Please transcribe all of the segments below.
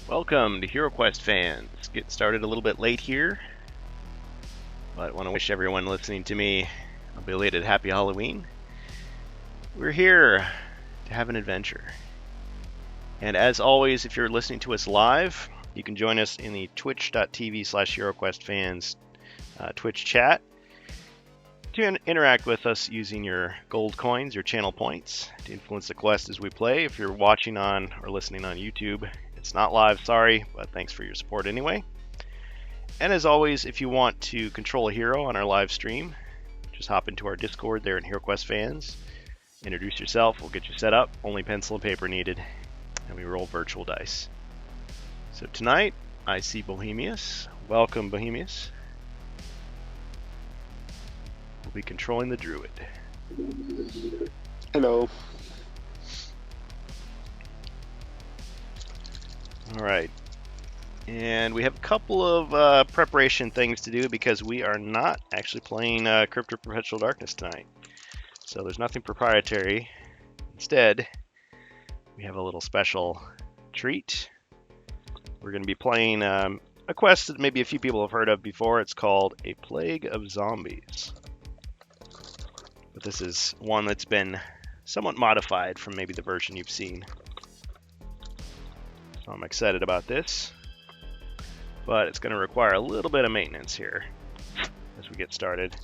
Welcome to HeroQuest fans. Get started a little bit late here, but I want to wish everyone listening to me a belated happy Halloween. We're here to have an adventure. And as always, if you're listening to us live, you can join us in the twitch.tv/HeroQuestFans Twitch chat to interact with us using your gold coins, your channel points, to influence the quest as we play. If you're watching on or listening on YouTube, it's not live, sorry, but thanks for your support anyway. And as always, if you want to control a hero on our live stream, just hop into our Discord there in HeroQuest Fans. Introduce yourself, we'll get you set up. Only pencil and paper needed, and we roll virtual dice. So tonight, I see Bohemius. Welcome, Bohemius. We'll be controlling the druid. Hello. Alright, and we have a couple of preparation things to do because we are not actually playing Crypt of Perpetual Darkness tonight. So there's nothing proprietary. Instead, we have a little special treat. We're going to be playing a quest that maybe a few people have heard of before. It's called A Plague of Zombies. But this is one that's been somewhat modified from maybe the version you've seen. So I'm excited about this, but it's going to require a little bit of maintenance here as we get started.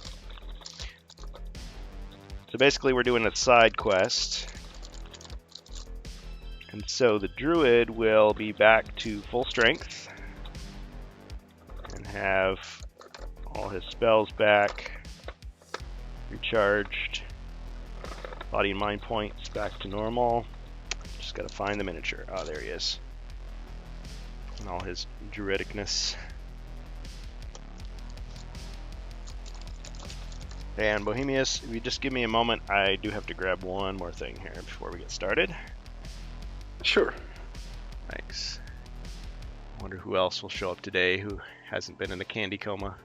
So basically we're doing a side quest, and so the druid will be back to full strength and have all his spells back, recharged, body and mind points back to normal. Just got to find the miniature. Oh, there he is. And all his druidicness. And Bohemius, if you just give me a moment, I do have to grab one more thing here before we get started. Sure. Thanks. I wonder who else will show up today who hasn't been in a candy coma.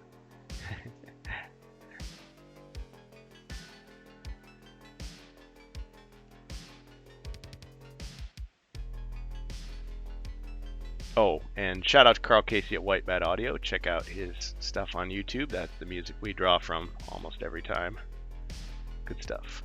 Oh, and shout out to Carl Casey at White Bat Audio. Check out his stuff on YouTube. That's the music we draw from almost every time. Good stuff.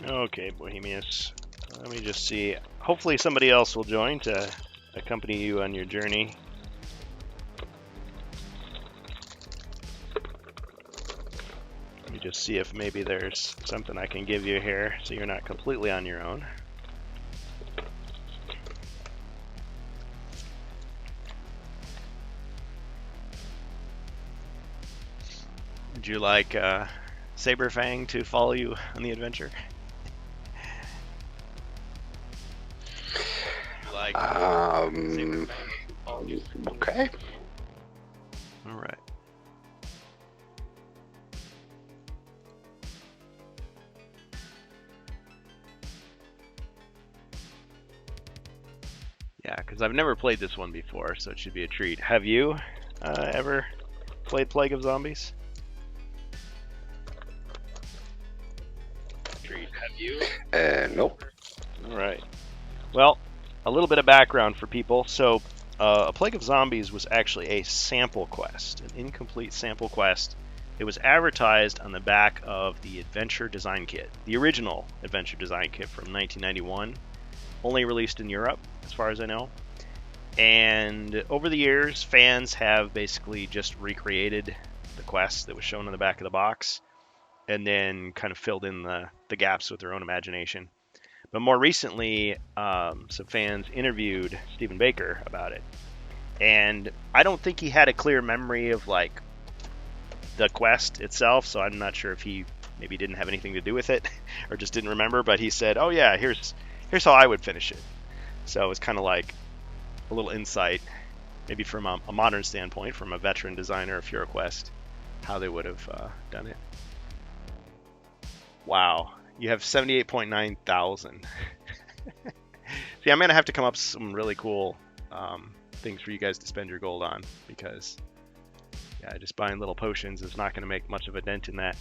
Okay, Bohemius. Let me just see. Hopefully somebody else will join to accompany you on your journey. Let me just see if maybe there's something I can give you here so you're not completely on your own. Would you like Saberfang to follow you on the adventure? Like okay. All right. Yeah, because I've never played this one before, so it should be a treat. Have you ever played Plague of Zombies? Treat. Have you? Nope. All right. Well, a little bit of background for people. So, A Plague of Zombies was actually a sample quest, an incomplete sample quest. It was advertised on the back of the Adventure Design Kit, the original Adventure Design Kit from 1991, only released in Europe, as far as I know. And over the years, fans have basically just recreated the quest that was shown on the back of the box, and then kind of filled in the gaps with their own imagination. But more recently, some fans interviewed Stephen Baker about it. And I don't think he had a clear memory of like the quest itself, so I'm not sure if he maybe didn't have anything to do with it or just didn't remember, but he said, oh yeah, here's how I would finish it. So it was kind of like a little insight, maybe from a modern standpoint, from a veteran designer of HeroQuest, how they would have done it. Wow. You have 78.9 thousand. See, I'm going to have to come up with some really cool things for you guys to spend your gold on, because yeah, just buying little potions is not going to make much of a dent in that.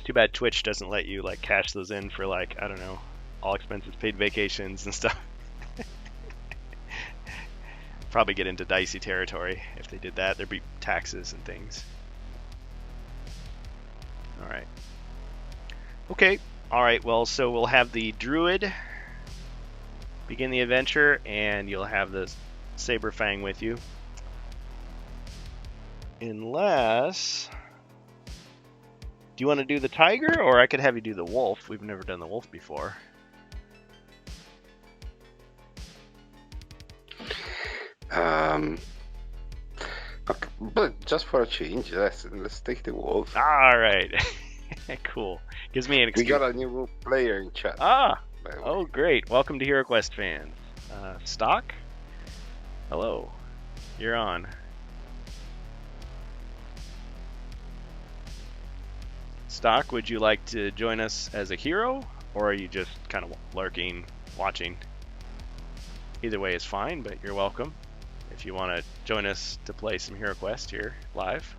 Too bad Twitch doesn't let you like cash those in for like, I don't know, all expenses paid vacations and stuff. Probably get into dicey territory if they did that. There'd be taxes and things. All right. Okay. All right. Well, so we'll have the druid begin the adventure, and you'll have the Saberfang with you. Unless, do you want to do the tiger, or I could have you do the wolf? We've never done the wolf before. Okay, but just for a change, let's take the wolf. All right. Cool. Gives me an excuse. We got a new player in chat. Oh, great. Welcome to HeroQuest fans. Stock? Hello. You're on. Stock, would you like to join us as a hero, or are you just kind of lurking, watching? Either way is fine, but you're welcome if you want to join us to play some HeroQuest here live.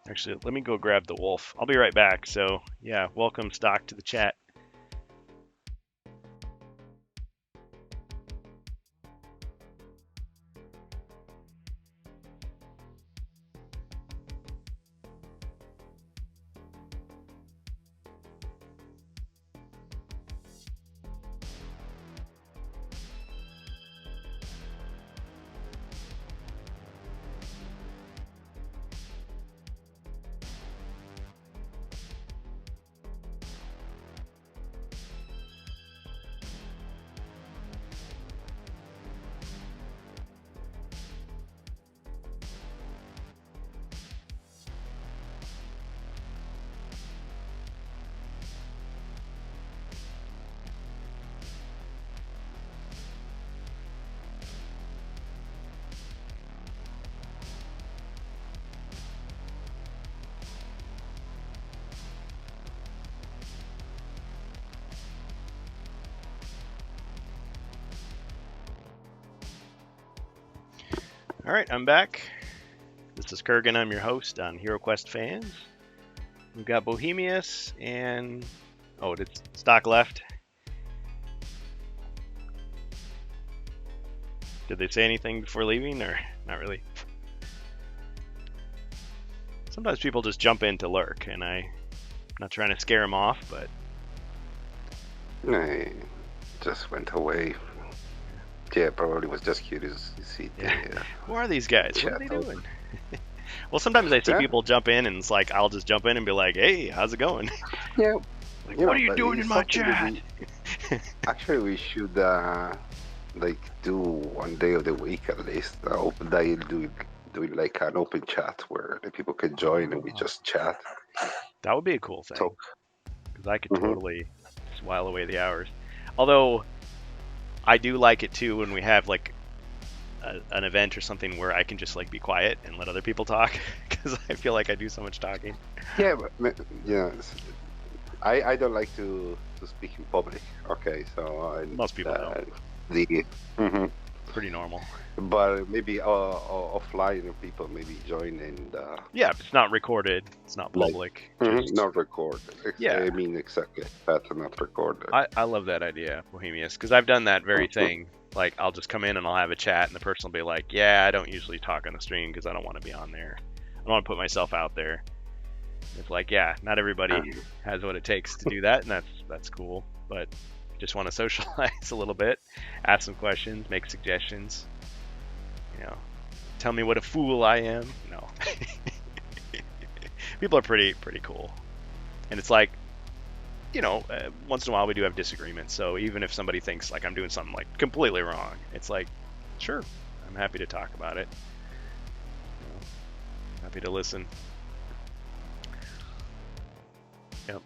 Actually, let me go grab the wolf. I'll be right back. So, yeah, welcome Stock to the chat. All right, I'm back. This is Kurgan. I'm your host on HeroQuest fans. We've got Bohemius and did Stock left? Did they say anything before leaving, or not really? Sometimes people just jump in to lurk, and I'm not trying to scare them off, but I just went away. Yeah, probably was just curious to see the who are these guys? What are chat they open. doing? Well, sometimes I see Yeah, people jump in, and it's like I'll just jump in and be like, "Hey, how's it going?" yeah, Like, you what know, are you but doing in it's my something that chat? actually we should like do one day of the week at least. Open day, doing like an open chat where the people can join and we just chat. That would be a cool thing, So, because I could hmm totally just while away the hours. Although I do like it too when we have like an event or something where I can just like be quiet and let other people talk, because I feel like I do so much talking. yeah, but yeah, I don't like to speak in public. Okay, so Most people don't. the mhm. Pretty normal. But maybe offline people maybe join and Yeah, it's not recorded. It's not like public. Just not record. yeah. I mean exactly that, not recorded. I love that idea, Bohemius, because I've done that very Mhm. thing. Like, I'll just come in and I'll have a chat, and the person will be like, "Yeah, I don't usually talk on the stream because I don't want to be on there. I don't want to put myself out there." It's like, yeah, not everybody has what it takes to do that, and that's cool. But just want to socialize a little bit, ask some questions, make suggestions. You know, tell me what a fool I am. No, people are pretty cool, and it's like, once in a while we do have disagreements. So even if somebody thinks like I'm doing something like completely wrong, it's like, sure, I'm happy to talk about it. Happy to listen. Yep.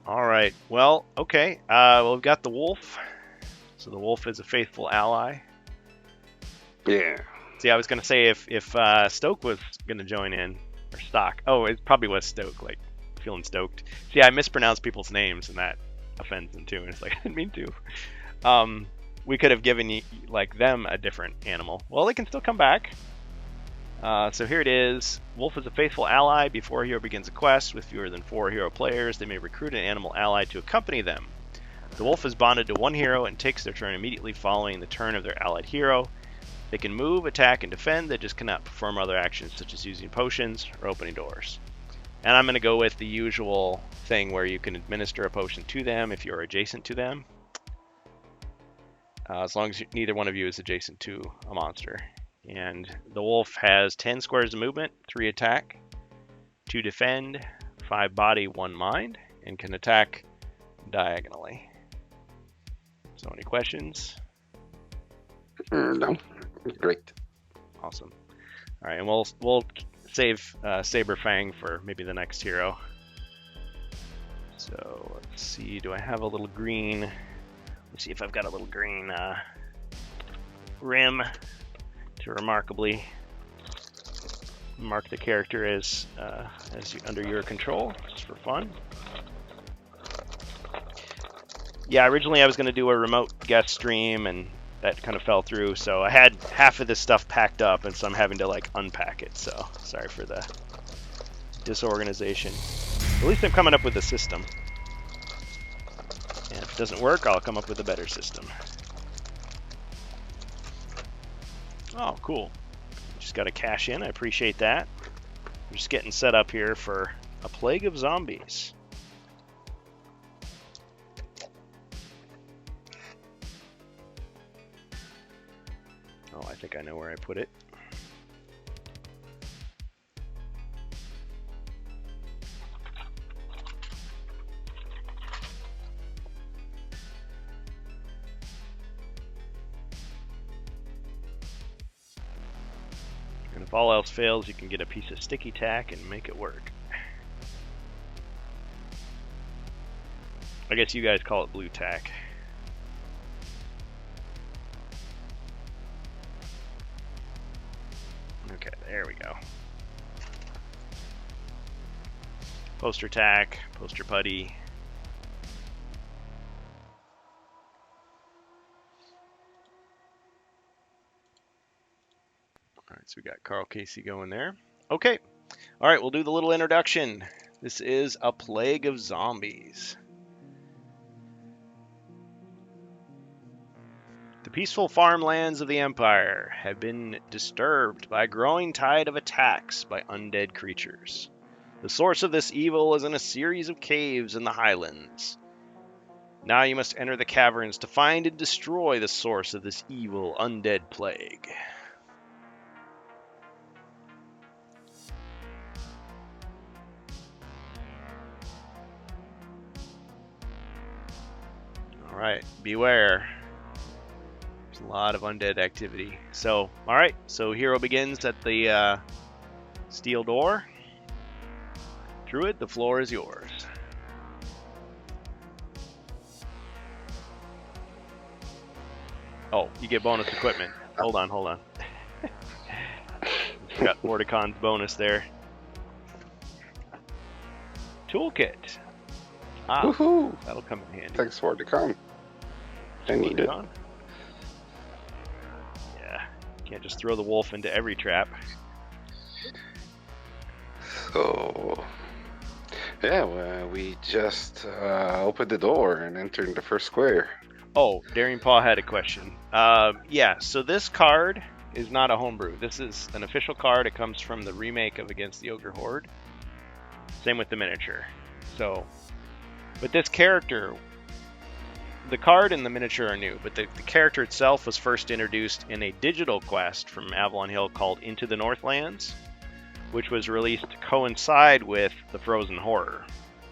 All right. Well, okay. Well, we've got the wolf. So the wolf is a faithful ally. Yeah. See, I was gonna say if Stoke was gonna join in, or Stock. Oh, it probably was Stoke. Like feeling stoked. See, I mispronounce people's names, and that offends them too. And it's like I didn't mean to. We could have given like them a different animal. Well, they can still come back. So here it is. Wolf is a faithful ally. Before a hero begins a quest with fewer than 4 hero players, they may recruit an animal ally to accompany them. The wolf is bonded to one hero and takes their turn immediately following the turn of their allied hero. They can move, attack, and defend. They just cannot perform other actions such as using potions or opening doors. And I'm going to go with the usual thing where you can administer a potion to them if you're adjacent to them. As long as neither one of you is adjacent to a monster. And the wolf has 10 squares of movement, 3 attack, 2 defend, 5 body, 1 mind, and can attack diagonally. So any questions? No. Great. Awesome. All right, and we'll save Saberfang for maybe the next hero. So let's see, do I have a little green? Let's see if I've got a little green rim to remarkably mark the character as under your control, just for fun. Yeah, originally I was going to do a remote guest stream, and that kind of fell through. So I had half of this stuff packed up, and so I'm having to like unpack it. So sorry for the disorganization. At least I'm coming up with a system. And if it doesn't work, I'll come up with a better system. Oh, cool. Just got to cash in. I appreciate that. I'm just getting set up here for a plague of zombies. Oh, I think I know where I put it. And if all else fails, you can get a piece of sticky tack and make it work. I guess you guys call it blue tack. Okay, there we go. Poster tack, poster putty. Alright, so we got Carl Casey going there. Okay, alright, we'll do the little introduction. This is A Plague of Zombies. The peaceful farmlands of the Empire have been disturbed by a growing tide of attacks by undead creatures. The source of this evil is in a series of caves in the highlands. Now you must enter the caverns to find and destroy the source of this evil undead plague. Alright, beware. There's a lot of undead activity. So, alright, so hero begins at the steel door. Druid, the floor is yours. Oh, you get bonus equipment. Hold on. Got Mordecon's bonus there. Toolkit. Ah, Woohoo! that'll come in handy. Thanks for the con. I need it. Yeah, can't just throw the wolf into every trap. So, yeah, well, we just opened the door and entered the first square. Oh, Daring Paw had a question. Yeah, so this card is not a homebrew. This is an official card. It comes from the remake of Against the Ogre Horde. Same with the miniature. So, but this character, the card and the miniature are new, but the character itself was first introduced in a digital quest from Avalon Hill called Into the Northlands, which was released to coincide with the Frozen Horror.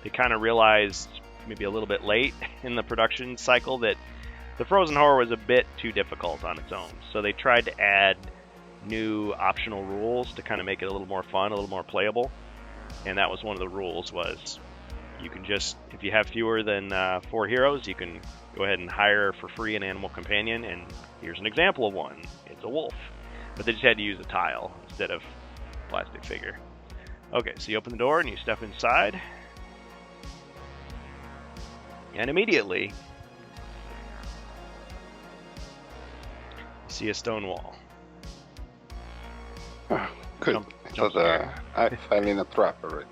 They kind of realized maybe a little bit late in the production cycle that the Frozen Horror was a bit too difficult on its own. So they tried to add new optional rules to kind of make it a little more fun, a little more playable. And that was one of the rules was you can just, if you have fewer than 4 heroes, you can go ahead and hire for free an animal companion. And here's an example of one. It's a wolf. But they just had to use a tile instead of plastic figure. Okay, so you open the door and you step inside. And immediately, you see a stone wall. Oh, good. I thought I fell in a trap already.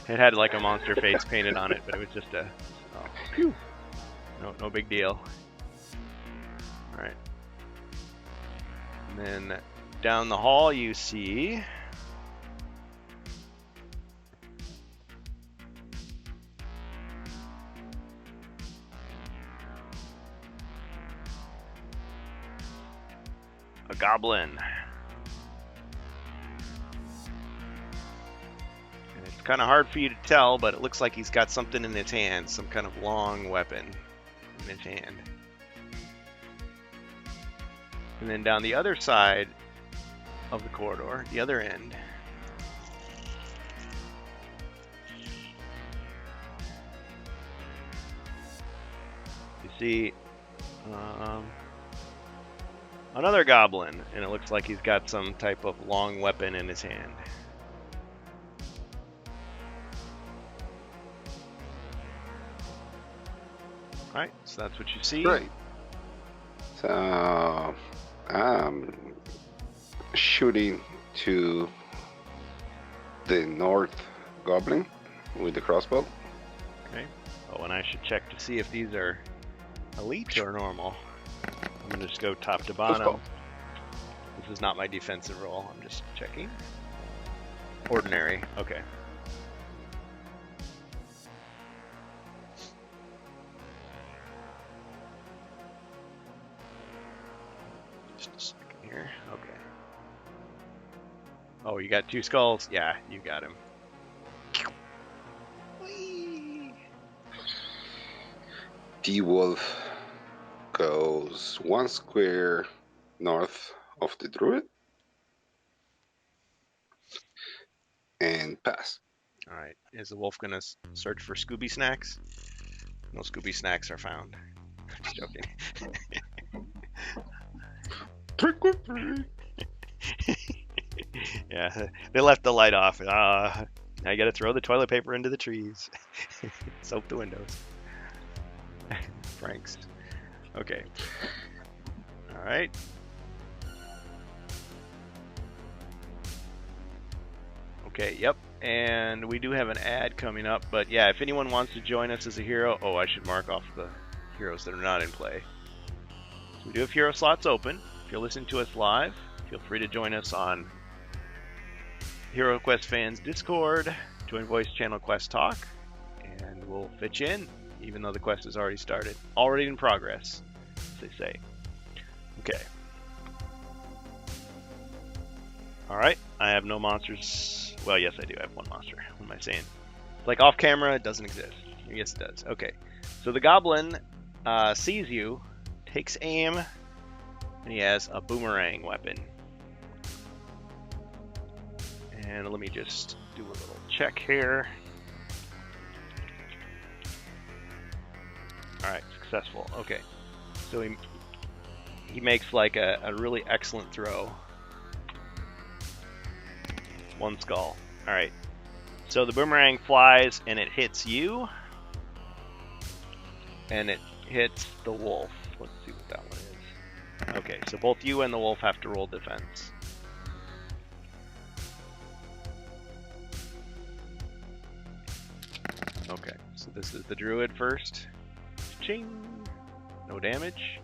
It had like a monster face painted on it, but it was just a... Oh, phew. No big deal. Alright. And then down the hall you see... a goblin. And it's kind of hard for you to tell, but it looks like he's got something in his hand, some kind of long weapon in his hand. And then down the other side of the corridor, the other end, you see another goblin, and it looks like he's got some type of long weapon in his hand. Alright, so that's what you see. Right. So, shooting to the north goblin with the crossbow. Okay. Oh, and I should check to see if these are elite or normal. I'm going to just go top to bottom. This is not my defensive roll. I'm just checking. Ordinary. Okay. Just a second here. Okay. Oh, you got 2 skulls? Yeah, you got him. Whee! D-Wolf goes 1 square north of the druid and pass. Alright, is the wolf gonna search for Scooby snacks? No Scooby snacks are found. Just joking. Trick or treat. Yeah, they left the light off. Now you gotta throw the toilet paper into the trees. Soap the windows. Franks. Okay. Alright. Okay, yep. And we do have an ad coming up, but yeah, if anyone wants to join us as a hero, oh, I should mark off the heroes that are not in play. So we do have hero slots open. If you're listening to us live, feel free to join us on Hero Quest Fans Discord, join voice channel Quest Talk, and we'll fit you in, even though the quest has already started. Already in progress, as they say. Okay. Alright, I have no monsters. Well, yes, I do have one monster. What am I saying? It's like off camera, it doesn't exist. Yes, it does. Okay. So the goblin sees you, takes aim, and he has a boomerang weapon. And let me just do a little check here. Alright, successful. Okay. So he makes like a really excellent throw. One skull. Alright. So the boomerang flies and it hits you. And it hits the wolf. Let's see what that one is. Okay, so both you and the wolf have to roll defense. Okay, so this is the druid first. Ching! No damage.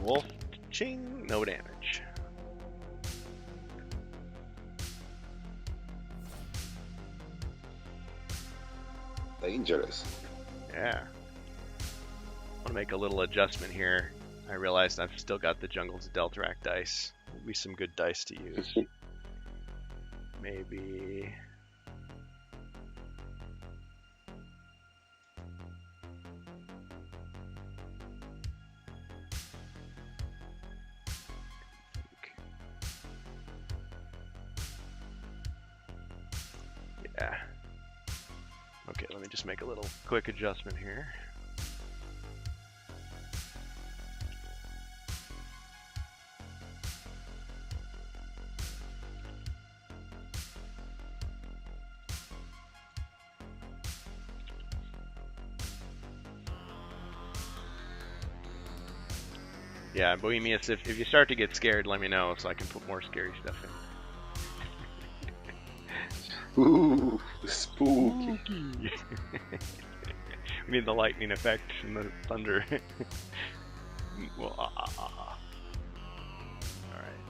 Wolf, ching! No damage. Dangerous. Yeah. I want to make a little adjustment here. I realized I've still got the Jungle's Deltarak dice. Would be some good dice to use. Maybe... Yeah. Okay, let me just make a little quick adjustment here. Yeah, Bohemius, if you start to get scared, let me know so I can put more scary stuff in. Ooh, spooky. We need the lightning effect and the thunder. Well, Alright.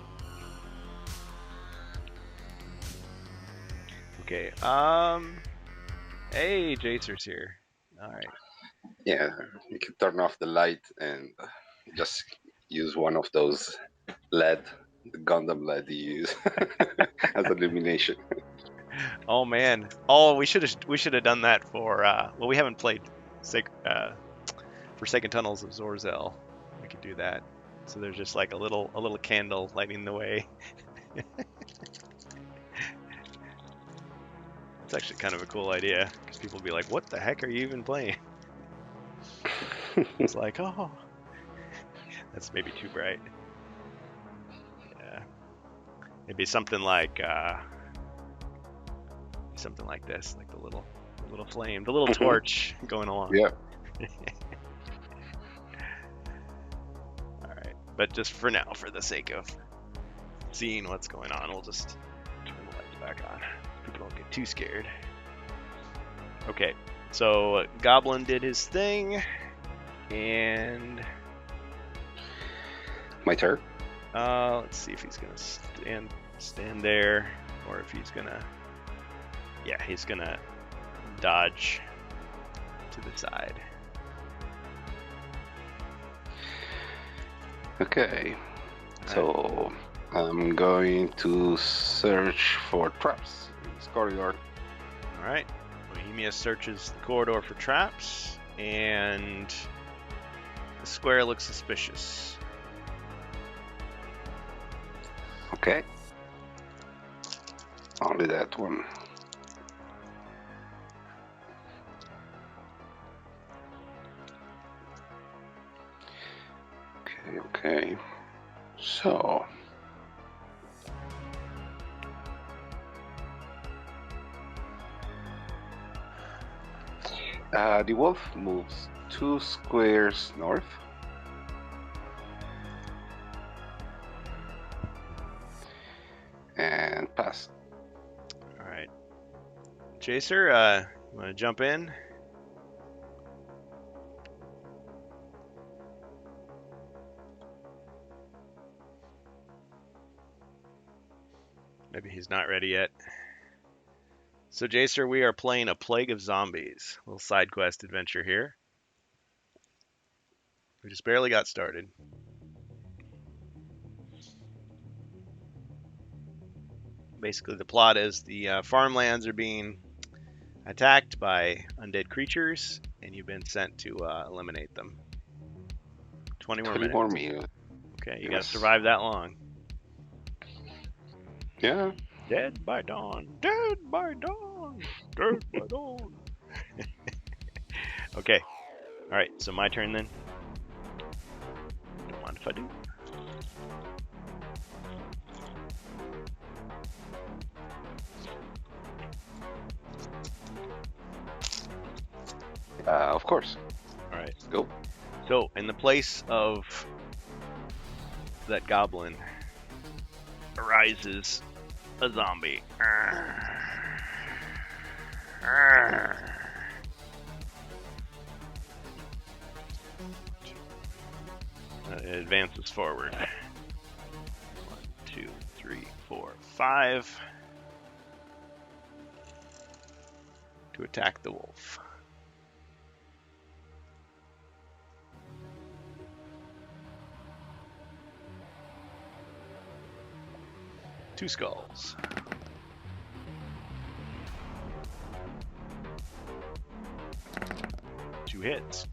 Okay, hey, Jacer's here. Alright. Yeah, you can turn off the light and just use one of those LED, the Gundam LED you use as illumination. Oh man. Oh, we should have done that for well, we haven't played Forsaken Tunnels of Zorzel. We could do that. So there's just like a little candle lighting the way. It's actually kind of a cool idea because people will be like, "What the heck are you even playing?" It's like, "Oh, that's maybe too bright." Yeah. Maybe something like this, like the little flame, the little torch going along. Yeah. All right, but just for now, for the sake of seeing what's going on, we'll just turn the lights back on. People don't get too scared. Okay, so Goblin did his thing, and My turn. let's see if he's gonna stand there, or if he's gonna. Yeah, he's gonna dodge to the side. Okay, so I'm going to search for traps in this corridor. All right, Bohemia searches the corridor for traps, and the square looks suspicious. Okay, only that one. Okay, so the wolf moves 2 squares north. And pass. All right, Jacer, you want to jump in? Maybe he's not ready yet. So, Jacer, we are playing A Plague of Zombies. A little side quest adventure here. We just barely got started. Basically, the plot is the farmlands are being attacked by undead creatures, and you've been sent to eliminate them. 20 more 20 minutes. more minutes. Okay, you Yes. gotta survive that long. Yeah. Dead by dawn, dead by dawn, dead by dawn. Okay, alright, so my turn then. Don't mind if I do. Of course. Alright, Go. so in the place of that goblin arises a zombie. It advances forward. 1, 2, 3, 4, 5 to attack the wolf. Two skulls. Two hits.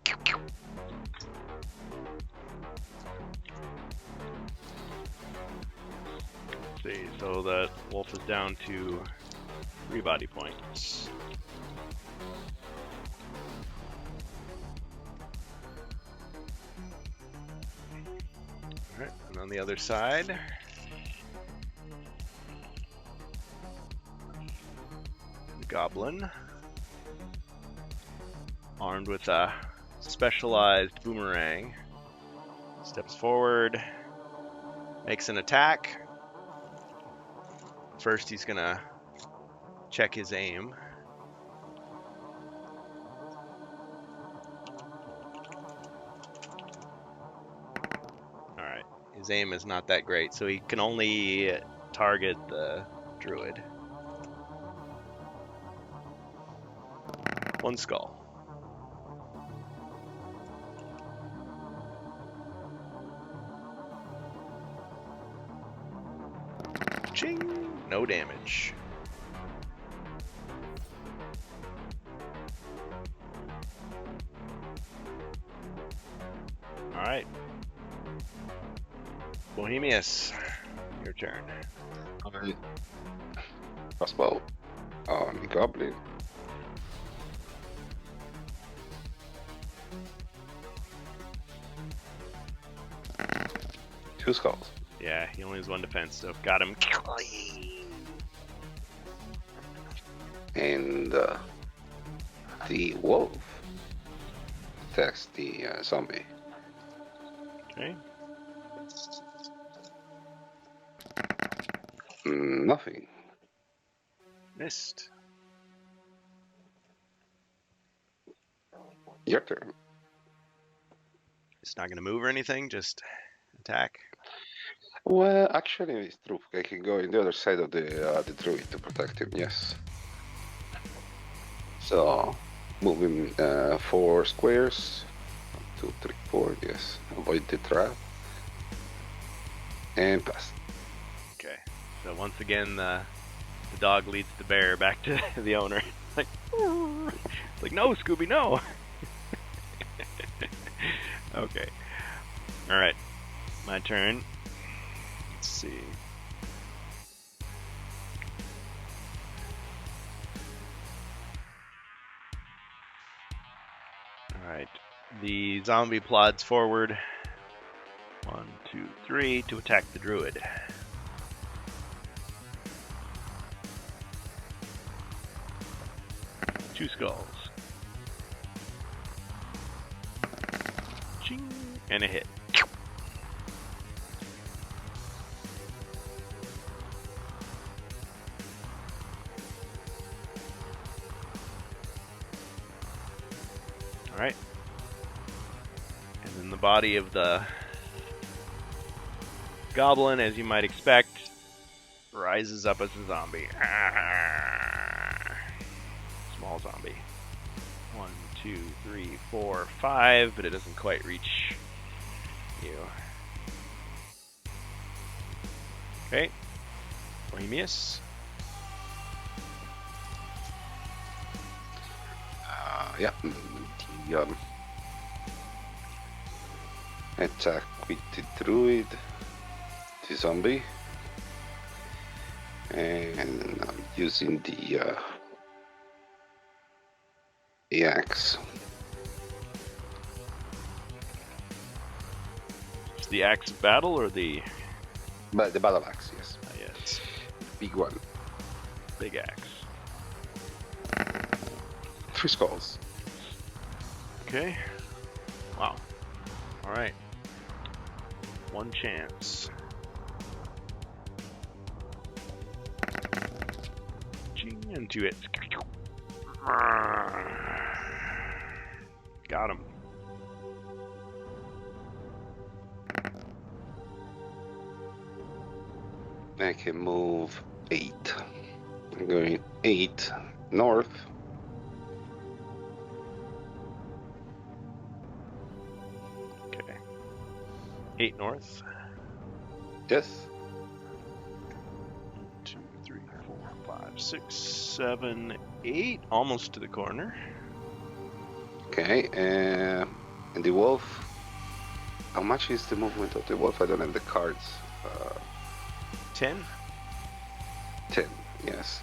Let's see, so that wolf is down to 3 body points. Alright, and on the other side, goblin, armed with a specialized boomerang, steps forward, makes an attack. First, he's gonna check his aim. Alright, his aim is not that great, so he can only target the druid. 1 skull. Ching! No damage. Alright. Bohemius, your turn. Alright. Crossbow on the goblin. Two skulls. Yeah, he only has 1 defense, so got him. And the wolf attacks the zombie. Okay. Nothing. Missed. Your turn. It's not gonna move or anything, just attack. Well, actually, it's true. I can go in the other side of the druid to protect him. Yes. So, moving 4 squares. 1, 2, 3, 4. Yes. Avoid the trap. And pass. Okay. So once again, the dog leads the bear back to the owner. Like, no, Scooby, no. Okay. All right. My turn. Let's see. All right. The zombie plods forward. 1, 2, 3 to attack the druid. Two skulls. Ching, and a hit. Alright. And then the body of the goblin, as you might expect, rises up as a zombie. Small zombie. 1, 2, 3, 4, 5, but it doesn't quite reach you. Okay. Bohemius. Yeah. The attack with the druid, the zombie, and I'm using the axe. Is the axe battle or the? But the battle axe, yes. Yes. Big one. Big axe. 3 skulls. Okay. Wow. All right. One chance. Ching into it. Got him. I can move 8. I'm going 8 north. Okay. 8 north. Yes. 2, 3, 4, 5, 6, 7, 8. Almost to the corner. Okay. And the wolf. How much is the movement of the wolf? I don't have the cards. 10. 10. Yes.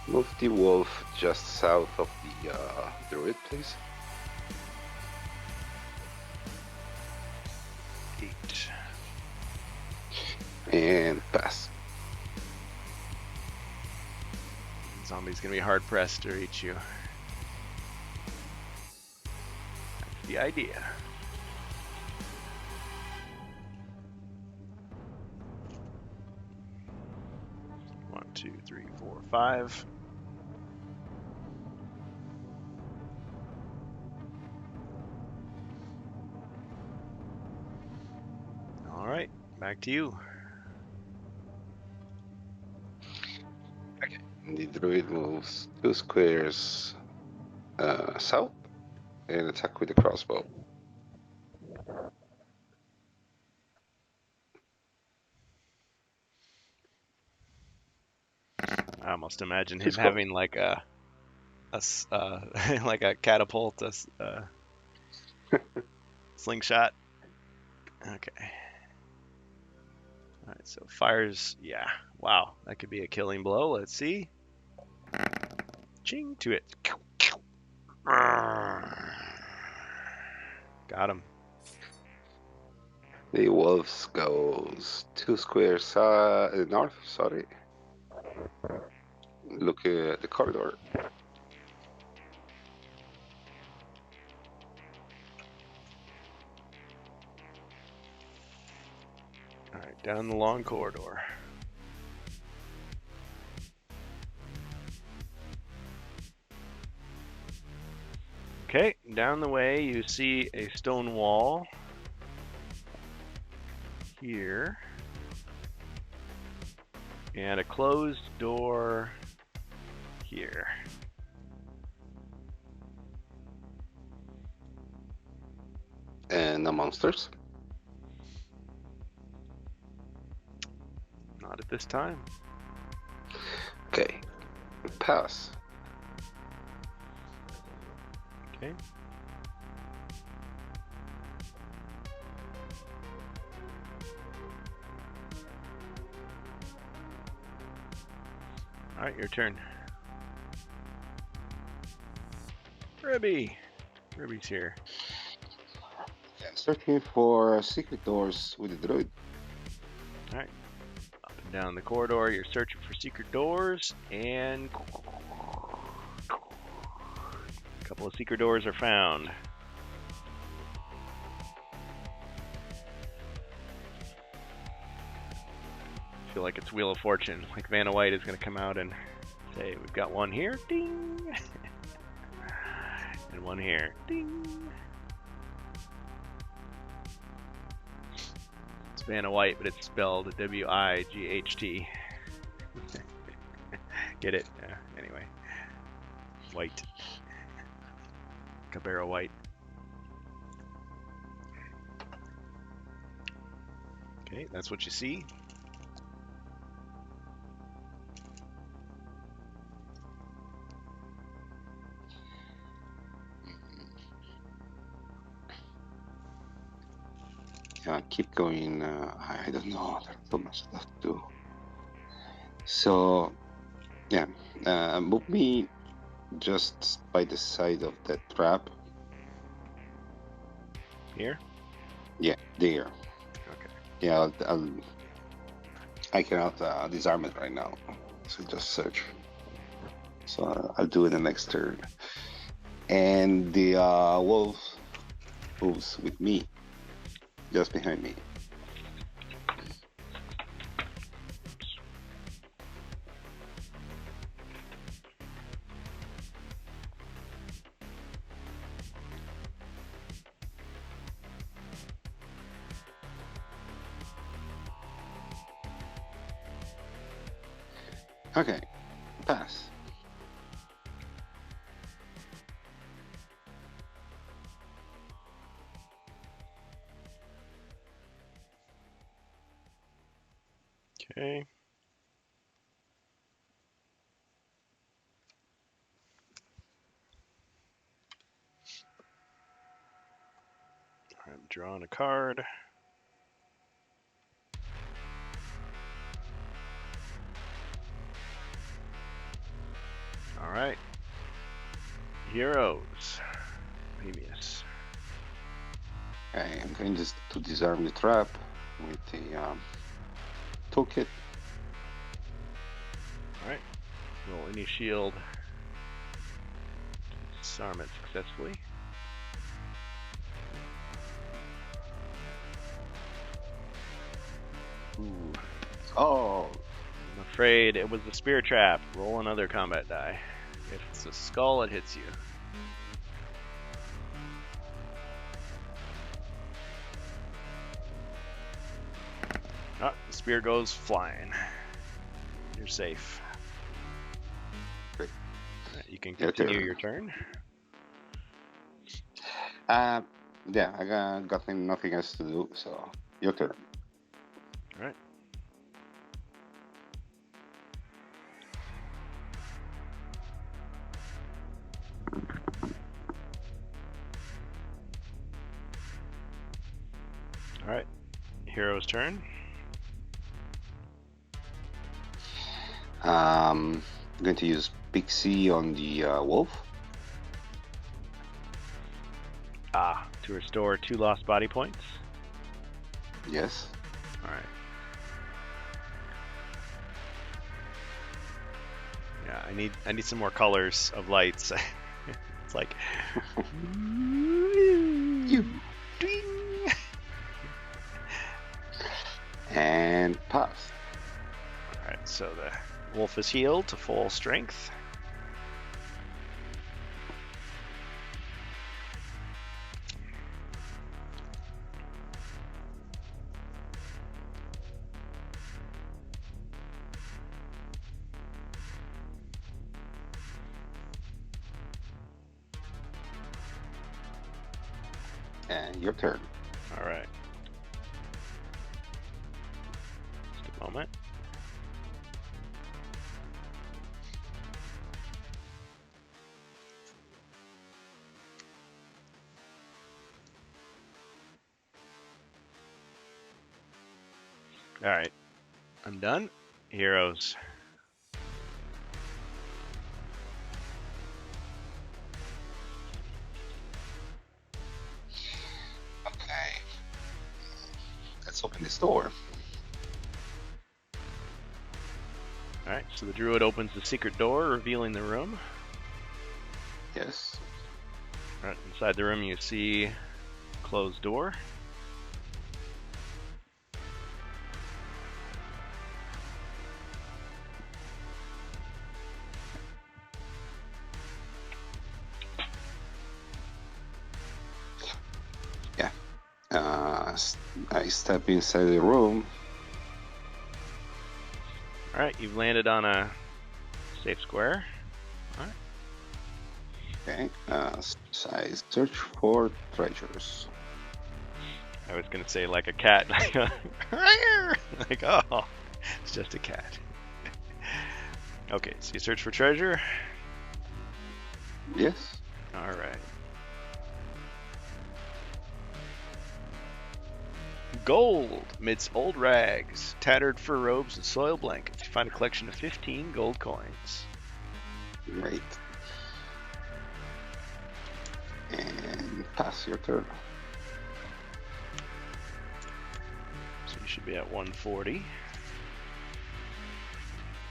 Move the wolf just south of the druid, please. 8. And pass. Zombie's gonna be hard pressed to reach you. That's the idea. One, 2, 3, 4, 5. All right, back to you. The druid moves 2 squares south and attack with the crossbow. I almost imagine him Let's go. having like a like a catapult, slingshot. Okay. All right, so fires. Yeah. Wow, that could be a killing blow. Let's see. Ching to it. Got him. The wolves goes 2 squares north. Sorry. Look at the corridor. All right, down the long corridor. Okay, down the way you see a stone wall here and a closed door here. And the monsters. Not at this time. Okay. Pass. Okay. All right, your turn. Ribby. Ribby's here. Searching for secret doors with the druid. All right. Up and down the corridor, you're searching for secret doors, and a couple of secret doors are found. I feel like it's Wheel of Fortune. Like Vanna White is going to come out and say, we've got one here, ding, and one here, ding. It's Vanna White, but it's spelled W-I-G-H-T. Get it? Anyway. White. Cabarro white. Okay, that's what you see. Yeah, keep going. I don't know. There's so much stuff to do. So, yeah, move me just by the side of that trap. Here? Yeah, there. Okay. Yeah, I cannot disarm it right now. So just search. So I'll do it the next turn. And the wolf moves with me, just behind me. Okay, pass. Okay. I'm drawing a card. All right. Heroes. Bohemius. Okay, I'm going just to disarm the trap with the toolkit. All right. Roll any shield. Disarm it successfully. Ooh. Oh, I'm afraid it was the spear trap. Roll another combat die. If it's a skull, it hits you. Ah, the spear goes flying. You're safe. great. You can Your continue turn. your turn. Yeah, I got nothing else to do, so your turn. All right. All right. Hero's turn. I'm going to use Pixie on the wolf. To restore 2 lost body points. Yes. All right. Yeah, I need some more colors of lights. It's like And pass. All right, so the wolf is healed to full strength. And your turn. All right. Just a moment. All right. I'm done. Heroes. Okay. Let's open this door. All right, so the druid opens the secret door, revealing the room. Yes. All right, inside the room you see a closed door. Yeah. I step inside the room. All right, you've landed on a Safe square. All right. Okay. Size search for treasures. I was gonna say like a cat, like oh, it's just a cat. Okay, so you search for treasure. Yes. All right. Gold amidst old rags, tattered fur robes, and soiled blankets. You find a collection of 15 gold coins. Great. And pass your turn. So you should be at 140.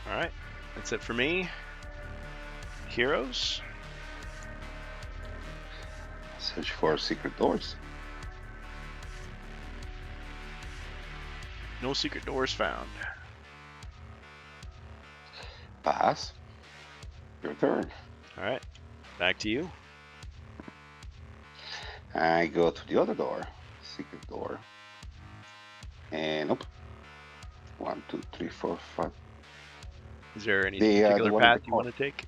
All right, that's it for me. Heroes. Search for secret doors. No secret doors found. Pass. Your turn. All right, back to you. I go to the other door. Secret door. And open. 1, 2, 3, 4, 5. Is there any The particular one in path the you want to take?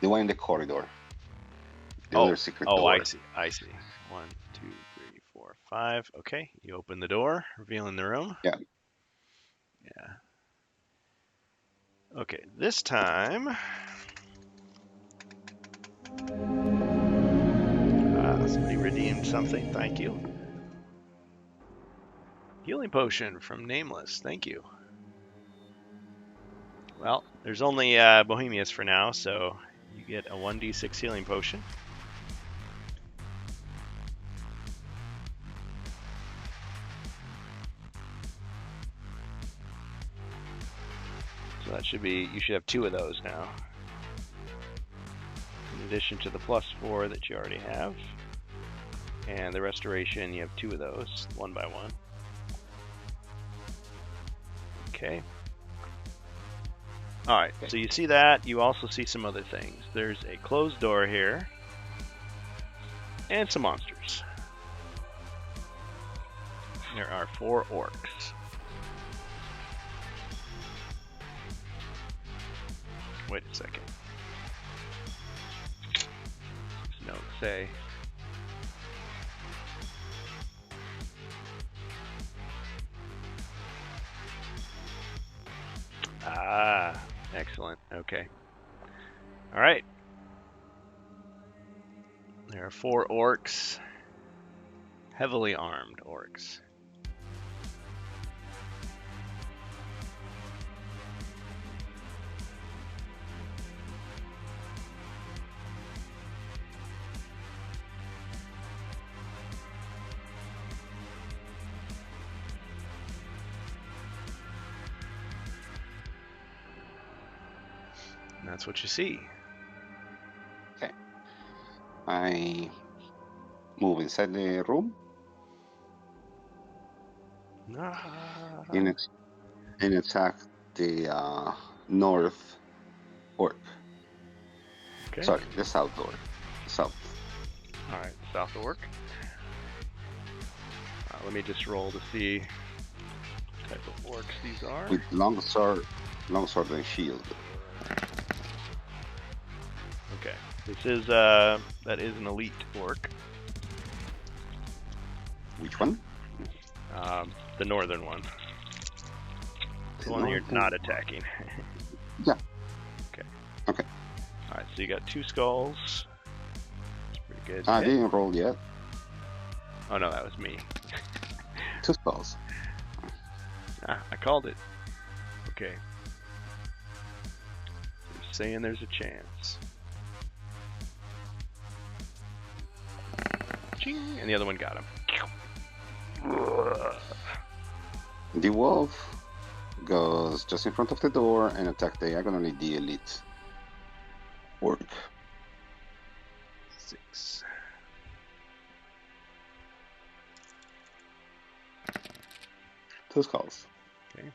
The one in the corridor. The Oh, other secret oh, door. I see. I see. 1, 2, 3, 4, 5. Okay, you open the door, revealing the room. Yeah. Yeah. Okay, this time. Somebody redeemed something. Thank you. Healing potion from Nameless. Thank you. Well, there's only Bohemius for now, so you get a 1d6 healing potion. So that should be, you should have 2 of those now. In addition to the +4 that you already have. And the restoration, you have 2 of those, 1 by 1. Okay. Alright, so you see that. You also see some other things. There's a closed door here. And some monsters. There are 4 orcs. Wait a second. These notes say... Ah, excellent. Okay. All right. There are 4 orcs, heavily armed orcs. And that's what you see. Okay. I move inside the room and attack the north orc. Okay. Sorry, the south door. South. All right, south orc. Let me just roll to see what type of orcs these are. With longsword and shield. Okay, this is that is an elite orc. Which one? The northern one. The one that you're not attacking. Yeah. Okay. Okay. All right, so you got 2 skulls. That's pretty good. I Okay. didn't roll yet. Oh no, that was me. 2 skulls. I called it. Okay. They're saying there's a chance. Ching, and the other one got him. The wolf goes just in front of the door and attack diagonally the elite orc. 6. Two skulls. Okay.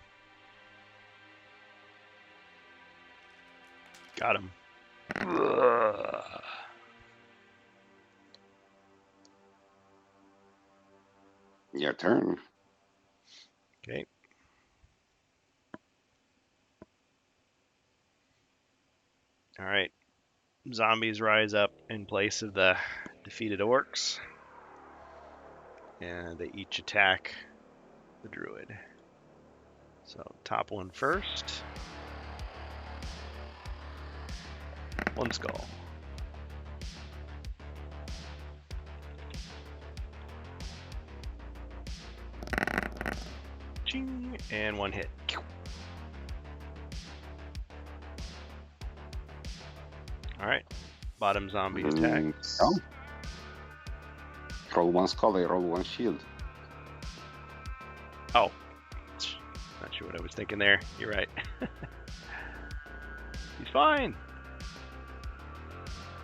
Got him. Your turn. Okay. All right. Zombies rise up in place of the defeated orcs, and they each attack the druid. So top one first. One skull. Ching, and one hit. All right. Bottom zombie attacks. Oh. Roll one skull, I roll one shield. Oh. Not sure what I was thinking there. You're right. He's fine.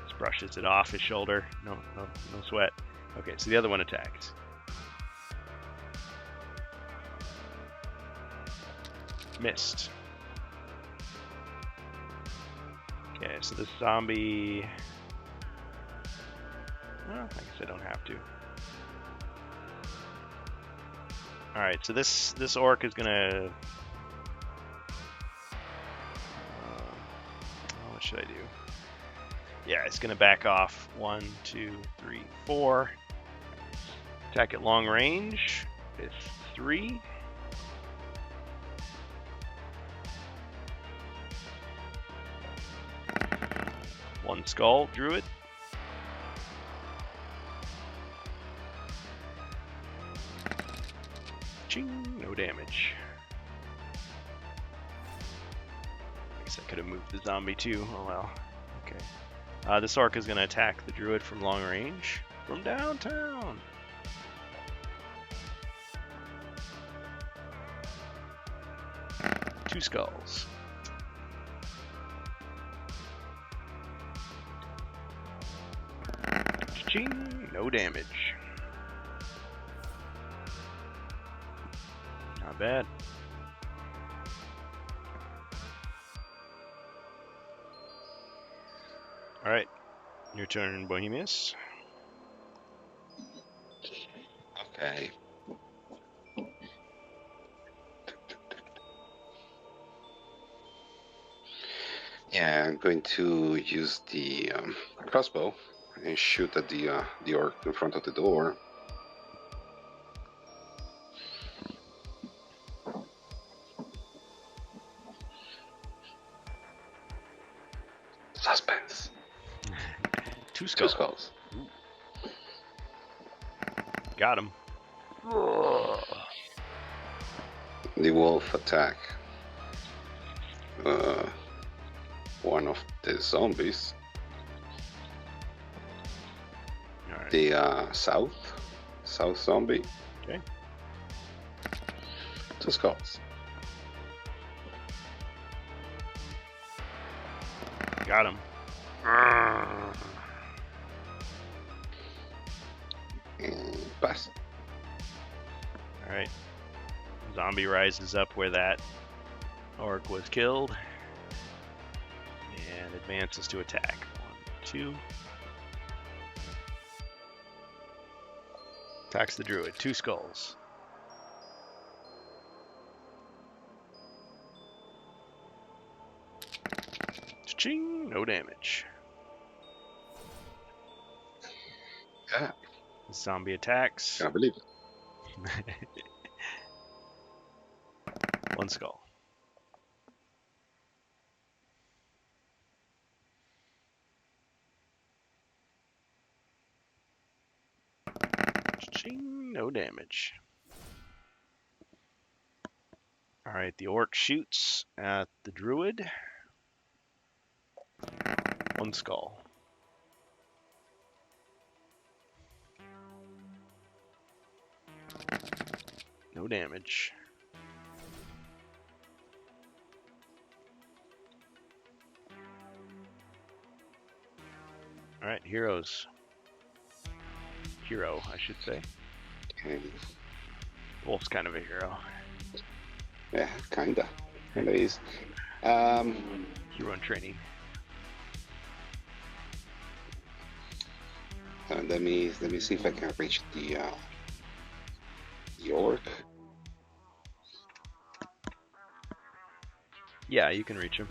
Just brushes it off his shoulder. No sweat. Okay, so the other one attacks. Missed. Okay, so this zombie... Well, I guess I don't have to. Alright, so this orc is gonna... what should I do? Yeah, it's gonna back off. 1, 2, 3, 4. Attack at long range with 3. One skull, druid. Ching, no damage. I guess I could have moved the zombie too. Oh well. Okay. This orc is going to attack the druid from long range from downtown. Two skulls. Ching, no damage. Not bad. All right, your turn, Bohemius. Okay. Yeah, I'm going to use the crossbow and shoot at the orc in front of the door. Suspense. Two skulls. Two skulls. Got him. The wolf attack one of the zombies. All right. The south zombie. Okay. Two skulls. Got him. And pass. All right. Zombie rises up where that orc was killed and advances to attack. 1, 2. Attacks the druid. Two skulls. Ching, no damage. Yeah, Zombie attacks. can't believe it. One skull. Ching, no damage. Alright, the orc shoots at the druid. One skull. No damage. Alright, heroes. Hero, I should say. Okay. Wolf's kind of a hero. Yeah, kinda is. Hero in training. Let me see if I can reach the orc. Yeah, you can reach him.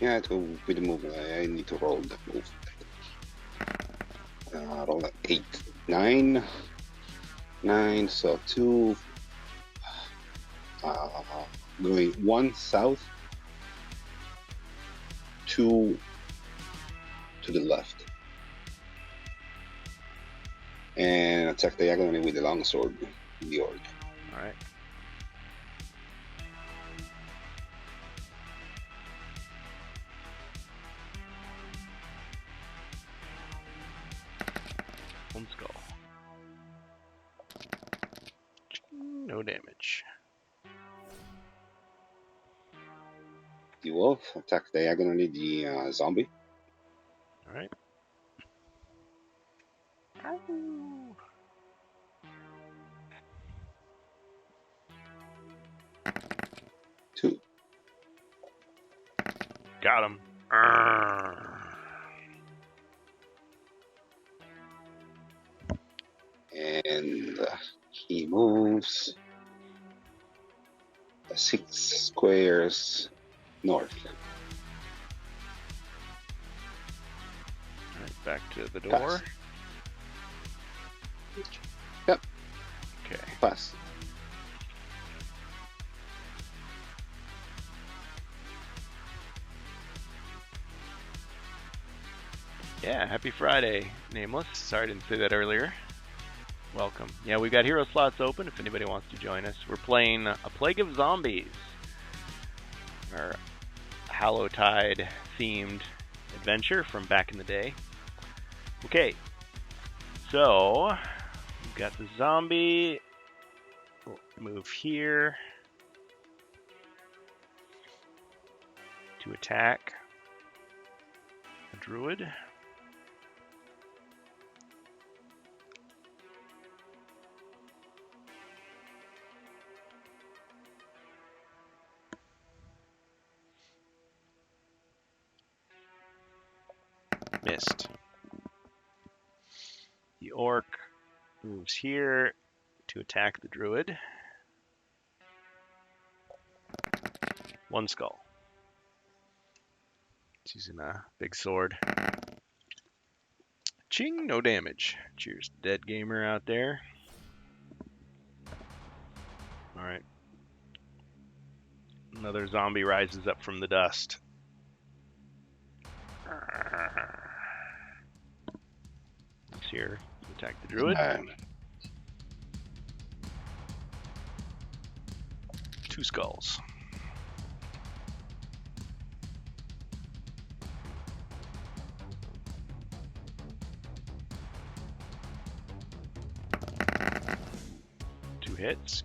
Yeah, to with the move, I need to roll the move. Roll an 8, 9, 9. So 2. Going 1 south, 2 to the left, and attack diagonally with the longsword. The orc. All right. One skull. No damage. The wolf attack diagonally the zombie. All right. 2. Got him. And he moves 6 squares north. All right, back to the door. Pass. Yep. Okay. Pass. Yeah, happy Friday, Nameless. Sorry I didn't say that earlier. Welcome. Yeah, we've got hero slots open if anybody wants to join us. We're playing A Plague of Zombies, our Hallowtide themed adventure from back in the day. Okay, so we've got the zombie. We'll move here to attack a druid. Missed. The orc moves here to attack the druid. One skull. He's using a big sword. Ching, no damage. Cheers, dead gamer out there. Alright. Another zombie rises up from the dust. It's here. Attack the druid. 2 skulls. Two hits.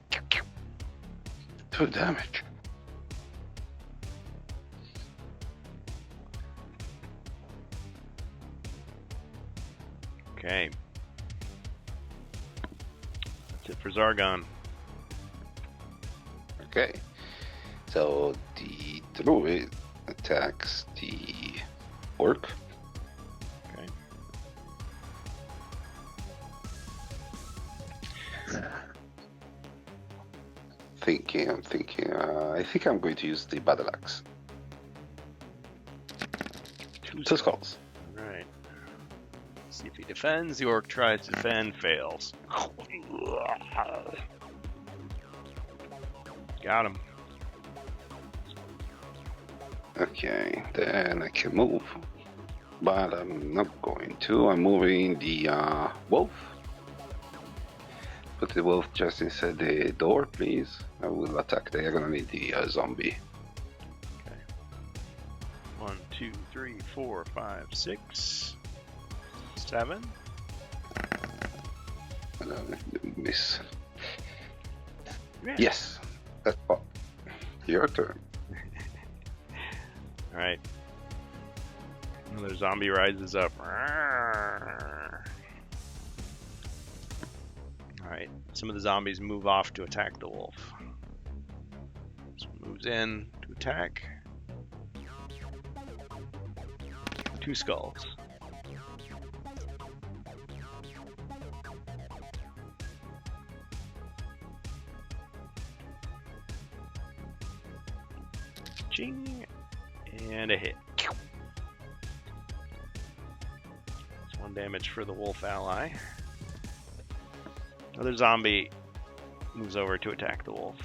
2 damage. Okay. That's it for Zargon. Okay. So the druid attacks the orc. Okay. I'm thinking. I think I'm going to use the battle axe. 2 skulls. Alright. See if he defends. The orc tries to defend, fails. Got him. Okay, then I can move. But I'm not going to. I'm moving the wolf. Put the wolf just inside the door, please. I will attack diagonally the zombie. Okay. 1, 2, 3, 4, 5, 6, 7. Miss. Yeah. Yes. That's all. Your turn. Alright. Another zombie rises up. Alright. Some of the zombies move off to attack the wolf. This one moves in to attack. 2 skulls. Ching. And a hit. damage for the wolf ally. Another zombie moves over to attack the wolf.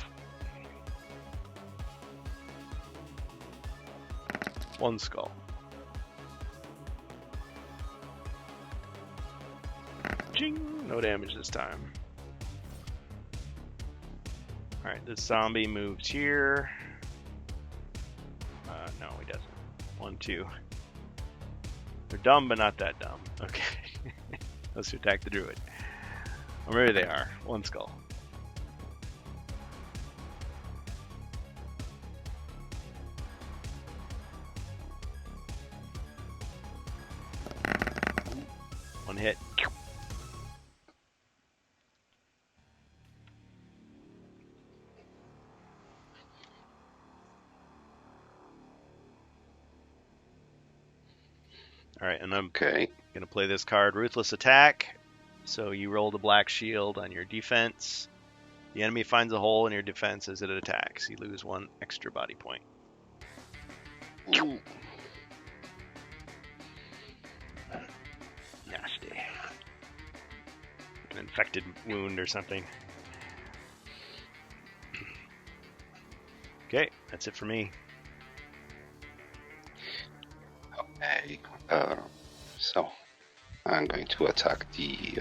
1 skull. Ching! No damage this time. Alright, this zombie moves here. No, he doesn't. 1, 2. They're dumb, but not that dumb. Okay. Let's attack the druid. Or maybe they are. 1 skull. One hit. Alright, and I'm Okay. gonna play this card, Ruthless Attack. So you roll the black shield on your defense. The enemy finds a hole in your defense as it attacks. You lose 1 extra body point. Ooh. Nasty. An infected wound or something. Okay, that's it for me. Okay. So I'm going to attack the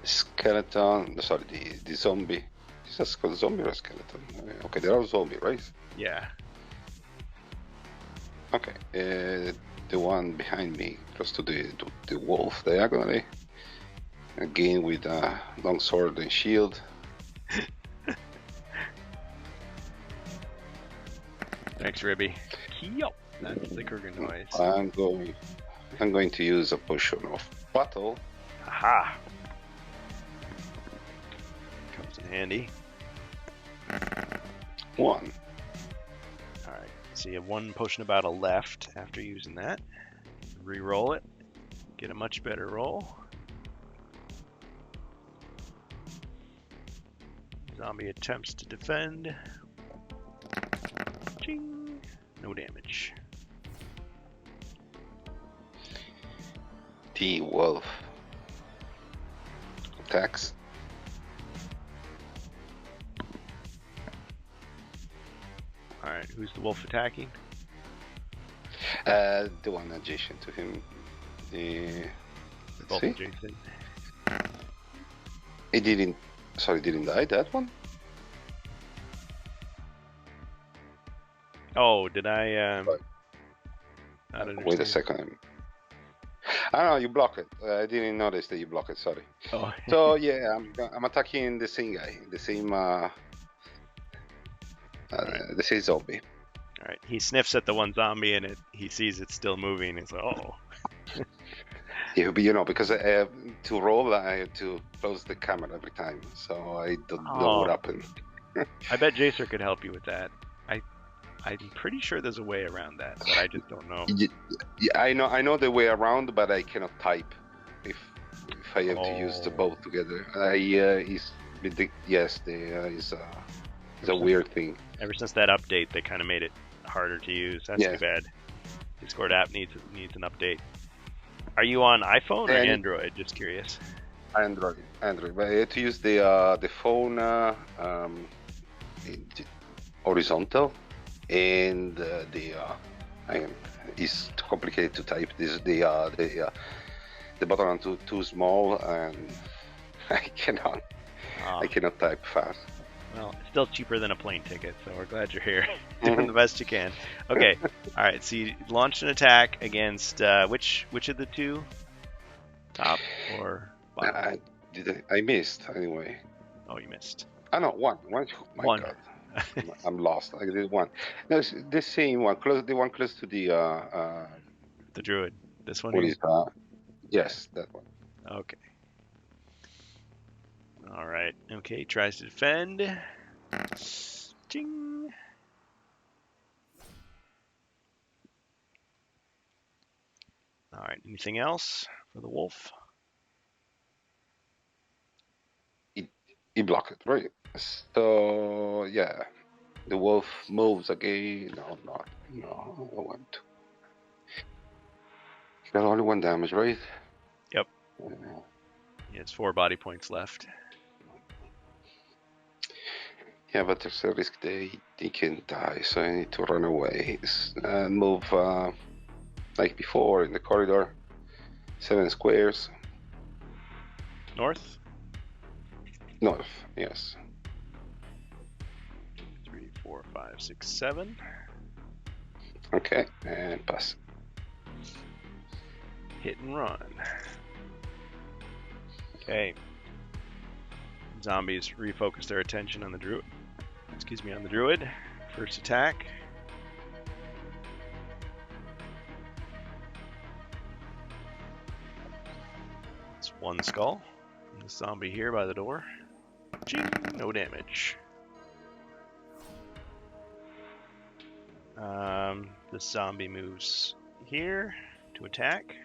skeleton. Sorry, the zombie. Is that called zombie or a skeleton? Okay, they're all zombie, right? Yeah. Okay. The one behind me, close to the wolf, diagonally. Again with a long sword and shield. Thanks, Ribby. Yup. That's the Kurgan noise. I'm going to use a potion of battle. Aha! Comes in handy. 1. Alright, so you have 1 potion of battle left after using that. Re-roll it. Get a much better roll. Zombie attempts to defend. Ching! No damage. The wolf attacks. Alright, who's the wolf attacking? The one adjacent to him. Both See? adjacent. It didn't. Sorry, didn't die. That one. Oh, did I? Right. Not Wait a understand. second. I don't know. You block it. I didn't notice that you block it. Sorry. Oh, So yeah, I'm attacking the same guy, the same the same zombie. alright. He sniffs at the one zombie and he sees it's still moving. He's like, oh. Yeah, but you know, because to roll, I had to close the camera every time, so I don't know what Oh. happened. I bet Jacer could help you with that. I'm pretty sure there's a way around that, but I just don't know. Yeah, I know the way around, but I cannot type if I have to use the both together. It's a weird thing. Ever since that update, they kind of made it harder to use. That's Yeah. too bad. Discord app needs an update. Are you on iPhone or And- Android? Just curious. Android. But I had to use the phone horizontal, and it's too complicated to type. The button are too small, and I cannot type fast. Well, it's still cheaper than a plane ticket, so we're glad you're here. Doing the best you can. Okay. All right. So you launched an attack against which of the two? Top or bottom? I missed anyway. Oh, you missed. No, one. My One. God. I'm lost. I did one. No, it's the same one. The one close to the The druid. This one what here? is yes, that one. Okay. All right. Okay. Tries to defend. Ching. All right. Anything else for the wolf? He blocked it, right? So yeah, the wolf moves again. No, I want to. Got only 1 damage, right? Yep. Yeah, it's 4 body points left. Yeah, but there's a risk they can die, so I need to run away and move like before in the corridor. 7 squares. North. North, yes. 3, 4, 5, 6, 7. Okay, and pass. Hit and run. Okay. Zombies refocus their attention on the druid. Excuse me, on the druid. First attack. It's 1 skull. And the zombie here by the door. Ching, no damage. The zombie moves here to attack.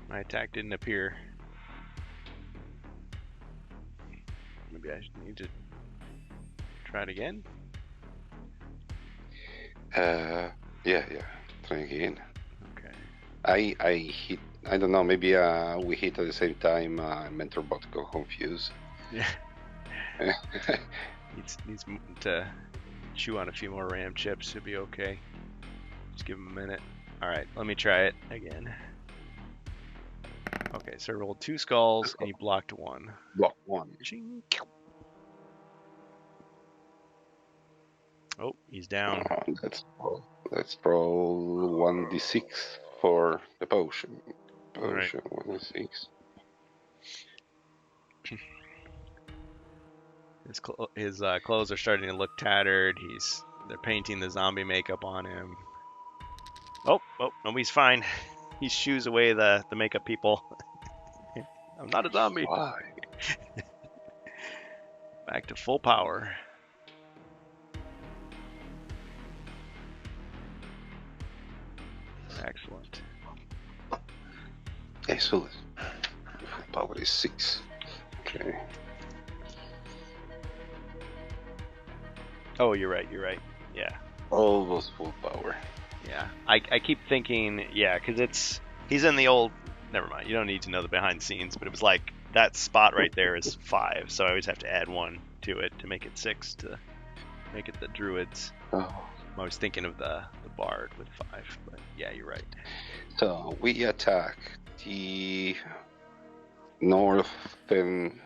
My attack didn't appear. Maybe I need to try it again. Yeah. Try again. Okay. I hit. I don't know. Maybe we hit at the same time. Mentor bot got confused. Yeah. needs to chew on a few more RAM chips to be okay. Just give him a minute. All right, let me try it again. Okay, so I rolled 2 skulls and he blocked 1. Block 1. Ching. Oh, he's down. Let's roll 1d6 for the potion. Potion, right. 1d6. His clothes are starting to look tattered. They're painting the zombie makeup on him. Oh, no, he's fine. He shoos away the makeup people. I'm not a zombie. Why? Back to full power. Excellent. Excellent. Power is 6. Okay. Oh, you're right. Yeah. Almost full power. Yeah. I keep thinking, yeah, because he's in the old. Never mind. You don't need to know the behind the scenes, but it was like that spot right there is 5, so I always have to add 1 to it to make it 6 to make it the druids. Oh. I was thinking of the bard with 5, but yeah, you're right. So we attack the northern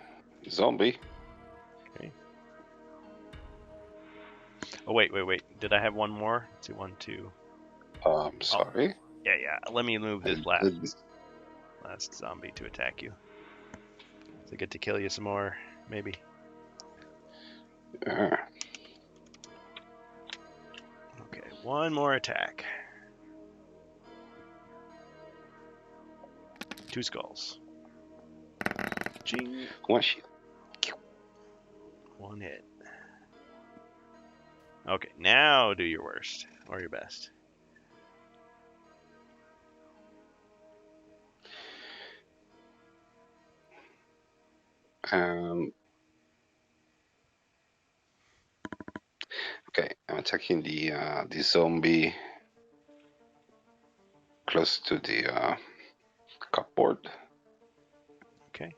zombie. Okay. Oh wait. Did I have 1 more? Let's see, 1, 2. Sorry. Oh. Yeah. Let me move this last zombie to attack you. So I get to kill you some more, maybe. Yeah. Okay, 1 more attack. 2 skulls. Ching. 1 shit. 1 hit. Okay, now do your worst or your best. Okay, I'm attacking the zombie close to the cupboard. Okay.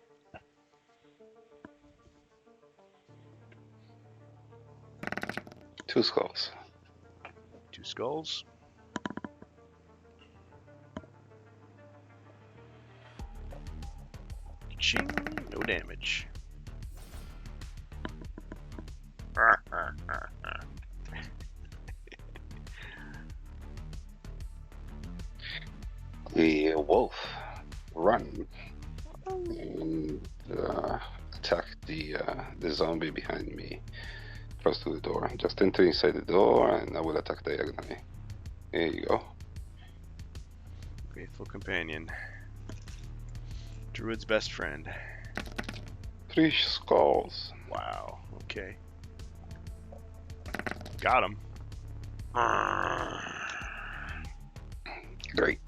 Two skulls. 2 skulls. Ching, no damage. The wolf run and attack the zombie behind me, close to the door. Just enter inside the door, and I will attack diagonally. There you go. Faithful companion. Druid's best friend. 3 skulls. Wow. Okay. Got him. Great.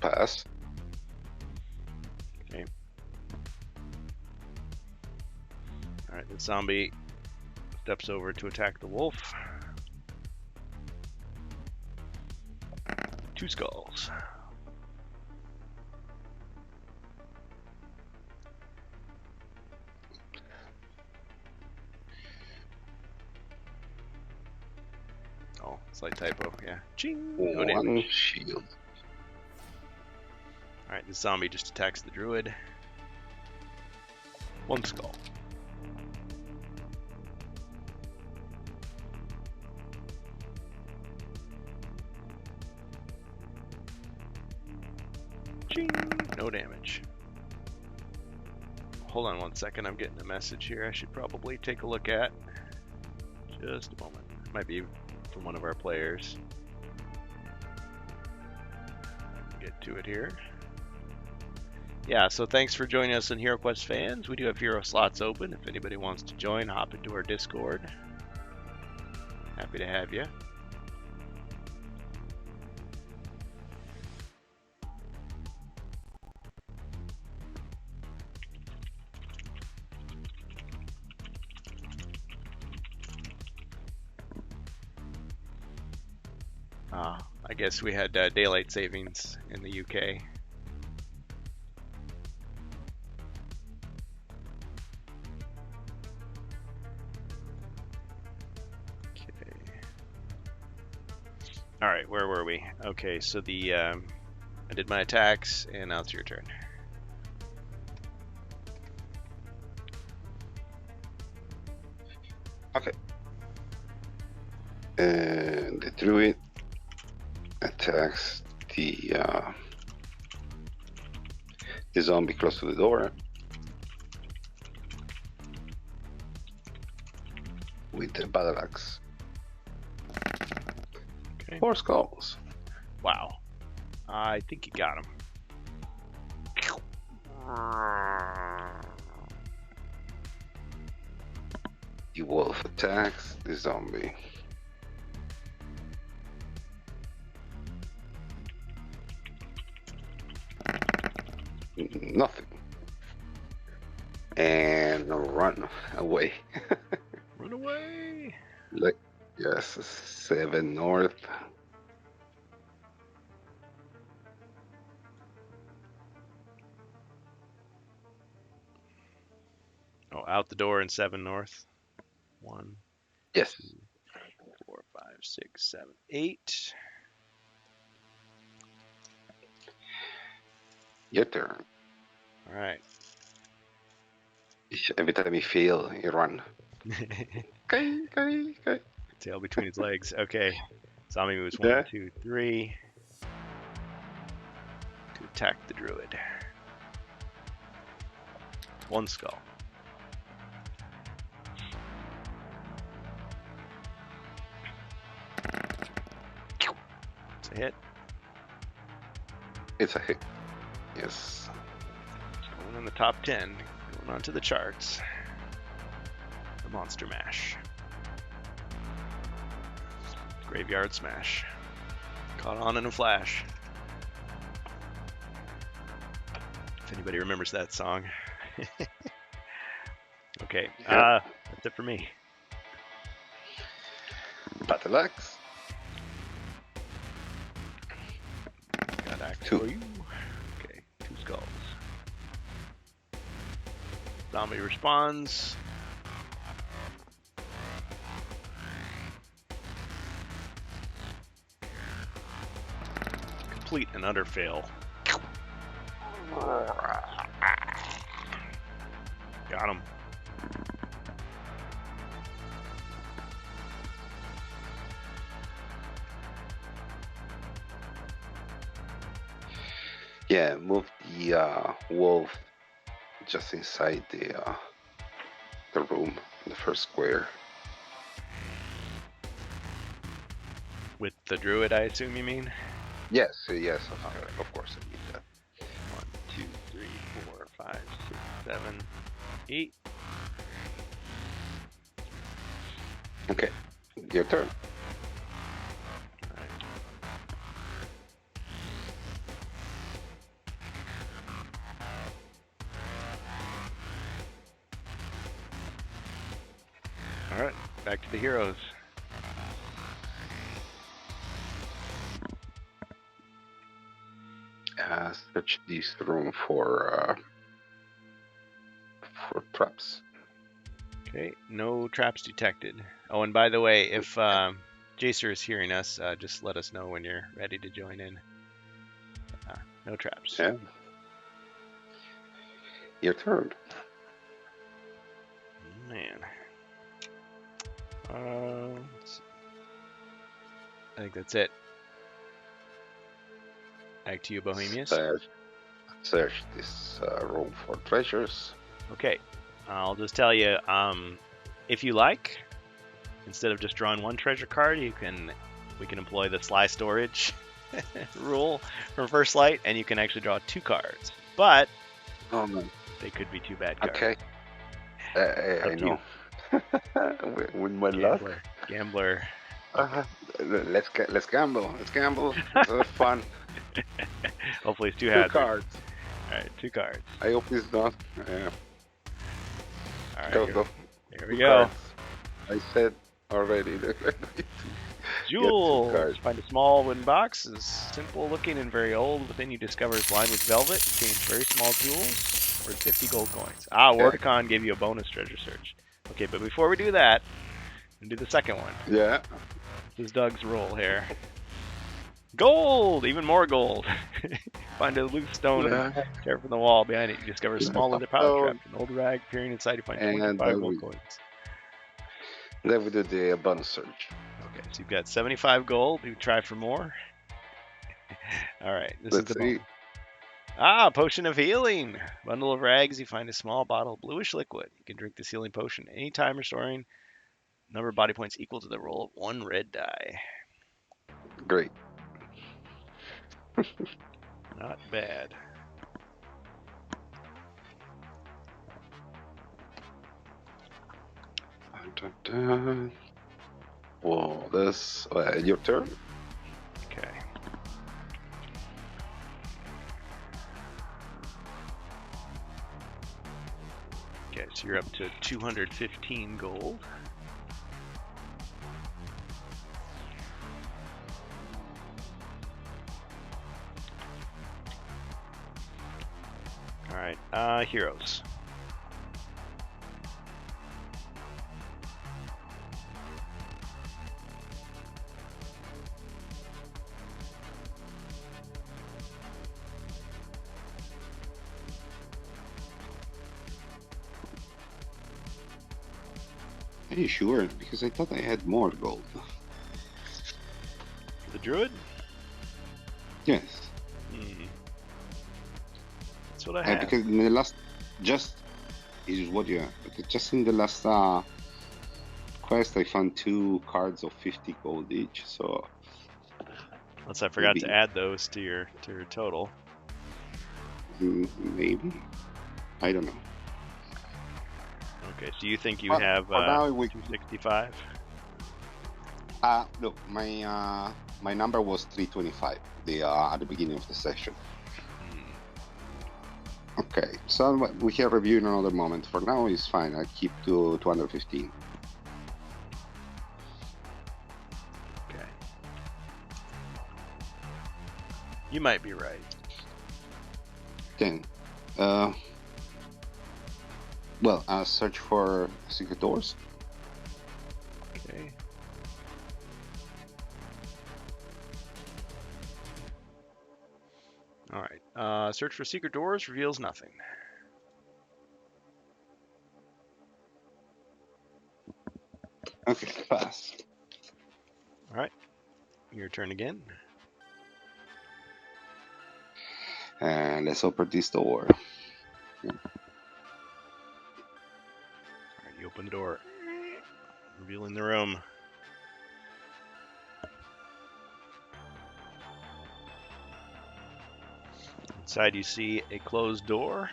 Pass. Alright, the zombie steps over to attack the wolf. 2 skulls. Oh, slight typo, yeah. Ching! No damage. 1 shield. Alright, the zombie just attacks the druid. 1 skull. Ching! No damage. Hold on 1 second, I'm getting a message here I should probably take a look at. Just a moment. Might be from one of our players. Get to it here. Yeah, so thanks for joining us in HeroQuest fans. We do have hero slots open. If anybody wants to join, hop into our Discord. Happy to have you. I guess we had daylight savings in the UK. All right, where were we? Okay, so the I did my attacks, and now it's your turn. Okay. And the druid attacks the zombie close to the door with the battle axe. Okay. 4 skulls. Wow. I think you got him. The wolf attacks the zombie. Nothing. And run away. Run away! Like, yes, 7 north. Oh, out the door in 7 north. 1, Yes. 2, 4, 5, 6, 7, 8. Your turn. All right. Every time you fail, you run. Okay. Tail between his legs. Okay. Zombie moves Yeah. 1, 2, 3 to attack the druid. 1 skull. It's a hit. It's a hit. Yes. Going in the top 10. Going on to the charts. The Monster Mash. Graveyard Smash. Caught on in a flash. If anybody remembers that song. Okay, Yeah. that's it for me. Battle axe. Got act 2. for you. Okay, 2 skulls. Zombie responds. Complete and utter fail. Got him. Yeah, move the wolf just inside the room, in the first square. With the druid, I assume you mean? Yes, of course I need that. 1, 2, 3, 4, 5, 6, 7, 8. Okay, your turn. Alright. All right, back to the heroes. Search this room for traps. Okay, no traps detected. Oh, and by the way, if Jacer is hearing us, just let us know when you're ready to join in. No traps. Yeah. Your turn. Man. Let's see. I think that's it. Back to you, Bohemius. Search this room for treasures. Okay, I'll just tell you, if you like, instead of just drawing one treasure card, we can employ the sly storage rule from First Light, and you can actually draw 2 cards. But they could be 2 bad cards. Okay. I know. With my luck. Gambler. Let's gamble. Let's gamble. It's fun. Hopefully it's 2 2 hazards. cards. All right, 2 cards. I hope it's not. Yeah. All right, Go. Here we 2 go. cards. I said already. Jewels. Find a small wooden box. Is simple looking and very old. Within you discover it's lined with velvet. Contains very small jewels. Worth 50 gold coins. Wardicon gave you a bonus treasure search. Okay, but before we do that, we'll do the second one. Yeah. This is Doug's roll here. Gold! Even more gold. Find a loose stone and tear from the wall. Behind it, you discover a small leather pouch wrapped in an old rag. Peering inside, you find 25 gold coins. Then we do the bonus search. Okay, so you've got 75 gold. You try for more. All right, this is the bonus. Potion of healing. Bundle of rags. You find a small bottle of bluish liquid. You can drink this healing potion anytime, restoring number of body points equal to the roll of 1 red die. Great. Not bad. Whoa, this your turn. Okay. Okay, so you're up to 215 gold. All right, heroes. Are you sure? Because I thought I had more gold. The druid? Yes. That's what I have. Because in the last, just in the last quest, I found 2 cards of 50 gold each. So. Unless I forgot to add those to your total. Maybe. I don't know. Okay, so you think you have 265? Look, my number was 325 at the beginning of the session. Okay, so we can review in another moment. For now, it's fine. I keep to 215. Okay. You might be right. Then, search for secret doors. Okay. All right. Search for secret doors reveals nothing. Okay, pass. All right. Your turn again. And let's open this door. All right, you open the door, revealing the room. Inside you see a closed door.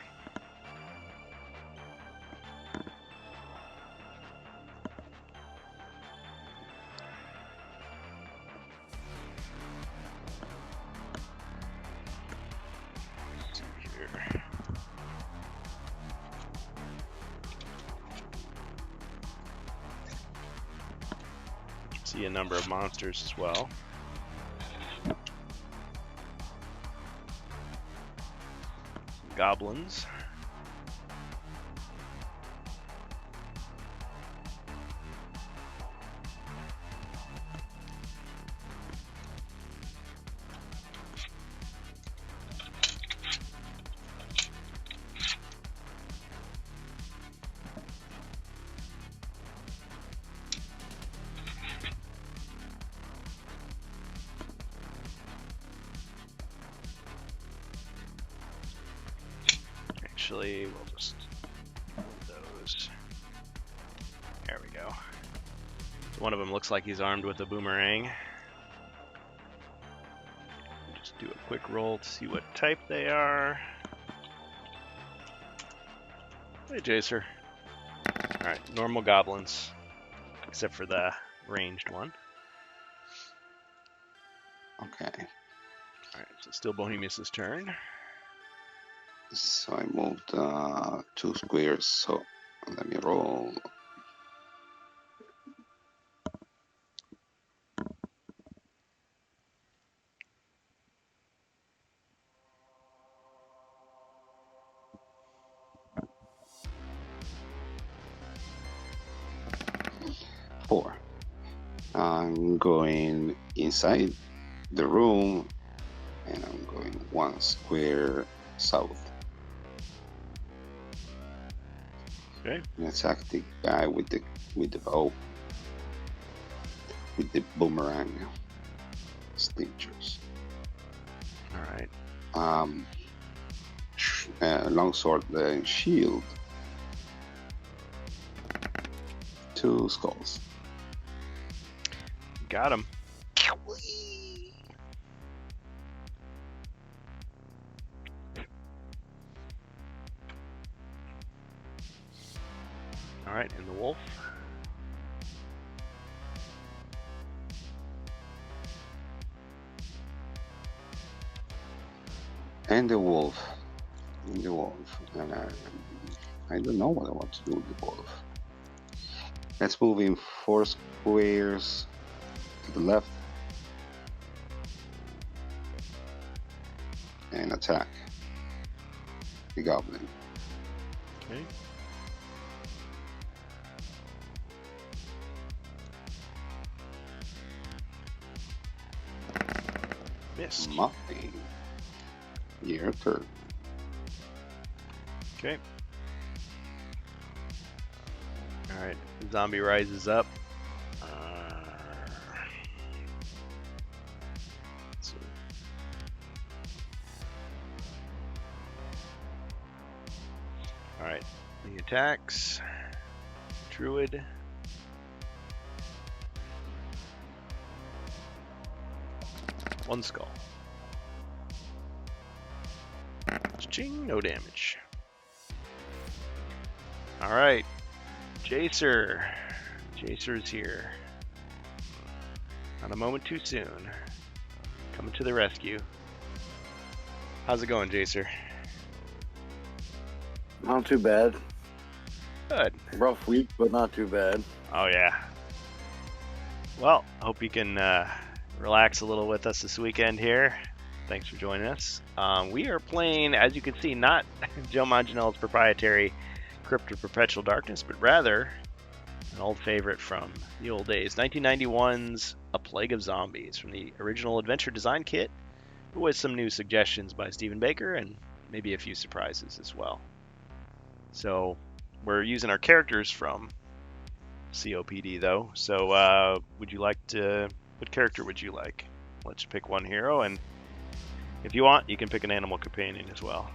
Let's see here. see a number of monsters as well. Some goblins. Actually, we'll just move those. There we go. So one of them looks like he's armed with a boomerang. Just do a quick roll to see what type they are. Hey, Jacer. Alright, normal goblins. Except for the ranged one. Okay. Alright, so still Bohemius's turn. So I moved 2 squares, so let me roll. Four. I'm going inside the room, and I'm going 1 square south. Okay. And attack the guy with the bow, with the boomerang stitches. Alright. Longsword and shield. 2 skulls. Got him. Alright, and the wolf. And the wolf. And the wolf. And I don't know what I want to do with the wolf. Let's move in 4 squares to the left. And attack the goblin. Okay. Missed. Muffy. Your turn. Okay. Alright, zombie rises up. Let's see. Alright, he attacks. Druid. One skull. Ching, no damage. Alright. Jacer. Jacer's here. Not a moment too soon. Coming to the rescue. How's it going, Jacer? Not too bad. Good. Rough week, but not too bad. Oh, yeah. Well, hope you can relax a little with us this weekend here. Thanks for joining us. We are playing, as you can see, not Joe Manganiello's proprietary Crypt of Perpetual Darkness, but rather an old favorite from the old days, 1991's A Plague of Zombies, from the original Adventure Design Kit, with some new suggestions by Stephen Baker and maybe a few surprises as well. So we're using our characters from COPD though. So would you like to? What character would you like? Let's pick one hero, and if you want, you can pick an animal companion as well.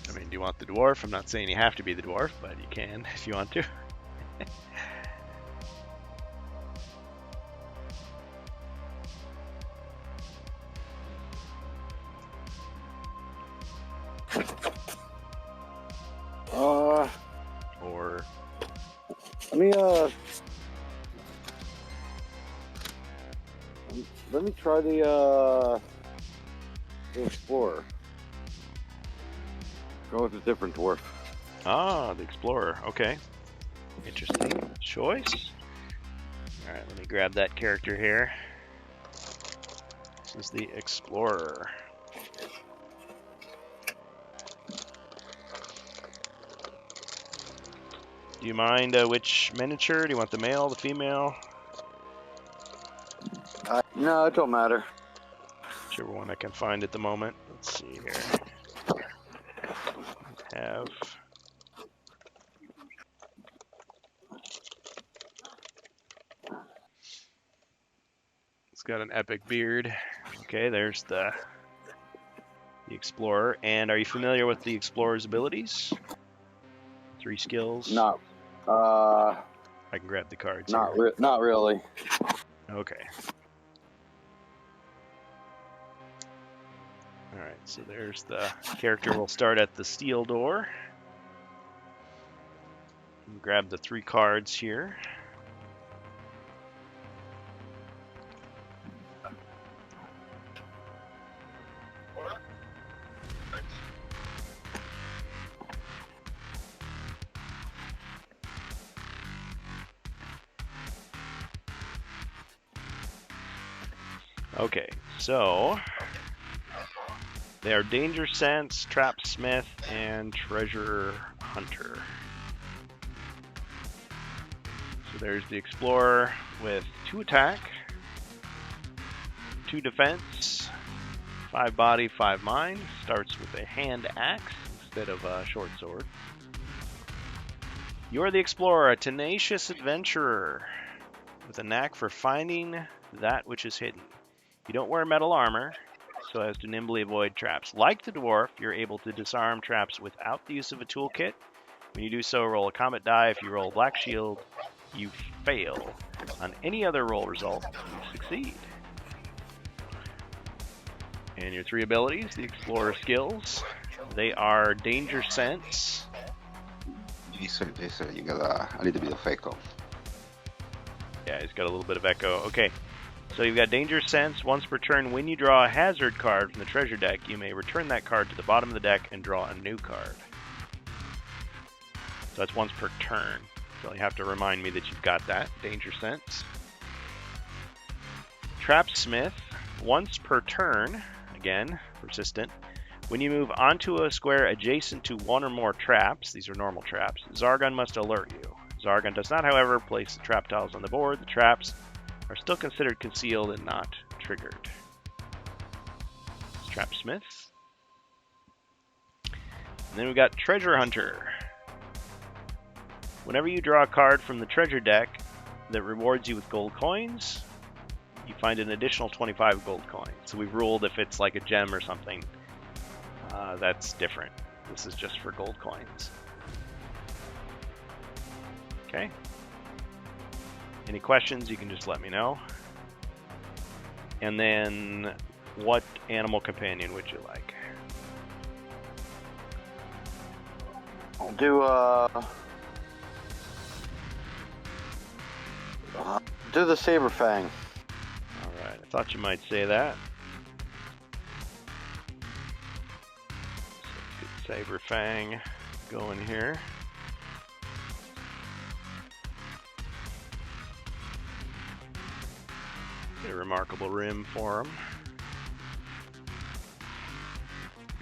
I mean, do you want the dwarf? I'm not saying you have to be the dwarf, but you can if you want to. Or Let me Let me try the Explorer. Go with a different dwarf. Ah, the Explorer. Okay. Interesting choice. All right, let me grab that character here. This is the Explorer. Do you mind which miniature? Do you want the male, the female? No, it don't matter. Whichever one I can find at the moment. Let's see here. Have it's got an epic beard. Okay, there's the Explorer. And are you familiar with the Explorer's abilities? 3 skills. Not. I can grab the cards. Not really. Okay. All right, so there's the character. We'll start at the steel door. And grab the 3 cards here. Okay, so they are Danger Sense, Trap Smith, and Treasure Hunter. So there's the Explorer with 2 attack, 2 defense, 5 body, 5 mind. Starts with a hand axe instead of a short sword. You're the Explorer, a tenacious adventurer with a knack for finding that which is hidden. You don't wear metal armor, so as to nimbly avoid traps. Like the dwarf, you're able to disarm traps without the use of a toolkit. When you do so, roll a combat die. If you roll black shield, you fail. On any other roll result, you succeed. And your 3 abilities, the Explorer skills, they are Danger Sense. This you got a little bit of echo. Yeah, he's got a little bit of echo. Okay. So you've got Danger Sense. Once per turn, when you draw a hazard card from the treasure deck, you may return that card to the bottom of the deck and draw a new card. So that's once per turn. So you have to remind me that you've got that, Danger Sense. Trap Smith. Once per turn, again, persistent. When you move onto a square adjacent to 1 or more traps, these are normal traps, Zargon must alert you. Zargon does not, however, place the trap tiles on the board. The traps are still considered concealed and not triggered. Trap Smith. And then we've got Treasure Hunter. Whenever you draw a card from the treasure deck that rewards you with gold coins, you find an additional 25 gold coins. So we've ruled if it's like a gem or something, that's different. This is just for gold coins. Okay. Any questions, you can just let me know. And then, what animal companion would you like? I'll do the Saberfang. Alright, I thought you might say that. So let's get Saberfang going here. Get a remarkable rim for him.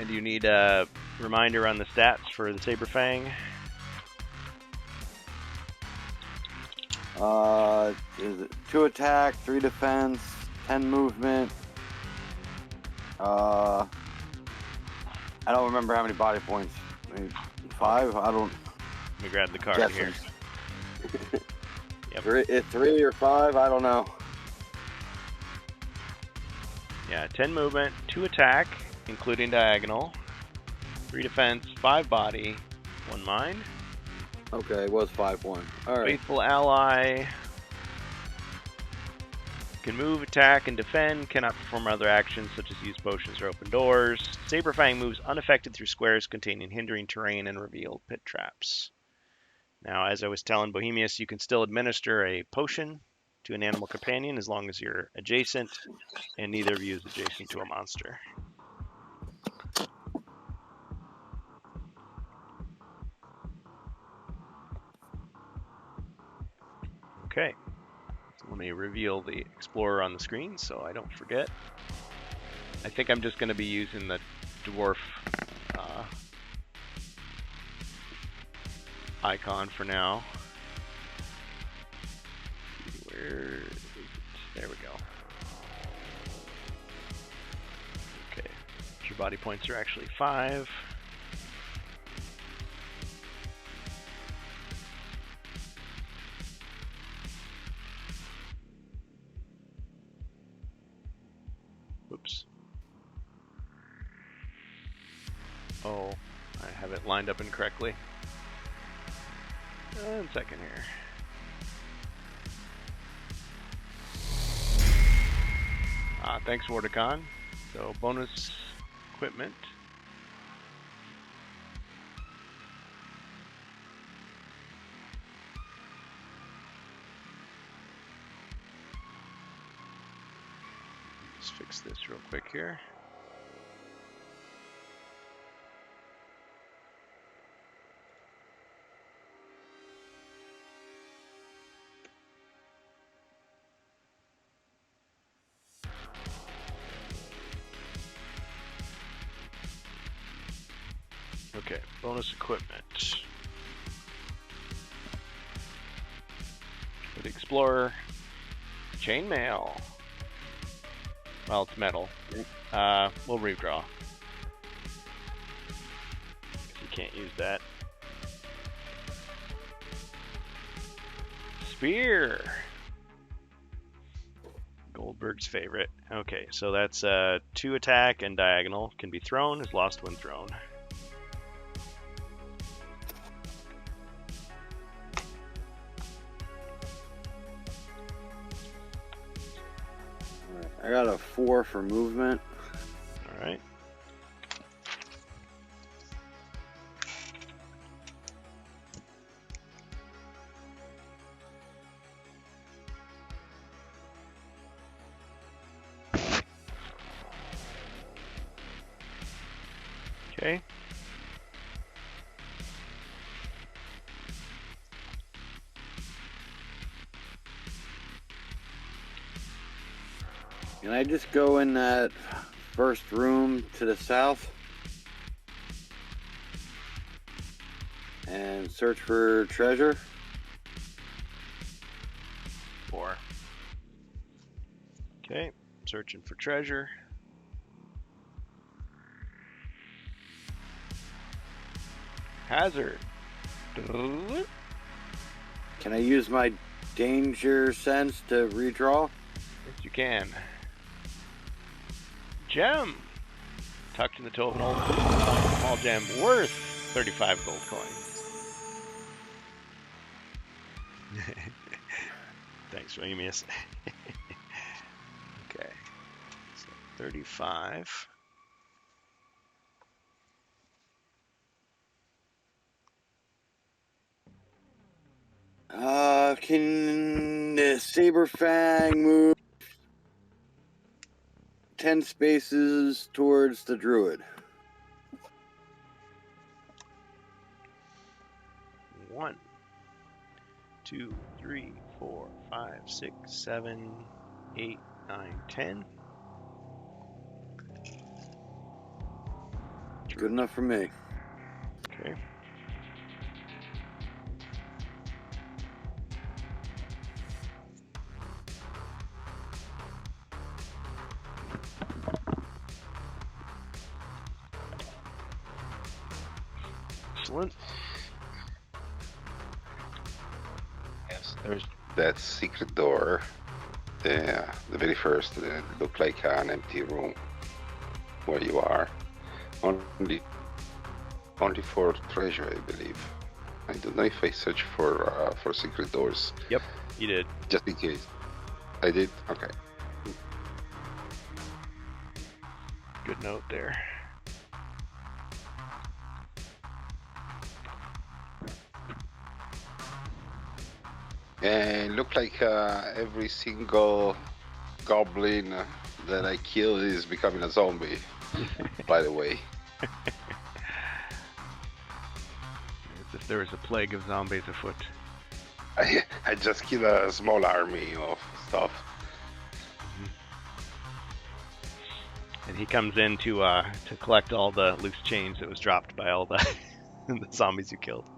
And do you need a reminder on the stats for the Saberfang? Is it 2 attack, 3 defense, 10 movement? I don't remember how many body points. Maybe 5? I don't. Let me grab the card Guessing. here. Yep. 3 or 5? I don't know. Yeah, 10 movement, 2 attack, including diagonal, 3 defense, 5 body, 1 mind. Okay, it was 5-1. All right. Faithful ally. Can move, attack, and defend. Cannot perform other actions such as use potions or open doors. Saberfang moves unaffected through squares containing hindering terrain and revealed pit traps. Now, as I was telling Bohemius, you can still administer a potion to an animal companion as long as you're adjacent and neither of you is adjacent to a monster. Okay, so let me reveal the Explorer on the screen so I don't forget. I think I'm just going to be using the dwarf icon for now. Where is it? There we go. Okay, your body points are actually 5. Oops. Oh, I have it lined up incorrectly. 1 second here. Thanks, Wardicon. So, bonus equipment. Let's fix this real quick here. Okay, bonus equipment. For the Explorer, chainmail. Well, it's metal. We'll redraw. You can't use that. Spear. Goldberg's favorite. Okay, so that's 2 attack and diagonal. Can be thrown, is lost when thrown. I got a 4 for movement. All right. Okay. Can I just go in that first room to the south and search for treasure? 4. Okay, searching for treasure. Hazard. Can I use my danger sense to redraw? Yes, you can. Gem. Tucked in the toe of an old small gem worth 35 gold coins. Thanks, Ramius. Okay. So 35. Can the Saberfang move 10 spaces towards the druid? 1, 2, 3, 4, 5, 6, 7, 8, 9, 10. Good enough for me. Okay. Excellent. Yes, there's that secret door. The very first, it looked like an empty room where you are. Only for treasure, I believe. I don't know if I searched for secret doors. Yep, you did. Just in case. I did? Okay. Good note there. And look like every single goblin that I kill is becoming a zombie. By the way, As if there was a plague of zombies afoot. I just killed a small army of stuff. And he comes in to collect all the loose change that was dropped by all the the zombies you killed.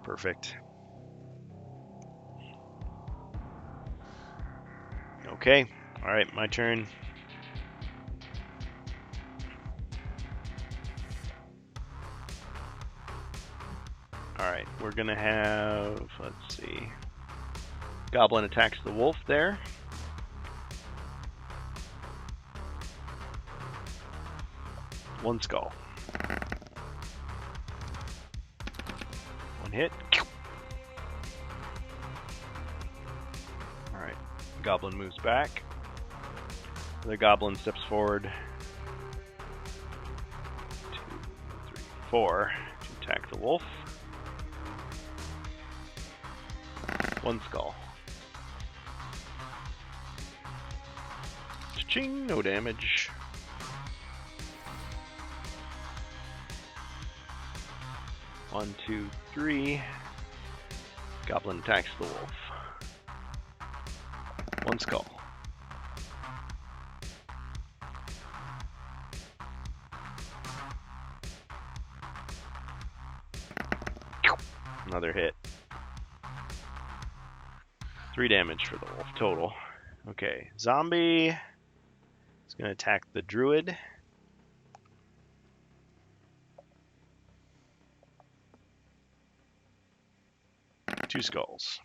Perfect. Okay. All right, my turn. All right, we're gonna have, let's see, Goblin attacks the wolf there. One skull. One hit. All right, Goblin moves back. The Goblin steps forward. 2, 3, 4 to attack the wolf. One skull. Cha-ching, no damage. One, two, three. Goblin attacks the wolf. One skull. Another hit. 3 damage for the wolf total. Okay, zombie is going to attack the druid. Two skulls.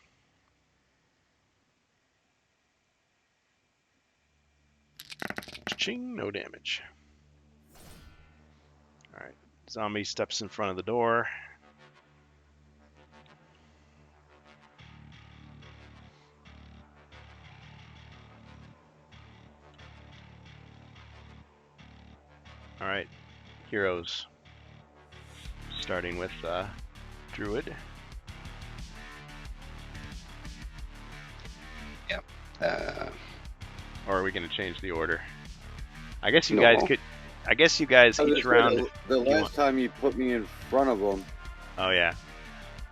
Ching, no damage. Alright, zombie steps in front of the door. Alright, heroes. Starting with druid. Yep. Or are we going to change the order? I guess you No. guys could. I guess you guys each round. The last time you put me in front of them. Oh yeah.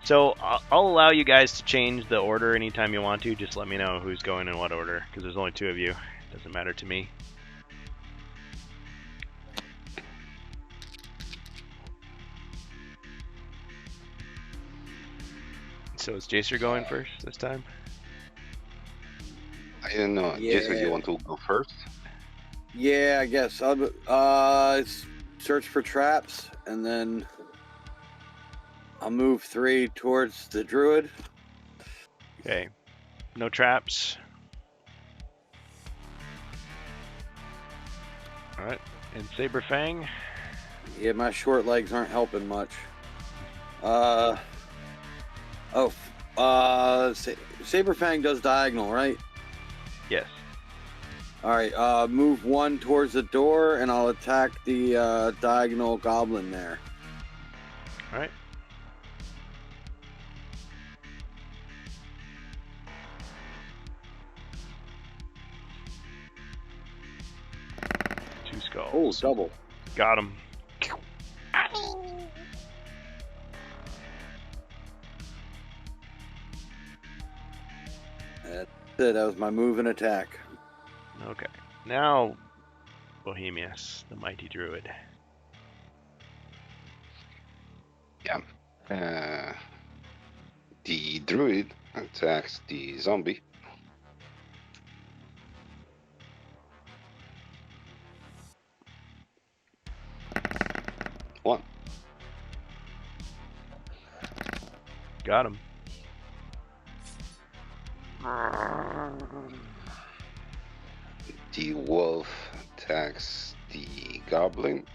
So I'll allow you guys to change the order anytime you want to. Just let me know who's going in what order, because there's only 2 of you. Doesn't matter to me. So is Jacer going first this time? I don't know. Yeah. Jason, you want to go first? Yeah, I guess. I'll search for traps, and then I'll move 3 towards the druid. Okay. No traps. All right. And Saberfang. Yeah, my short legs aren't helping much. Saberfang does diagonal, right? Yes. All right, move 1 towards the door, and I'll attack the diagonal goblin there. All right. Two skulls. Oh, double. Got him. That's it. That was my move and attack. Okay. Now, Bohemius, the mighty druid. Yeah. The druid attacks the zombie. One. Got him. The wolf attacks the goblin.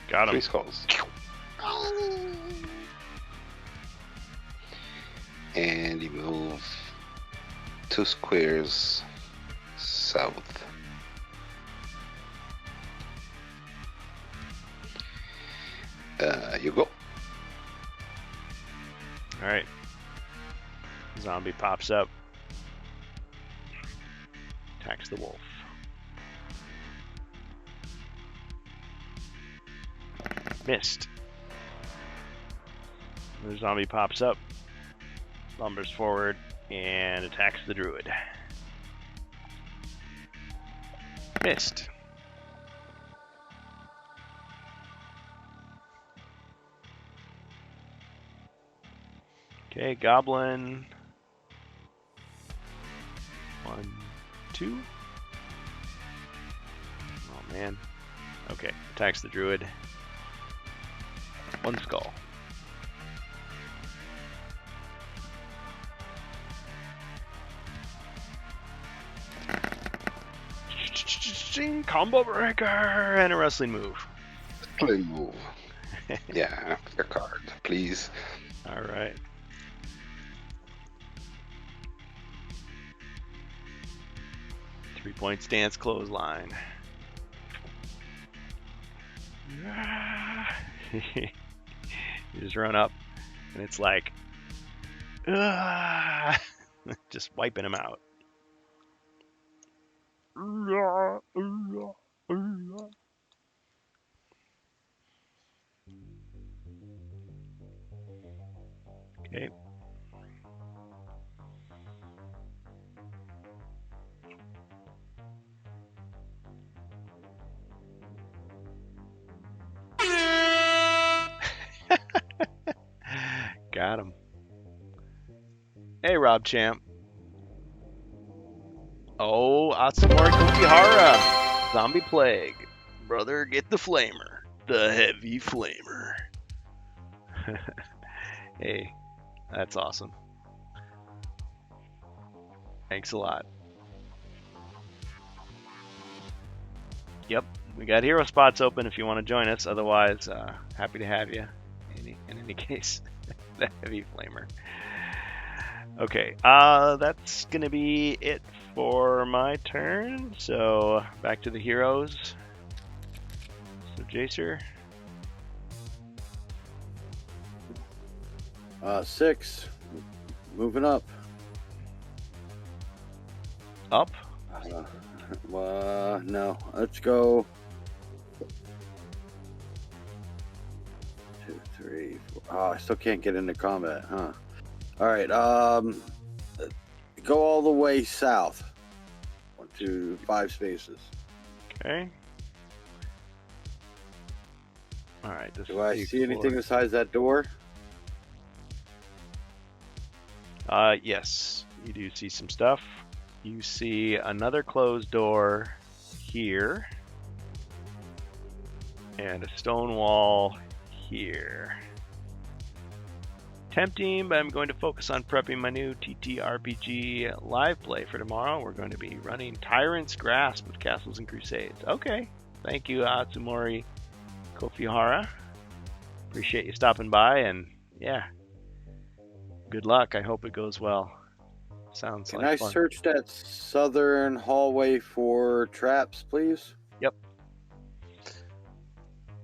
Got 3 him. skulls. And you move 2 squares south. You go. All right. Zombie pops up. Attacks the wolf. Missed. The zombie pops up, lumbers forward, and attacks the druid. Missed. Okay, goblin. 1, 2. Oh man. Okay, attacks the druid. 1 skull. Combo breaker and a wrestling move. Wrestling move. Yeah, pick a card, please. All right. Three-point stance clothesline. You just run up, and it's like, just wiping him out. Okay. Got him. Hey, Rob Champ. Oh, Atsumori Kokihara. Zombie Plague. Brother, get the flamer. The heavy flamer. Hey, that's awesome. Thanks a lot. Yep, we got hero spots open if you want to join us. Otherwise, happy to have you. In any case, the heavy flamer. Okay, that's gonna be it for my turn. So back to the heroes. So Jacer. 6. Moving up. Up. No. Let's go. 2, 3, 4. Oh, I still can't get into combat, huh? All right. Go all the way south. 1, 2, 5 spaces. Okay. All right. Do I see anything besides that door? Yes, you do see some stuff. You see another closed door here, and a stone wall here. Tempting, but I'm going to focus on prepping my new TTRPG live play for tomorrow. We're going to be running Tyrant's Grasp with Castles and Crusades. Okay, thank you, Atsumori Kokihara. Appreciate you stopping by, and yeah, good luck. I hope it goes well. Sounds like fun. Can I search that southern hallway for traps, please? Yep.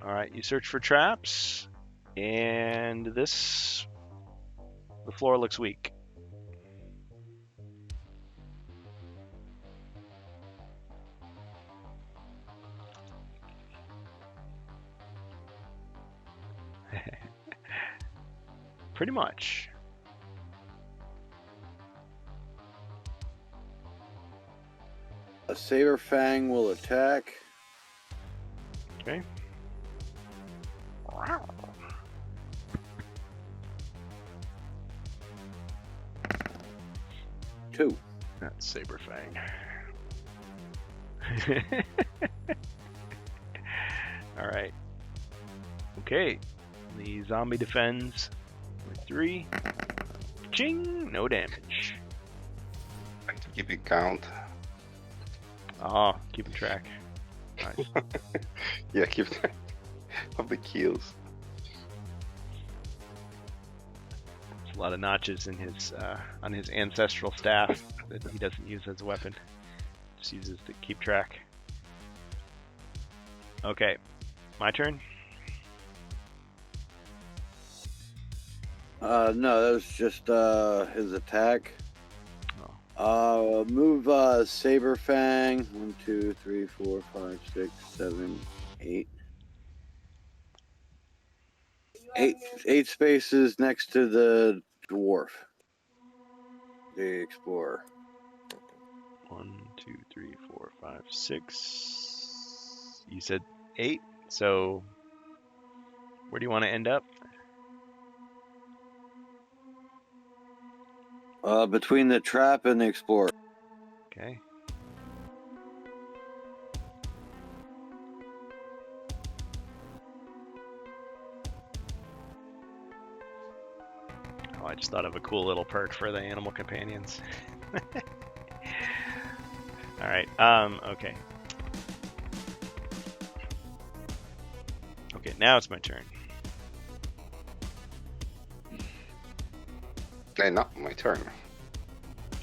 All right, you search for traps, and the floor looks weak. Pretty much. A Saber Fang will attack. Okay. 2. That's Saber Fang. All right. Okay. The zombie defends with 3. Ching! No damage. I have to keep it count. Oh, keeping track. Nice. Yeah, keep track of the kills. There's a lot of notches in his on his ancestral staff that he doesn't use as a weapon. Just uses to keep track. Okay, my turn. No, that was just his attack. Oh. Move Saber Fang. 1, 2, 3, 4, 5, 6, 7, 8. Eight spaces next to the dwarf, the explorer. 1, 2, 3, 4, 5, 6. You said 8. So where do you want to end up? Between the trap and the explorer. Okay. Oh, I just thought of a cool little perk for the animal companions. All right. Okay. Okay, now it's my turn. Hey, not my turn.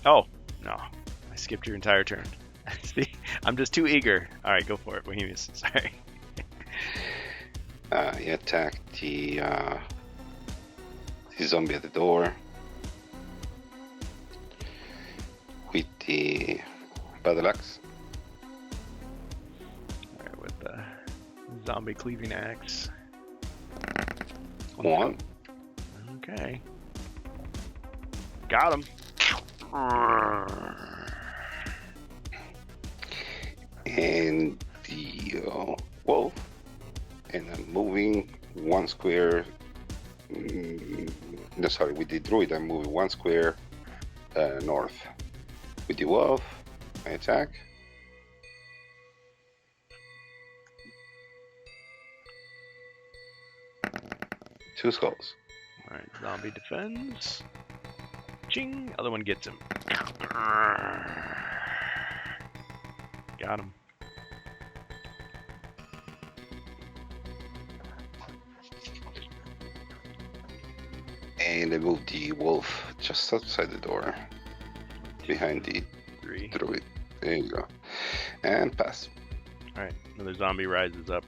Oh, no. I skipped your entire turn. See? I'm just too eager. All right, go for it, Bohemius. Sorry. You attack the zombie at the door with the battle axe. All right, with the zombie cleaving axe. 1. Okay. Got him. And the wolf. And I'm moving 1 square. No, sorry, with the druid, I'm moving 1 square north. With the wolf, I attack. Two skulls. All right, zombie defends. Ching! Other one gets him. Got him. And I move the wolf just outside the door, behind the 3. druid. There you go. And pass. All right, another zombie rises up.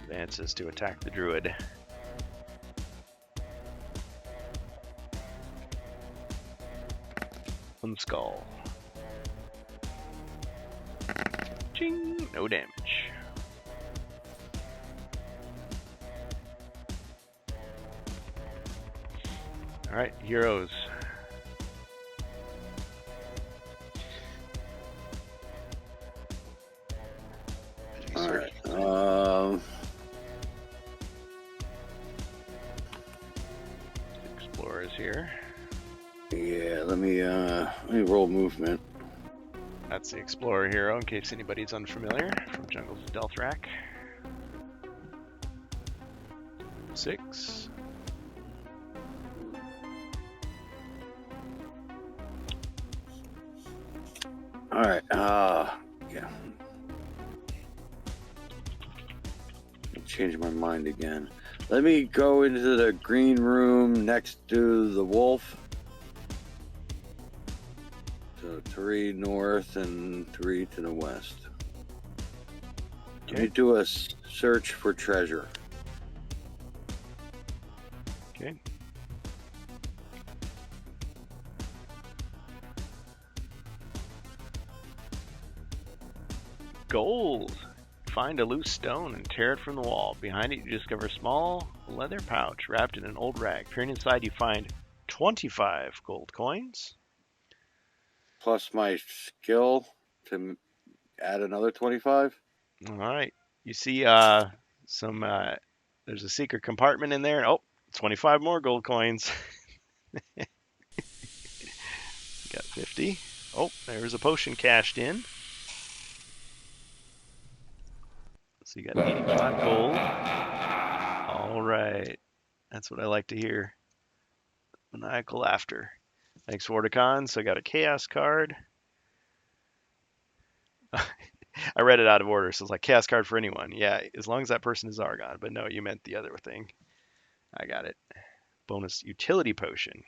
Advances to attack the druid. One skull. Ching! No damage. All right, heroes. All right. Explorers here. Yeah. Let me roll movement. That's the Explorer hero, in case anybody's unfamiliar, from Jungles of Delthrak. 6. All right. Yeah. Change my mind again. Let me go into the green room next to the wolf. So 3 north and 3 to the west. Let me do a search for treasure. Okay. Gold. Find a loose stone and tear it from the wall. Behind it, you discover a small leather pouch wrapped in an old rag. Peering inside, you find 25 gold coins. Plus my skill to add another 25. All right. You see some, there's a secret compartment in there. Oh, 25 more gold coins. Got 50. Oh, there's a potion cashed in. So you got 85 gold. All right. That's what I like to hear. Maniacal laughter. Thanks, Wardicon. So I got a chaos card. I read it out of order, so it's like chaos card for anyone. Yeah, as long as that person is Argon. But no, you meant the other thing. I got it. Bonus utility potion.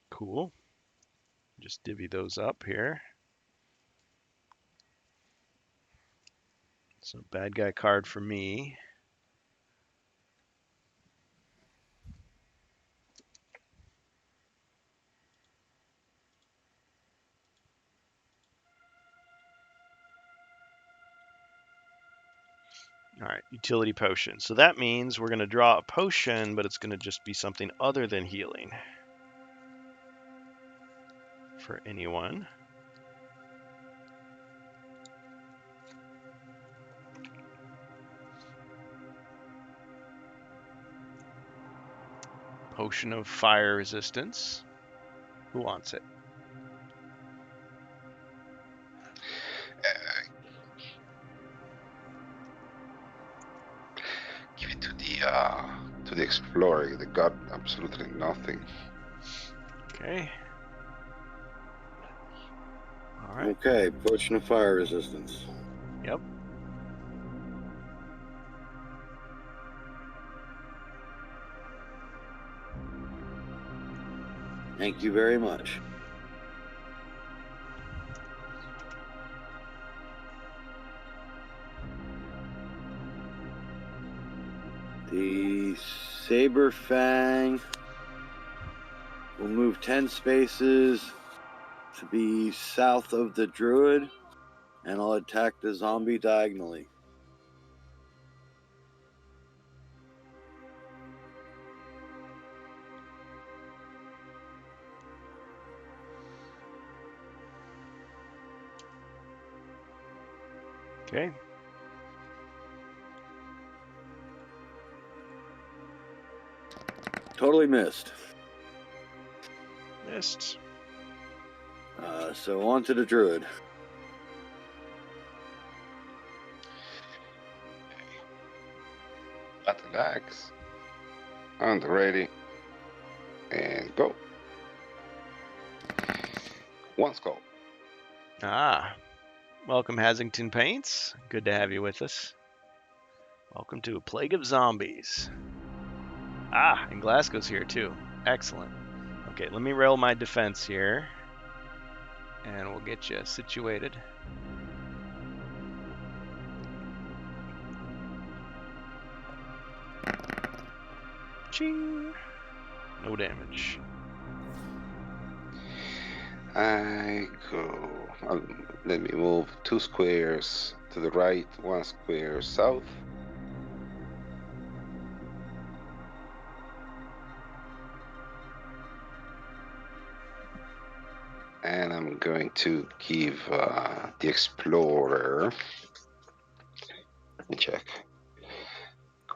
Cool. Just divvy those up here. So bad guy card for me. All right, utility potion. So that means we're going to draw a potion, but it's going to just be something other than healing for anyone. Potion of fire resistance. Who wants it? Give it to the explorer. They got absolutely nothing. Okay. All right. Okay, potion of fire resistance. Yep. Thank you very much. The Saber Fang will move 10 spaces to be south of the Druid, and I'll attack the zombie diagonally. Okay. Totally missed. Missed. So on to the Druid. Battle axe. And ready. And go. One skull. Ah. Welcome, Hasington Paints. Good to have you with us. Welcome to A Plague of Zombies. Ah, and Glasgow's here too. Excellent. Okay, let me roll my defense here. And we'll get you situated. Ching! No damage. I go. Let me move 2 squares to the right, 1 square south. And I'm going to give the explorer. Let me check.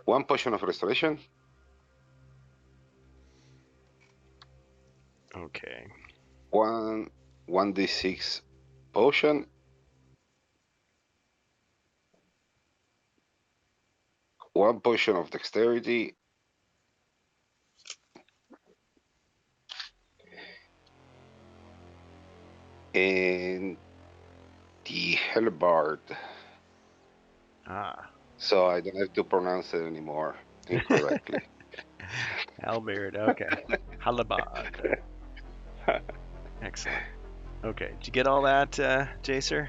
1 potion of restoration. Okay. 1d6 potion. 1 potion of dexterity. And the Hellbard. Ah. So I don't have to pronounce it anymore incorrectly. Halberd, okay. Halabad. Excellent. Okay, did you get all that, Jacer?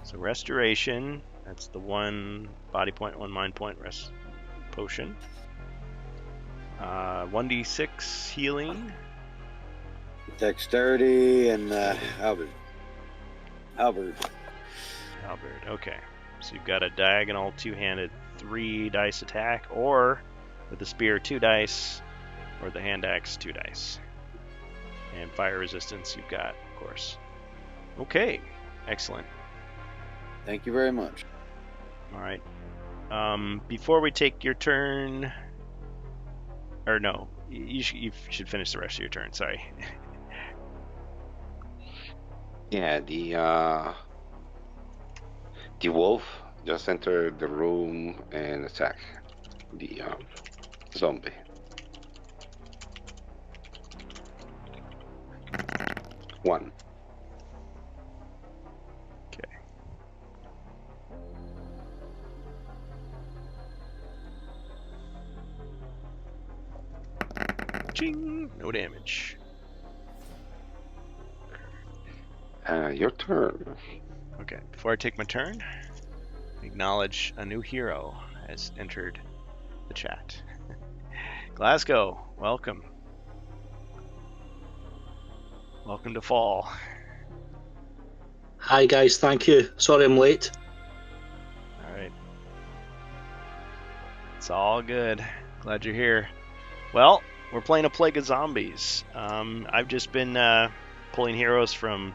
So restoration, that's the 1 body point, 1 mind point rest potion. 1d6 healing. Dexterity and Albert. Halberd, okay. So you've got a diagonal 2-handed 3 dice attack, or with the spear 2 dice, or the hand axe 2 dice. And fire resistance you've got, of course. Okay, excellent. Thank you very much. All right. Before we take your turn, or no, you should finish the rest of your turn. Sorry. Yeah, the wolf just entered the room and attacked the zombie. One. Okay. Ching! No damage. Your turn. Okay. Before I take my turn, acknowledge a new hero has entered the chat. Glasgow, welcome. Welcome to fall. Hi guys, thank you. Sorry I'm late. All right. It's all good. Glad you're here. Well, we're playing a Plague of Zombies. I've just been pulling heroes from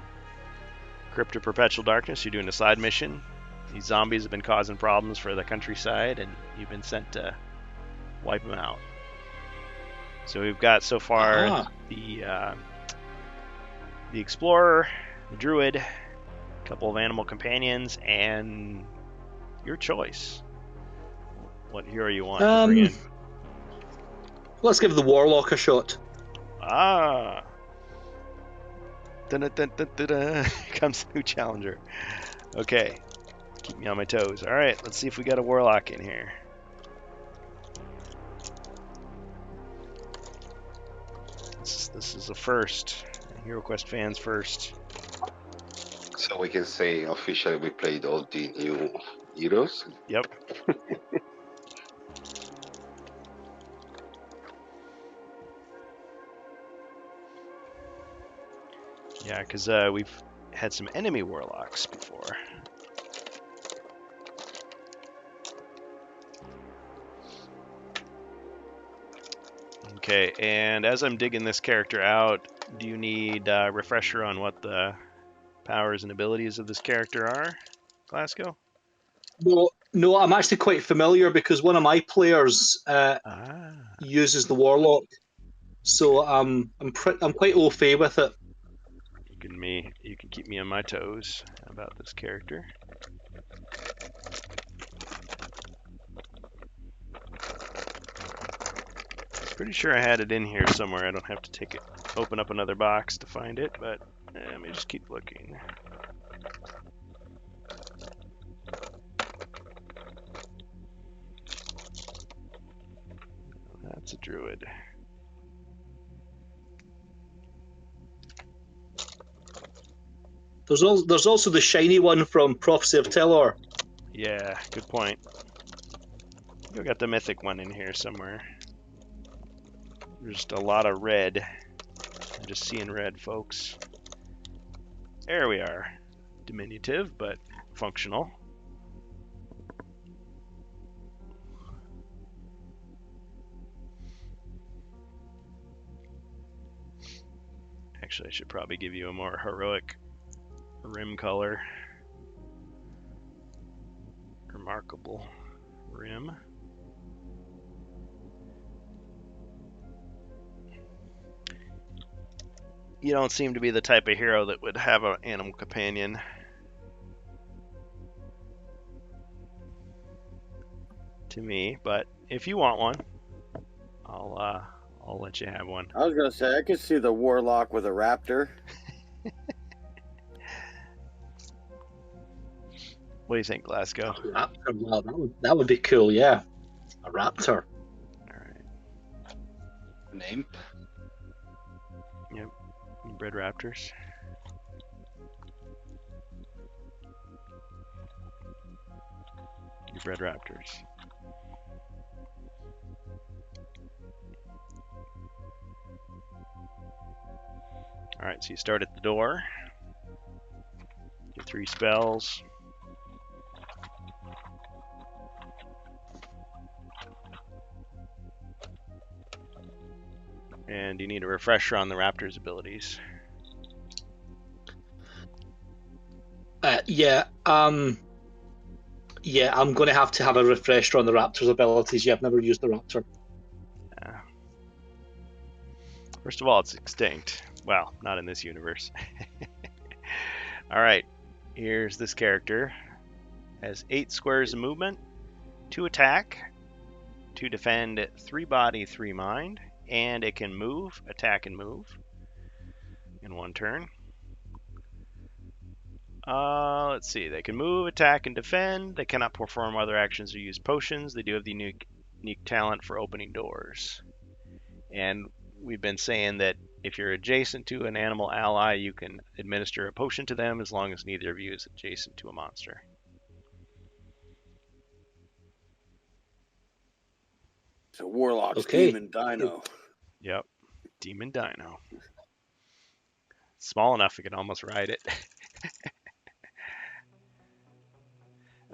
Crypt of Perpetual Darkness. You're doing a side mission. These zombies have been causing problems for the countryside, and you've been sent to wipe them out. So we've got so far the explorer, the druid, a couple of animal companions, and your choice. What hero you want to bring in? Let's give the warlock a shot. Ah. Dun, dun, dun, dun, dun, dun. Here comes the new challenger. Okay. Keep me on my toes. Alright, let's see if we got a warlock in here. This is a first. HeroQuest fans first. So we can say officially we played all the new heroes. Yep. Yeah, because we've had some enemy warlocks before. Okay, and as I'm digging this character out, do you need a refresher on what the powers and abilities of this character are, Glasgow? No, I'm actually quite familiar because one of my players uses the warlock, so I'm quite au fait with it. You can keep me on my toes about this character. Pretty sure I had it in here somewhere. I don't have to open up another box to find it, but let me just keep looking. That's a druid. There's also the shiny one from Prophecy of Telor. Yeah, good point. We got the mythic one in here somewhere. There's just a lot of red. I'm just seeing red, folks. There we are. Diminutive, but functional. Actually, I should probably give you a more heroic rim color. Remarkable rim. You don't seem to be the type of hero that would have an animal companion. To me, but if you want one, I'll let you have one. I was gonna say I could see the warlock with a raptor. What do you think, Glasgow? A raptor, well, that would be cool, yeah. A raptor. Alright. Name? Yep. You bred raptors. You bred raptors. Alright, so you start at the door. Get 3 spells. And you need a refresher on the raptor's abilities. Yeah, I'm going to have a refresher on the raptor's abilities. Yeah, I've never used the raptor. First of all, it's extinct. Well, not in this universe. Alright, here's this character. Has 8 squares of movement, 2 attack, 2 defend, 3 body, 3 mind, and it can move, attack, and move in one turn. Let's see. They can move, attack, and defend. They cannot perform other actions or use potions. They do have the unique talent for opening doors. And we've been saying that if you're adjacent to an animal ally, you can administer a potion to them as long as neither of you is adjacent to a monster. So warlock's Okay. demon dino. Yep. Demon dino. Small enough it can almost ride it.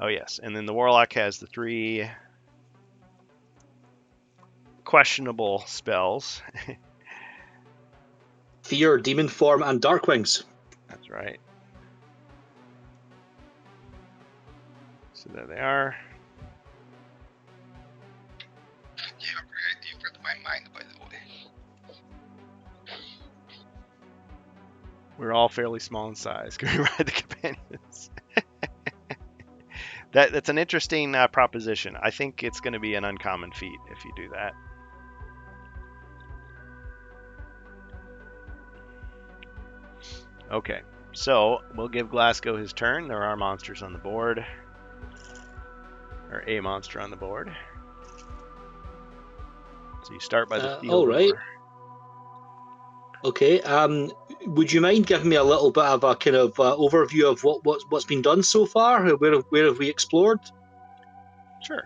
Oh yes, and then the Warlock has the 3 questionable spells. Fear, Demon Form, and Dark Wings. That's right. So there they are. You've read my mind, by the way. We're all fairly small in size. Can we ride the companions? That's an interesting proposition. I think it's going to be an uncommon feat if you do that. Okay, so we'll give Glasgow his turn. There are monsters on the board. Or a monster on the board. So you start by the field. All right. Okay. Would you mind giving me a little bit of a kind of overview of what's been done so far? Where have we explored? Sure.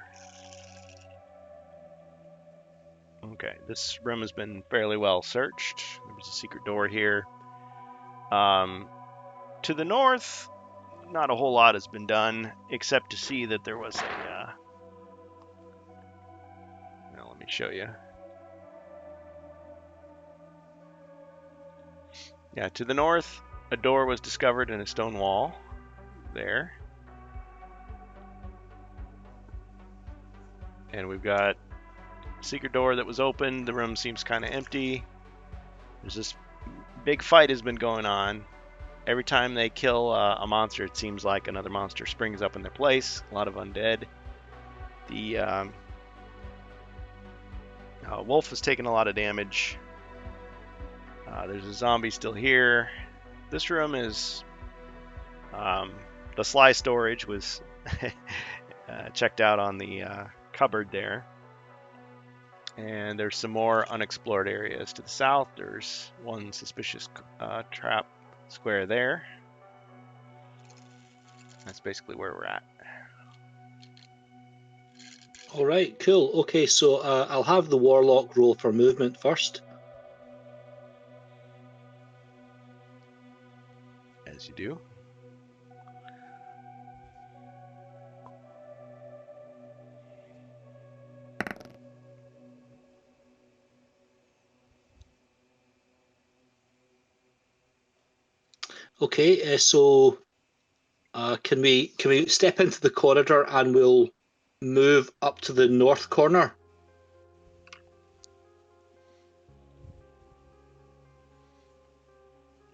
Okay, this room has been fairly well searched. There's a secret door here. To the north, not a whole lot has been done, except to see that there was a... Now, let me show you. Yeah, to the north, a door was discovered in a stone wall. There. And we've got a secret door that was opened. The room seems kind of empty. There's this big fight has been going on. Every time they kill a monster, it seems like another monster springs up in their place. A lot of undead. The wolf has taken a lot of damage. There's a zombie still here. This room is... the sly storage was checked out on the cupboard there. And there's some more unexplored areas to the south. There's one suspicious trap square there. That's basically where we're at. All right, cool. Okay, so I'll have the Warlock roll for movement first. As you do. Okay, so can we step into the corridor and we'll move up to the north corner?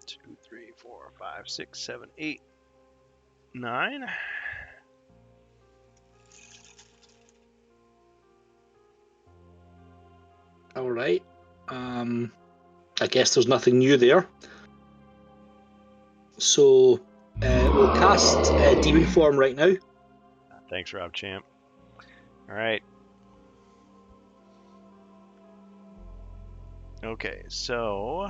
2, 3, 4, 5, 6, 7, 8, 9. All right. I guess there's nothing new there. So we'll cast Demon Form right now. Thanks, Rob Champ. All right. Okay, so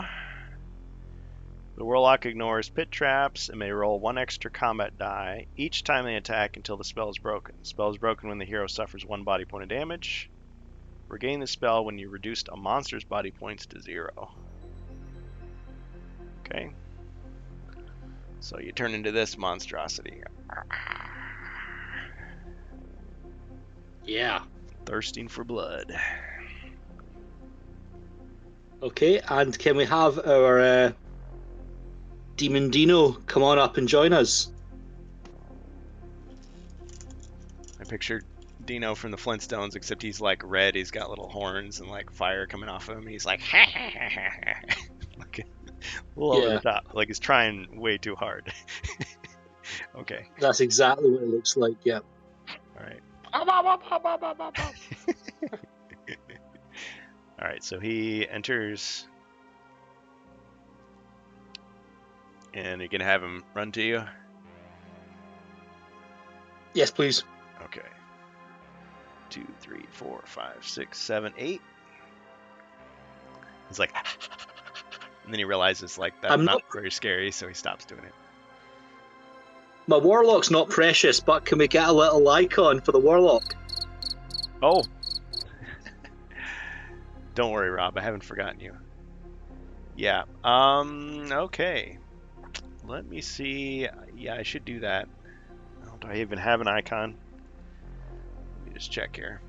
the Warlock ignores pit traps and may roll 1 extra combat die each time they attack until the spell is broken. The spell is broken when the hero suffers 1 body point of damage. Regain the spell when you reduced a monster's body points to 0. Okay. So you turn into this monstrosity. Yeah. Thirsting for blood. Okay, and can we have our Demon Dino come on up and join us? I pictured Dino from the Flintstones, except he's like red. He's got little horns and like fire coming off of him. He's like, ha ha ha ha ha. Like a little over the top. Like he's trying way too hard. Okay. That's exactly what it looks like, yeah. All right. All right, so he enters. And you can have him run to you? Yes, please. Okay. 2, 3, 4, 5, 6, 7, 8. He's like, and then he realizes like that's not very scary, so he stops doing it. My Warlock's not precious, but can we get a little icon for the Warlock? Oh. Don't worry, Rob. I haven't forgotten you. Yeah. Okay. Let me see. Yeah, I should do that. Do I even have an icon? Let me just check here.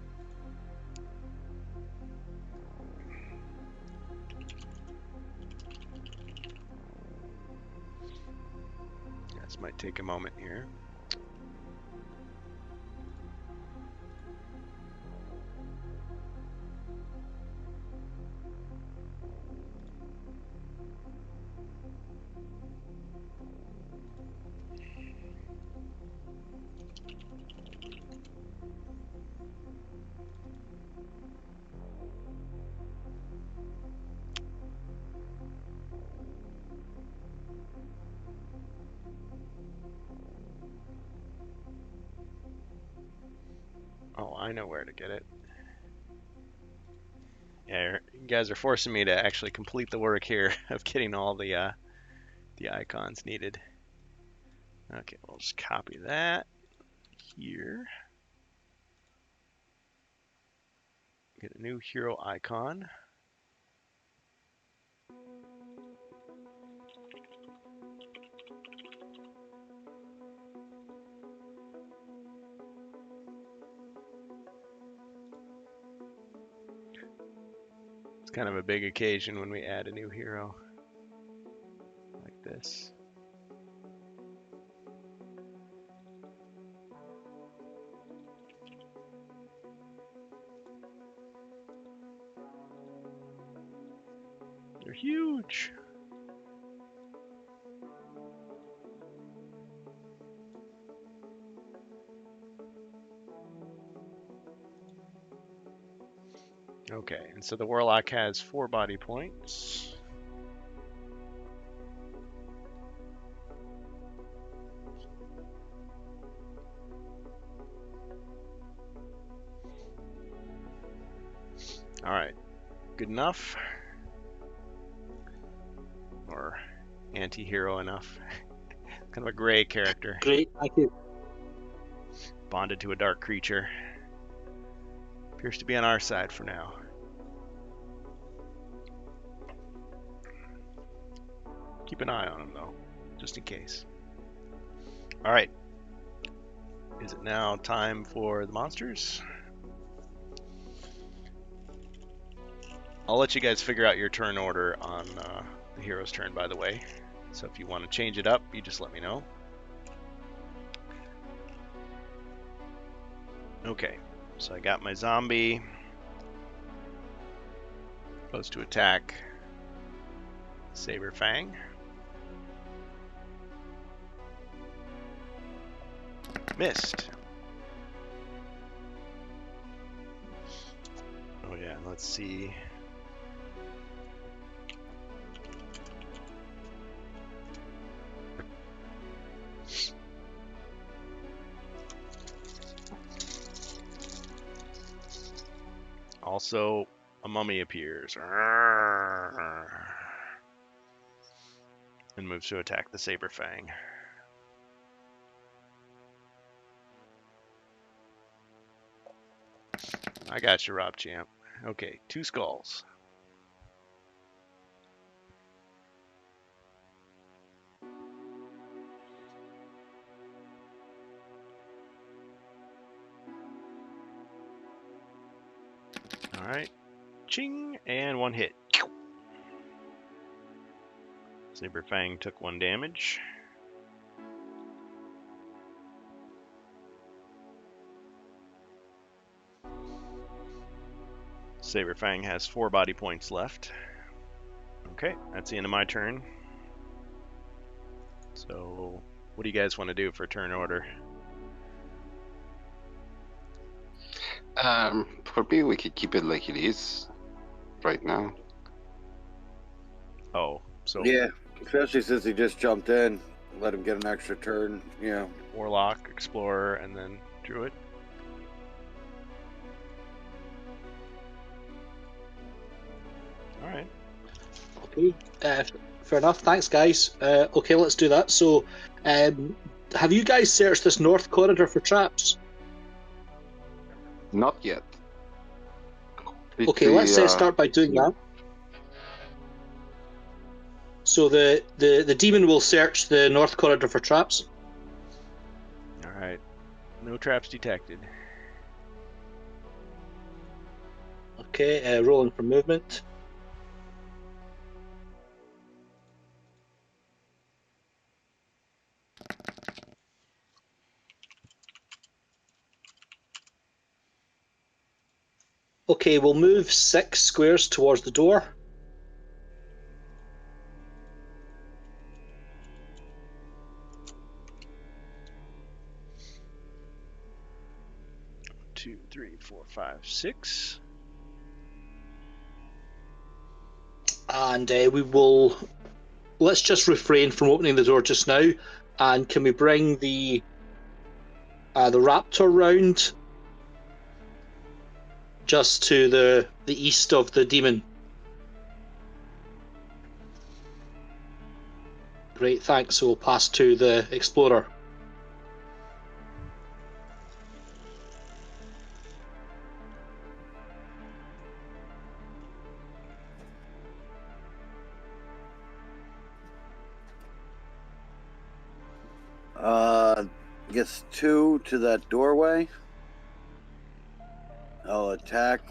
This might take a moment here. Oh, I know where to get it. Yeah, you guys are forcing me to actually complete the work here of getting all the icons needed. Okay, we'll just copy that here. Get a new hero icon. It's kind of a big occasion when we add a new hero like this. They're huge. Okay, and so the Warlock has 4 body points. All right, good enough? Or anti-hero enough? Kind of a gray character. Great, thank you. Bonded to a dark creature. Appears to be on our side for now. Keep an eye on him though, just in case. All right. Is it now time for the monsters? I'll let you guys figure out your turn order on the hero's turn, by the way. So if you want to change it up, you just let me know. Okay, so I got my zombie. Goes to attack Saber Fang. Missed. Oh yeah, let's see. Also, a mummy appears and moves to attack the Saber Fang. I got you, Rob Champ. Okay, 2 skulls. All right, ching, and 1 hit. Saber Fang took 1 damage. Saber Fang has 4 body points left. Okay, that's the end of my turn. So, what do you guys want to do for turn order? For me, we could keep it like it is right now. Oh, so Yeah, especially since he just jumped in. Let him get an extra turn. Yeah. Warlock, Explorer, and then Druid. All right. Okay, fair enough. Thanks, guys. Okay, let's do that. So, have you guys searched this north corridor for traps? Not yet. Okay, let's start by doing that. So the demon will search the north corridor for traps. All Alright. No traps detected. Okay, rolling for movement. Okay, we'll move 6 squares towards the door. Two, three, four, five, 6. And we will... Let's just refrain from opening the door just now. And can we bring the raptor round just to the east of the demon? Great, thanks. So we'll pass to the explorer. I guess 2 to that doorway. I'll attack.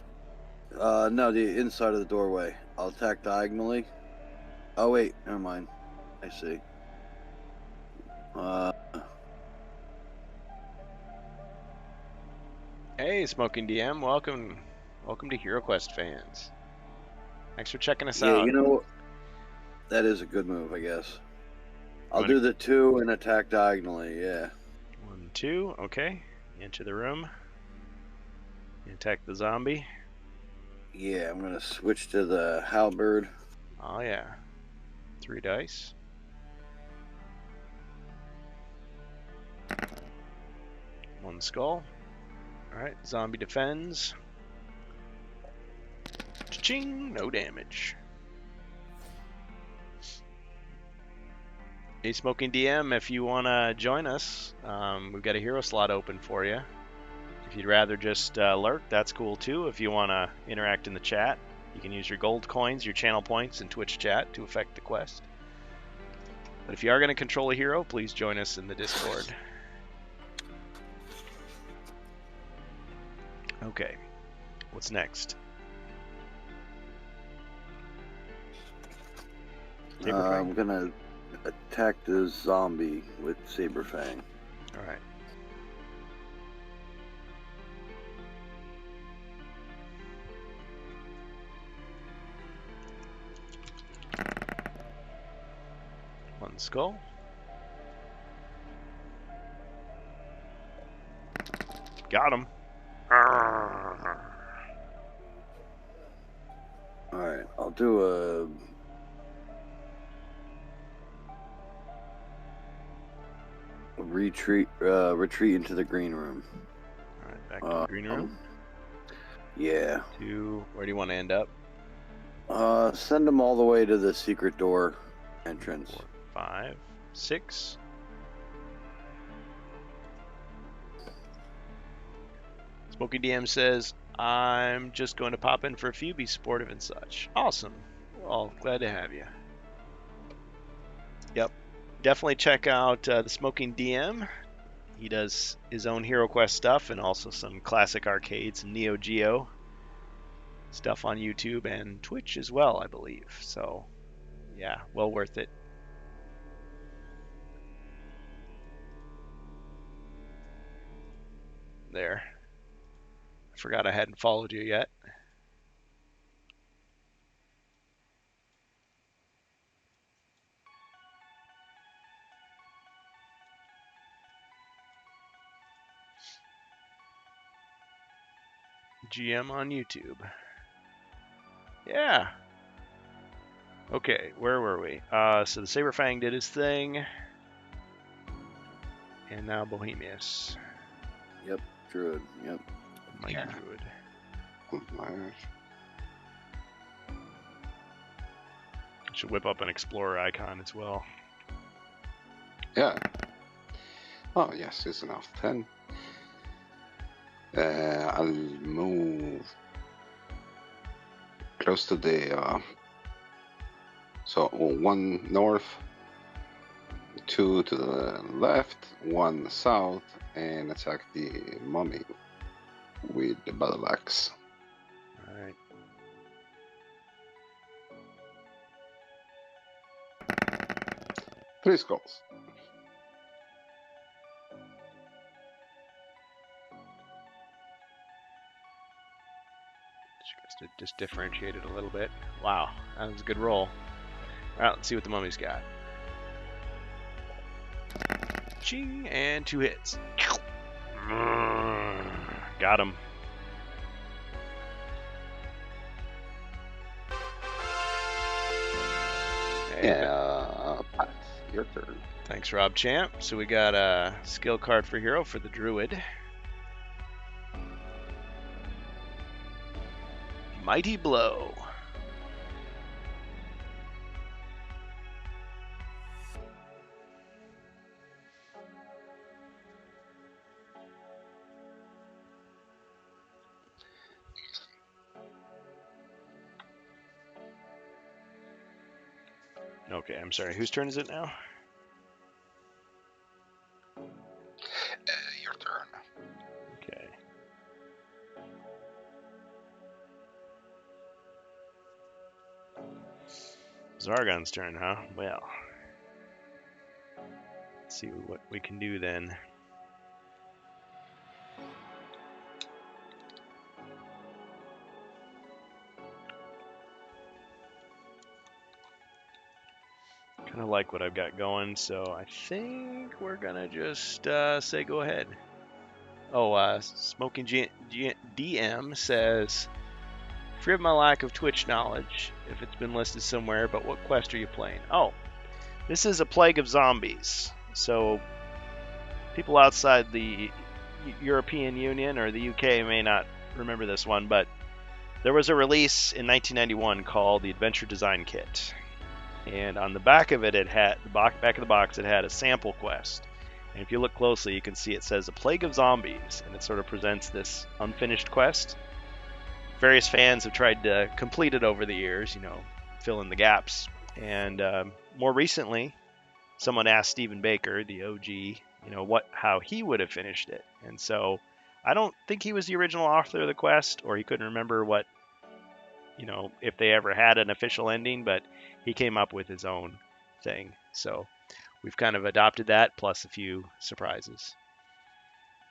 No, the inside of the doorway. I'll attack diagonally. Oh wait, never mind. I see. Hey, Smoking DM, welcome to HeroQuest fans. Thanks for checking us Yeah, out. you know, that is a good move, I guess. I'll do the 2 and attack diagonally, yeah. 1, 2, okay. Enter the room. Attack the zombie. Yeah, I'm gonna switch to the halberd. Oh yeah. 3 dice. One skull. Alright, zombie defends. Cha-ching! No damage. Hey, Smoking DM, if you want to join us, we've got a hero slot open for you. If you'd rather just lurk, that's cool too. If you want to interact in the chat, you can use your gold coins, your channel points, and Twitch chat to affect the quest. But if you are going to control a hero, please join us in the Discord. Okay, what's next? I'm gonna attack the zombie with Saberfang. Alright. One skull. Got him. Alright, I'll do a retreat into the green room. Alright, back to the green room. Yeah. Where do you want to end up? Send them all the way to the secret door entrance. 4, 5, 6. Smoky DM says, I'm just going to pop in for a few, be supportive and such. Awesome. Well, glad to have you. Yep. Definitely check out the Smoking DM. He does his own HeroQuest stuff and also some classic arcades and Neo Geo stuff on YouTube and Twitch as well, I believe. So, yeah, well worth it. There. I forgot I hadn't followed you yet. GM on YouTube. Yeah. Okay, where were we? So the Saberfang did his thing. And now Bohemius. Yep, Druid, yep. Mighty Yeah. Druid. Should whip up an Explorer icon as well. Yeah. Oh, yes, it's enough. 10. I'll move close to the... so 1 north, 2 to the left, 1 south, and attack the mummy with the battle axe. All right. Three skulls. Just differentiate it a little bit. Wow, that was a good roll. All right, let's see what the mummy's got. Ching, and 2 hits. Got him. Yeah, Pat, your turn. Thanks, Rob Champ. So we got a skill card for hero for the druid. Mighty Blow. Okay, I'm sorry. Whose turn is it now? Your turn. Okay. Zargon's turn, huh? Well, let's see what we can do then. Kind of like what I've got going, so I think we're gonna just say go ahead. Oh, Smoking DM says, free of my lack of Twitch knowledge, if it's been listed somewhere, but what quest are you playing? Oh, this is a Plague of Zombies. So people outside the European Union or the UK may not remember this one, but there was a release in 1991 called the Adventure Design Kit. And on the back of it, back of the box, it had a sample quest. And if you look closely, you can see it says A Plague of Zombies, and it sort of presents this unfinished quest. Various fans have tried to complete it over the years, fill in the gaps. And more recently, someone asked Stephen Baker, the OG, how he would have finished it. And so I don't think he was the original author of the quest, or he couldn't remember what, if they ever had an official ending, but he came up with his own thing. So we've kind of adopted that, plus a few surprises.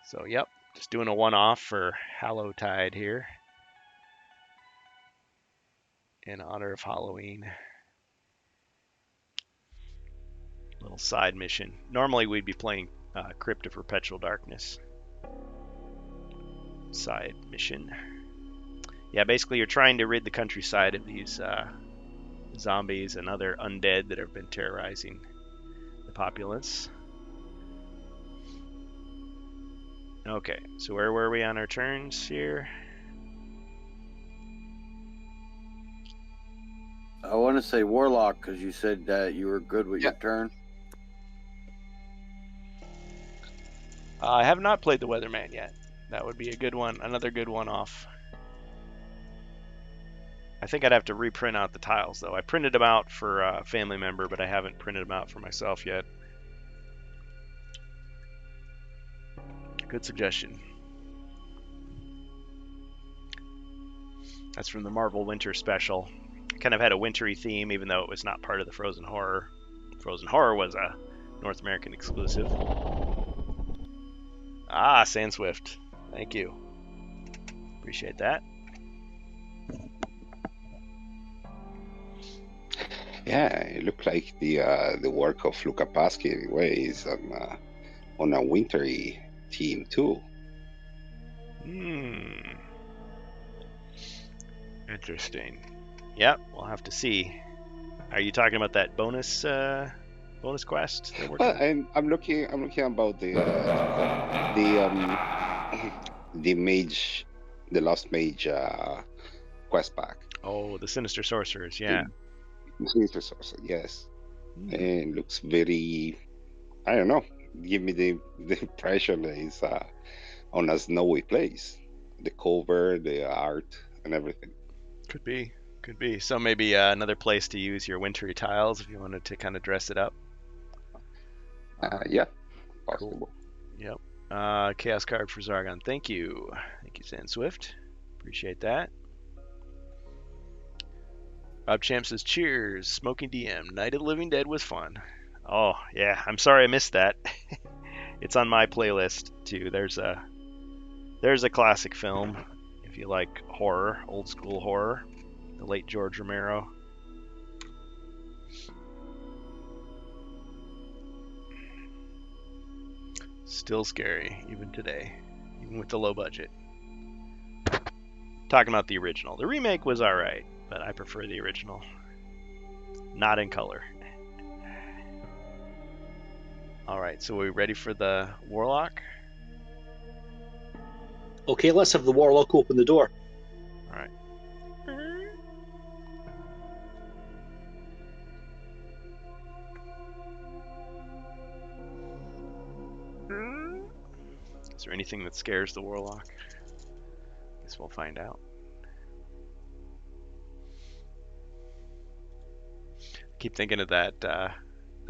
So, yep, just doing a one-off for Hallowtide here in honor of Halloween. Little side mission. Normally we'd be playing Crypt of Perpetual Darkness. Side mission. Yeah, basically you're trying to rid the countryside of these zombies and other undead that have been terrorizing the populace. Okay, so where were we on our turns here? I want to say Warlock because you said that you were good with your turn. I have not played the Weatherman yet. That would be a good one, another good one off. I think I'd have to reprint out the tiles, though. I printed them out for a family member, but I haven't printed them out for myself yet. Good suggestion. That's from the Marvel Winter Special. Kind of had a wintry theme, even though it was not part of the Frozen Horror. Frozen Horror was a North American exclusive. Ah, Sandswift. Thank you. Appreciate that. Yeah, it looked like the work of Luca Paschi anyway is on a wintry theme too. Interesting. Yep, we'll have to see. Are you talking about that bonus quest? I'm looking about the mage, the Lost Mage quest pack. Oh, the Sinister Sorcerers, yeah. The Sinister Sorcerer, yes. And looks very, I don't know, give me the impression that it's on a snowy place. The cover, the art, and everything. Could be. So maybe another place to use your wintry tiles if you wanted to kind of dress it up. Yeah, possible. Yep. Chaos card for Zargon. Thank you. Thank you, Sand Swift. Appreciate that. Rob Champ says, cheers. Smoking DM. Night of the Living Dead was fun. Oh, yeah. I'm sorry I missed that. It's on my playlist, too. There's a classic film, if you like horror, old school horror. The late George Romero. Still scary, even today. Even with the low budget. Talking about the original. The remake was alright, but I prefer the original. Not in color. Alright, so are we ready for the Warlock? Okay, let's have the Warlock open the door. Alright. Is there anything that scares the Warlock? Guess we'll find out. Keep thinking of that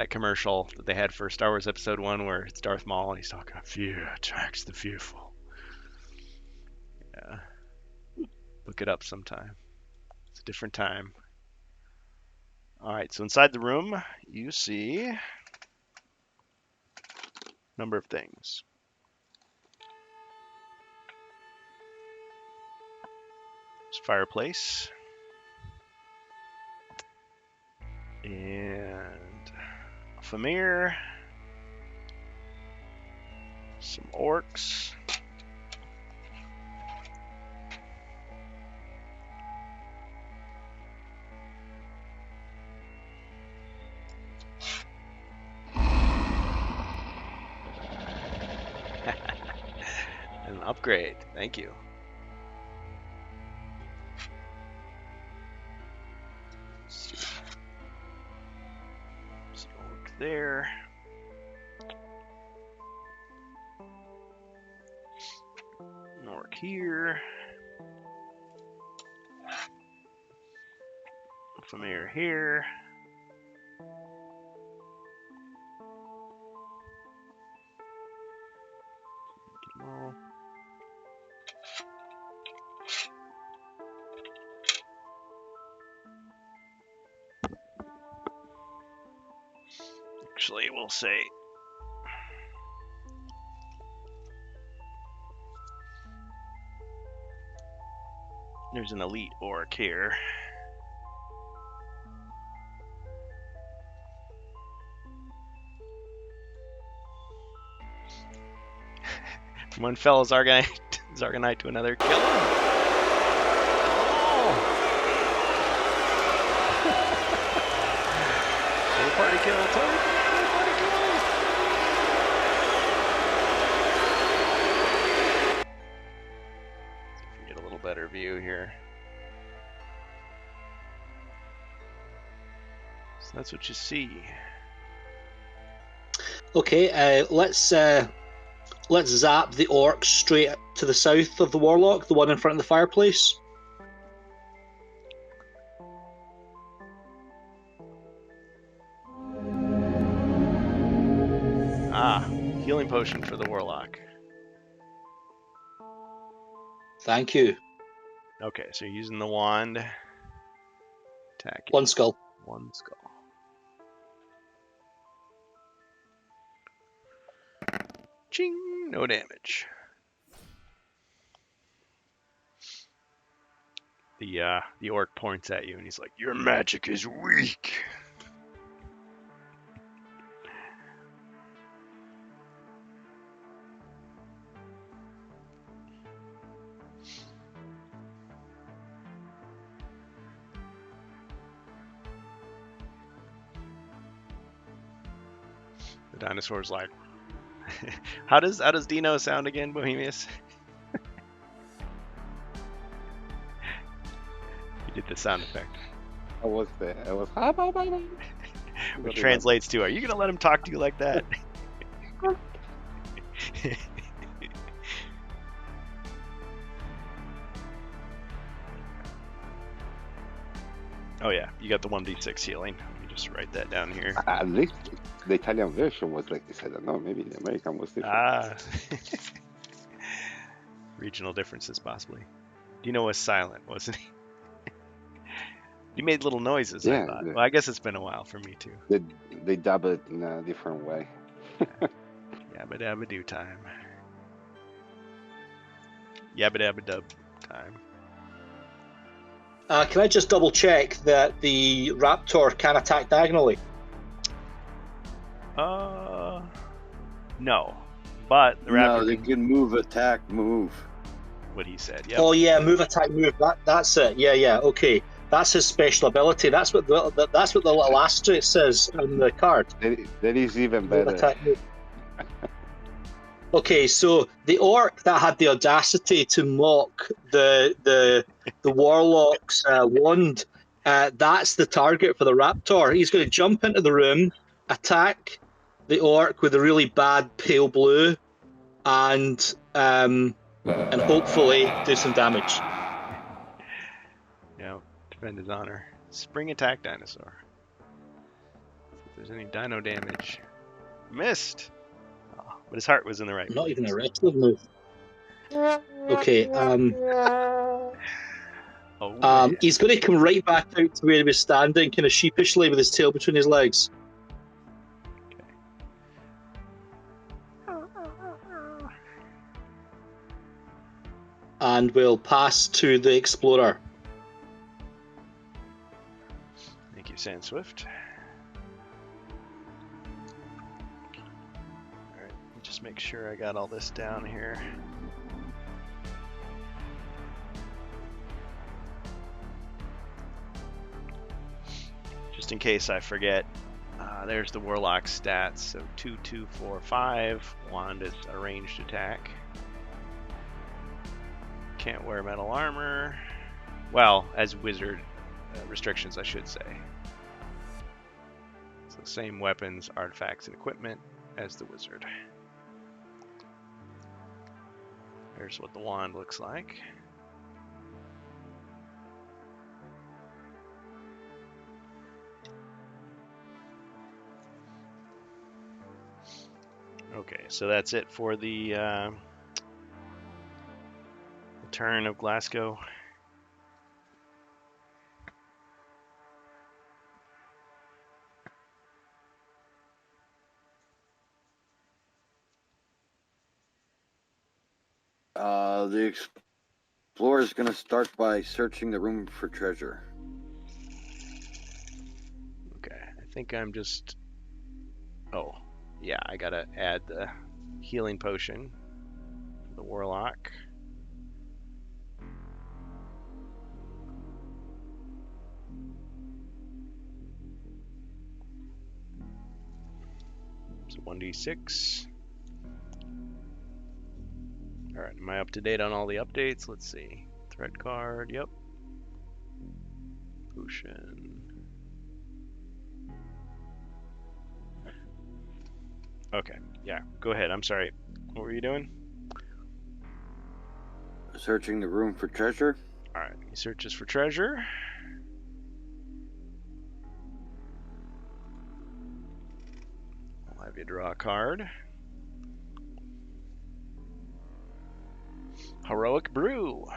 commercial that they had for Star Wars Episode 1 where it's Darth Maul and he's talking, fear attracts the fearful. Yeah. Look it up sometime. It's a different time. Alright, so inside the room, you see a number of things. There's a fireplace. And a Famir. Some orcs. An upgrade. Thank you. There. An orc here. A Familiar here. Get them all. Actually, we'll say there's an elite orc here. From one fellow Zargonite to another. Kill him! Oh! Party kill! Party kill! Get a little better view here. So that's what you see. Okay, let's zap the orc straight to the south of the Warlock, the one in front of the fireplace. Healing potion for the Warlock. Thank you. Okay, so you're using the wand. Attack it. One skull. One skull. Ching! No damage. The orc points at you and he's like, "Your magic is weak." The dinosaur's like, how does Dino sound again, Bohemius? You did the sound effect. I was there. I was. Which translates to, "Are you gonna let him talk to you like that?" Oh yeah, you got the 1d6 healing. Let me just write that down here. At least the Italian version was like this. I don't know. Maybe the American was different. Ah. Regional differences, possibly. Dino was silent, wasn't he? You made little noises, I thought. Well, I guess it's been a while for me, too. They dub it in a different way. Yabba dabba do time. Yabba dabba dub time. Can I just double check that the Raptor can attack diagonally? No. But the Raptor. No, they can move, attack, move. What he said, yeah. Oh yeah, move, attack, move. That's it. Yeah. Okay, that's his special ability. That's what the little asterisk says on the card. That is even Move, better. attack, move. Okay, so the orc that had the audacity to mock the warlock's wand, that's the target for the Raptor. He's going to jump into the room, attack the orc with a really bad pale blue, and hopefully do some damage. Yeah, defend his honor. Spring attack dinosaur. See if there's any dino damage. Missed! Oh, but his heart was in the right Not place. even a wrestling move. Okay, Oh, he's going to come right back out to where he was standing, kind of sheepishly with his tail between his legs. And we'll pass to the explorer. Thank you, Sand Swift. Alright, just make sure I got all this down here. Just in case I forget, there's the Warlock stats. So 2, 2, 4, 5. Wand is a ranged attack. Can't wear metal armor. Well, as wizard restrictions, I should say. So same weapons, artifacts, and equipment as the wizard. Here's what the wand looks like. Okay, so that's it for the turn of Glasgow. The explorer is going to start by searching the room for treasure. Okay, I think I'm just... Oh, yeah, I gotta add the healing potion to the Warlock. So 1d6. Alright, am I up to date on all the updates? Let's see. Threat card, yep. Potion. Okay, yeah, go ahead. I'm sorry. What were you doing? Searching the room for treasure. Alright, he searches for treasure. I'll have you draw a card. Heroic Brew.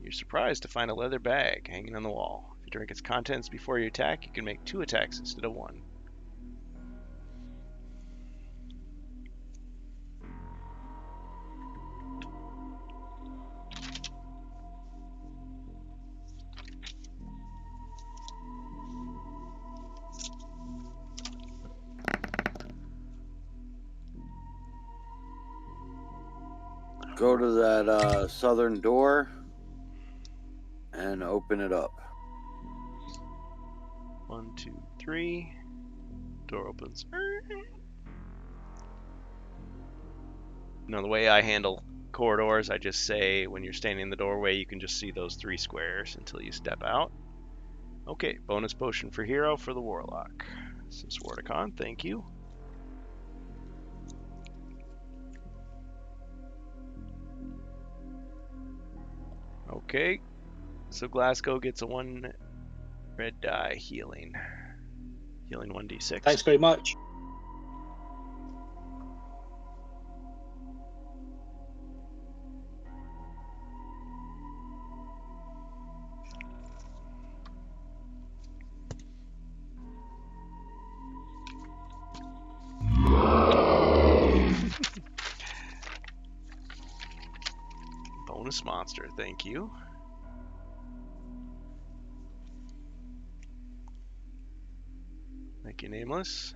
You're surprised to find a leather bag hanging on the wall. If you drink its contents before you attack, you can make 2 attacks instead of 1. Go to that southern door and open it up. 1, 2, 3. Door opens. Now, the way I handle corridors, I just say when you're standing in the doorway, you can just see those 3 squares until you step out. Okay, bonus potion for hero for the Warlock. Some Swordicon, thank you. Okay, so Glasgow gets a 1 red die healing. Healing 1d6. Thanks very much. Bonus monster, thank you. Thank you, Nameless.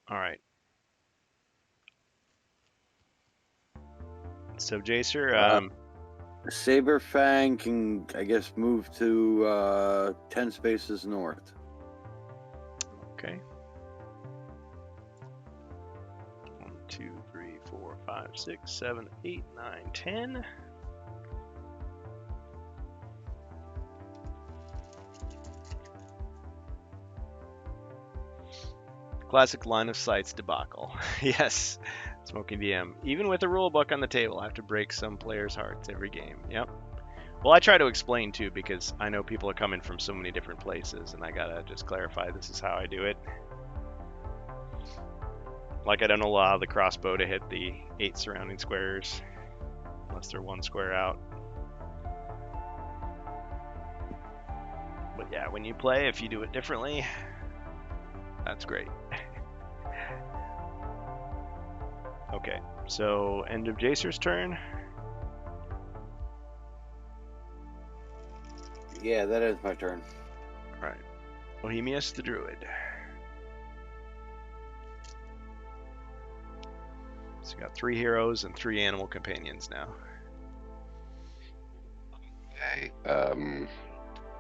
All right. So, Jacer, Saberfang can, I guess, move to 10 spaces north. okay. 1, 2, 3, 4, 5, 6, 7, 8, 9, 10. Classic line of sights debacle. Yes, Smoking DM. Even with a rule book on the table, I have to break some players' hearts every game. Yep. Well, I try to explain too because I know people are coming from so many different places, and I gotta just clarify this is how I do it. Like I don't allow the crossbow to hit the 8 surrounding squares unless they're 1 square out. But yeah, when you play, if you do it differently, that's great. Okay, so end of Jacer's turn. Yeah, that is my turn. Alright. Bohemius the Druid. So you got 3 heroes and 3 animal companions now. Okay.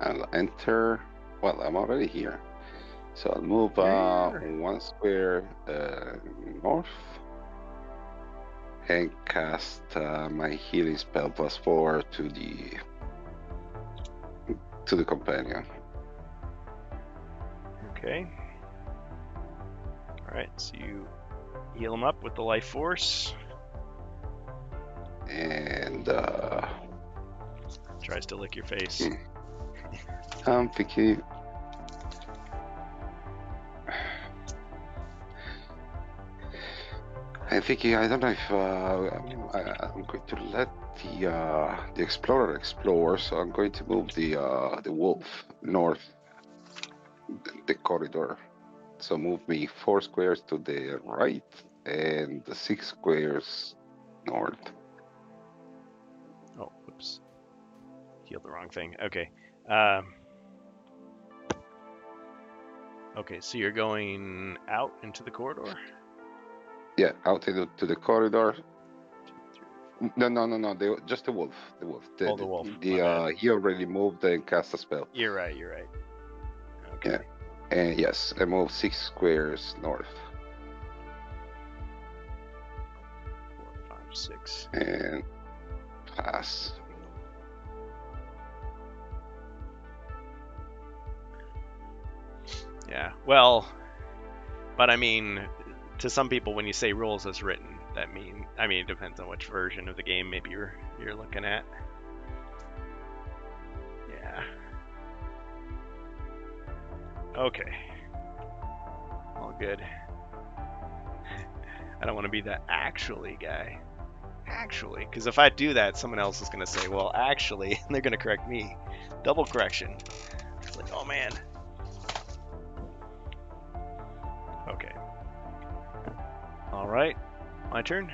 I'll enter. Well, I'm already here. So I'll move Here. 1 square north and cast my healing spell +4 to the companion. Okay. Alright, so you heal him up with the life force. And Tries to lick your face. I'm thinking. I don't know if I'm going to let the explorer explore, so I'm going to move the wolf north the corridor. So move me 4 squares to the right and 6 squares north. Oh, whoops. Healed the wrong thing. Okay. Okay, so you're going out into the corridor? Yeah, out to the corridor. No. Just the wolf. The wolf. Oh, the wolf. My bad. He already moved and cast a spell. You're right. Okay. Yeah. And yes, I moved 6 squares north. 4, 5, 6. And pass. Yeah. Well, but I mean, to some people, when you say rules as written, it depends on which version of the game maybe you're looking at. Yeah. Okay. All good. I don't want to be the actually guy. Actually, because if I do that, someone else is going to say, well, actually, and they're going to correct me. Double correction. It's like, oh man. Okay. All right. My turn.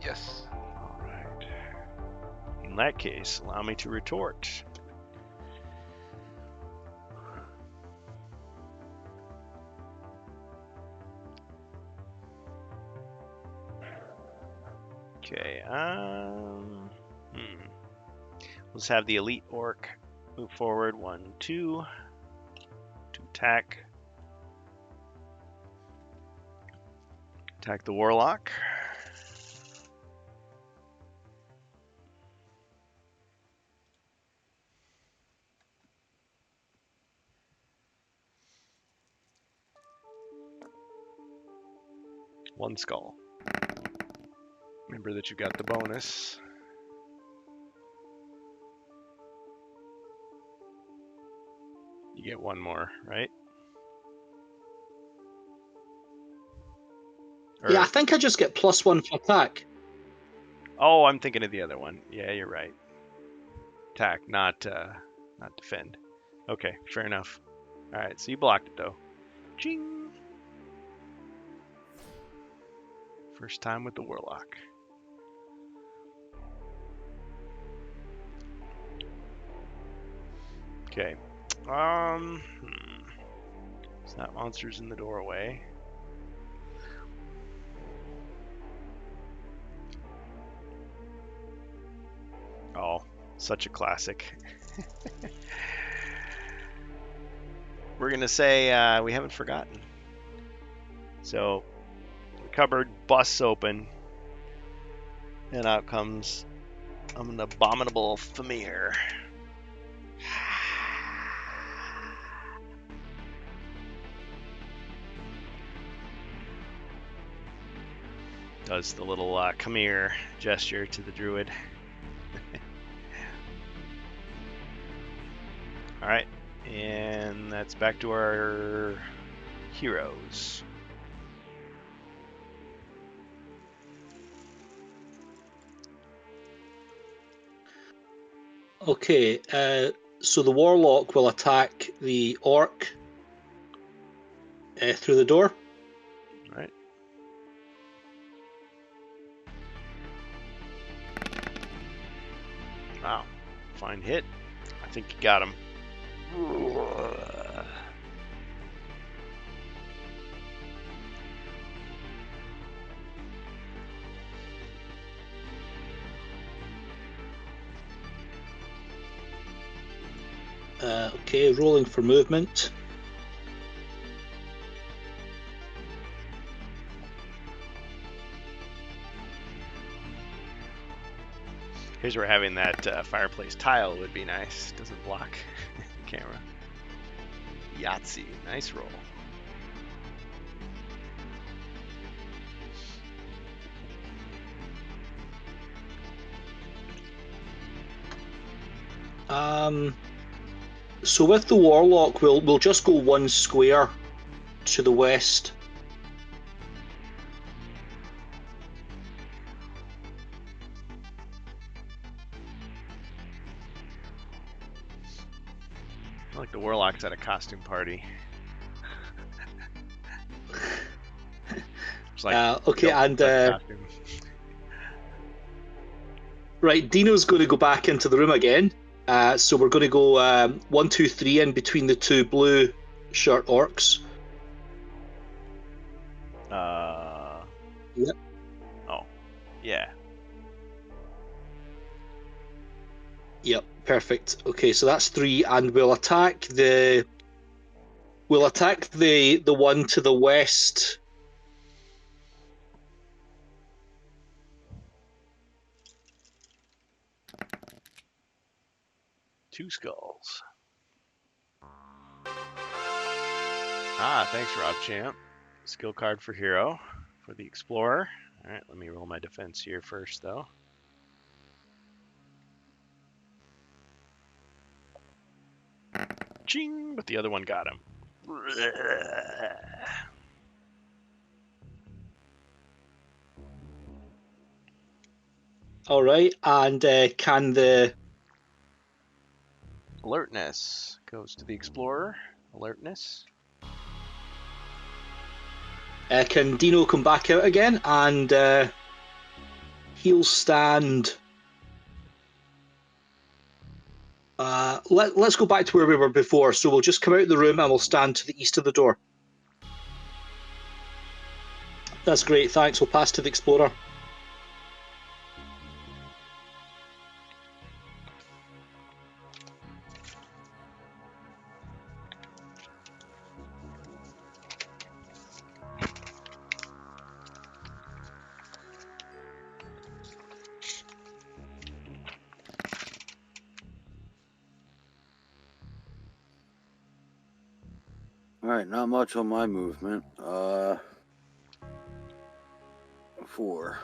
Yes. All right. In that case, allow me to retort. Okay, let's have the elite orc move forward. 1, 2 to attack the warlock. One skull. Remember that you got the bonus. You get 1 more, right? Yeah, I think I just get +1 for attack. Oh, I'm thinking of the other one. Yeah, you're right. Attack, not defend. Okay, fair enough. All right, so you blocked it though. Ching. First time with the Warlock. Okay. It's not monsters in the doorway. Oh, such a classic. We're gonna say we haven't forgotten. So the cupboard busts open, and out comes an abominable Famir. Does the little come here gesture to the druid. All right, and that's back to our heroes. Okay, so the Warlock will attack the Orc through the door. All right. Wow, fine hit. I think you got him. Okay, rolling for movement. Here's where having that fireplace tile would be nice. Doesn't block the camera. Yahtzee, nice roll. So with the Warlock, we'll just go one square to the west. I feel like the Warlock's at a costume party. It's like, Okay, and costume. right, Dino's going to go back into the room again. So we're going to go 1, 2, 3 in between the two blue shirt orcs. Yep. Oh, yeah. Yep, perfect. Okay, so that's 3, and we'll attack the one to the west. Two skulls. Ah, thanks, Rob Champ. Skill card for hero for the explorer. All right, let me roll my defense here first, though. Ching! But the other one got him. All right, and can the Alertness goes to the explorer. Alertness. can Dino come back out again, and he'll stand. Let's go back to where we were before. So we'll just come out of the room and we'll stand to the east of the door. That's great, thanks. We'll pass to the explorer. All right, not much on my movement. 4.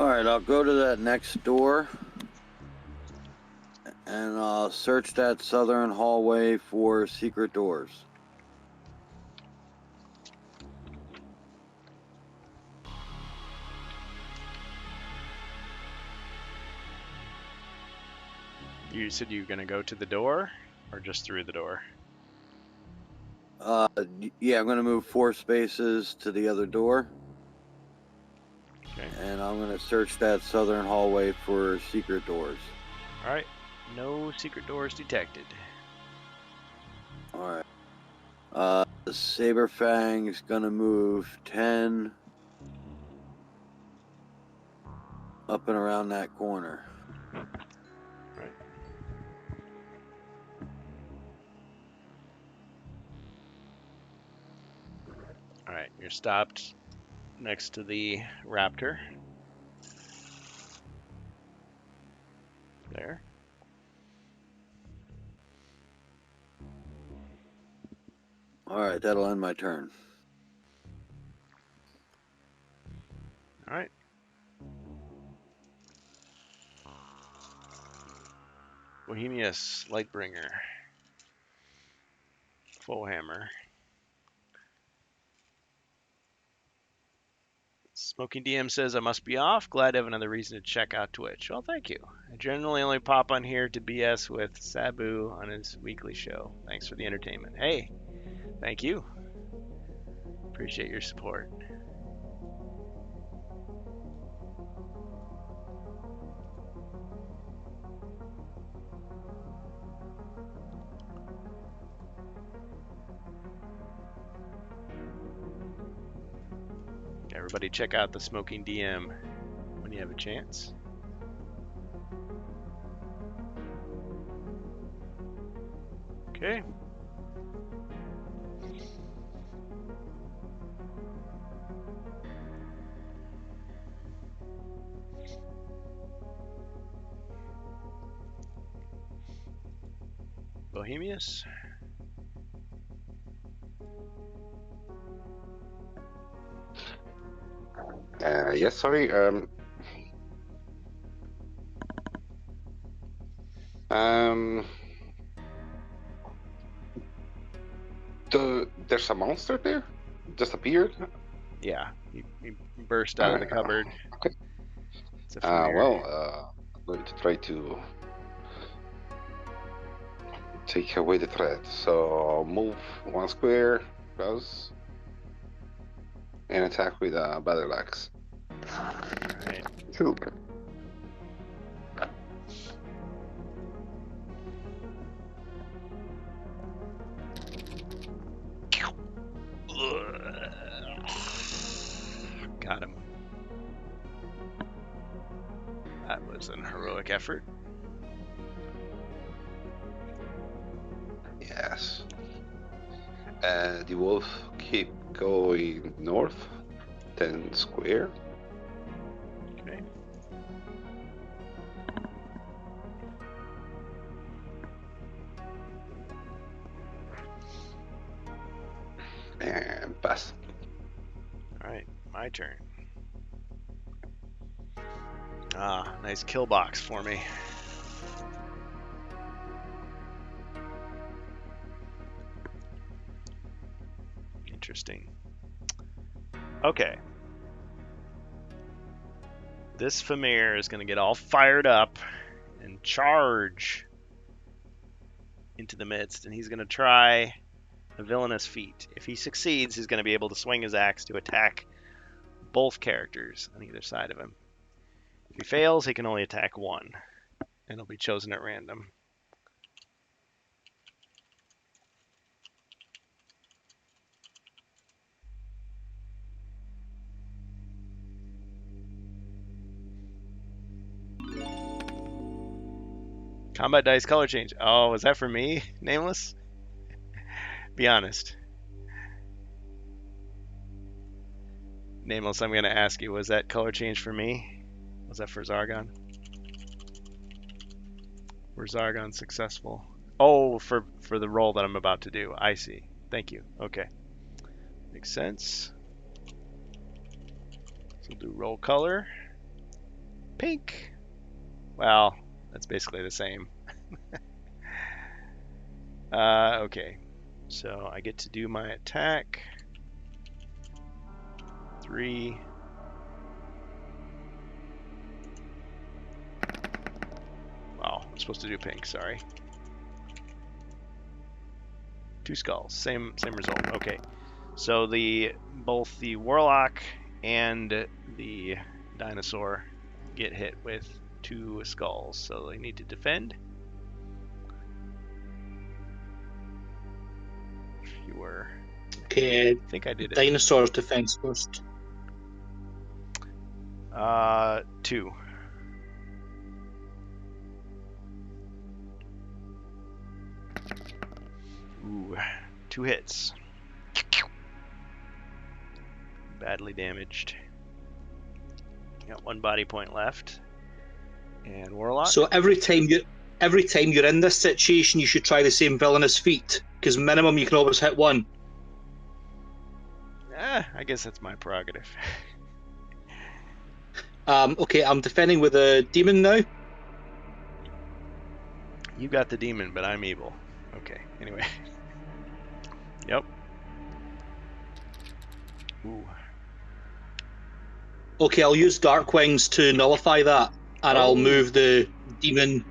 Alright, I'll go to that next door. And I'll search that southern hallway for secret doors. You said you were going to go to the door or just through the door? Yeah, I'm going to move 4 spaces to the other door. Okay. And I'm going to search that southern hallway for secret doors. All right. No secret doors detected. Alright. The Saberfang's going to move 10 up and around that corner. Right. All right. You're stopped next to the raptor. There. Alright, that'll end my turn. All right. Bohemius, Lightbringer, Full Hammer. Smoking DM says, I must be off. Glad to have another reason to check out Twitch. Well, thank you. I generally only pop on here to BS with Sabu on his weekly show. Thanks for the entertainment. Hey, thank you. Appreciate your support. Everybody check out the Smoking DM when you have a chance. Okay. Bohemius. Yes, sorry. There's a monster there? Just appeared? Yeah, he burst out of the cupboard. Okay. It's a familiar. I'm going to try to take away the threat. So move 1 square, close, and attack with a battle axe. Right. Super. Got him. That was an heroic effort. Yes. The wolf keep going north, 10 square. Okay. And pass. All right, my turn. Ah, nice kill box for me. Interesting. Okay. This Famir is going to get all fired up and charge into the midst, and he's going to try a villainous feat. If he succeeds, he's going to be able to swing his axe to attack both characters on either side of him. If he fails, he can only attack one, and he'll be chosen at random. Combat dice color change. Oh, was that for me, Nameless? Be honest. Nameless, I'm going to ask you, was that color change for me? Was that for Zargon? Was Zargon successful? Oh, for the roll that I'm about to do. I see. Thank you. Okay. Makes sense. So we'll do roll color. Pink. Well, that's basically the same. Okay. So I get to do my attack. 3. Wow, I'm supposed to do pink, sorry. 2 skulls, same result. Okay. So both the warlock and the dinosaur get hit with 2 skulls, so they need to defend. Sure. Okay, I think I did it. dinosaur's defense first. 2. Ooh, 2 hits. Badly damaged. Got 1 body point left. And warlock. So every time you're in this situation, you should try the same villainous feat, because minimum you can always hit 1. I guess that's my prerogative. Okay, I'm defending with a demon now. You got the demon, but I'm evil. Okay, anyway. Yep. Ooh. Okay, I'll use Dark Wings to nullify that, and I'll move the demon.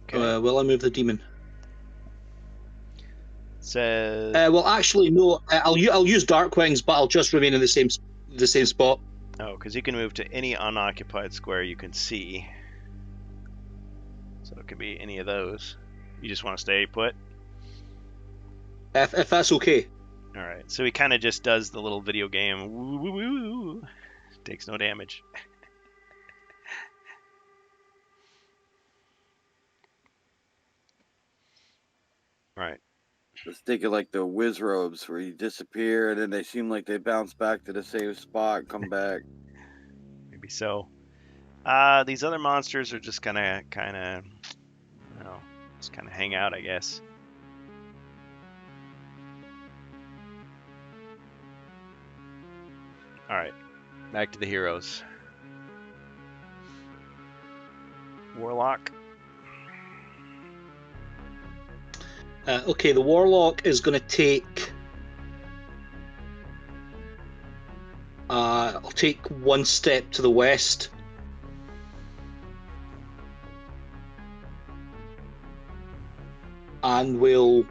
Okay. Will I move the demon? Says. Well, actually, no. I'll use Dark Wings, but I'll just remain in the same spot. Oh, because you can move to any unoccupied square you can see. So it could be any of those. You just want to stay put? If that's okay. Alright, so he kind of just does the little video game. Woo, woo, woo. Takes no damage. Right. Just thinking like the whiz robes where you disappear and then they seem like they bounce back to the same spot, come back. Maybe so. These other monsters are just gonna just kind of hang out, I guess. Alright, back to the heroes. Warlock. Okay, the warlock is going to take. I'll take 1 step to the west. And will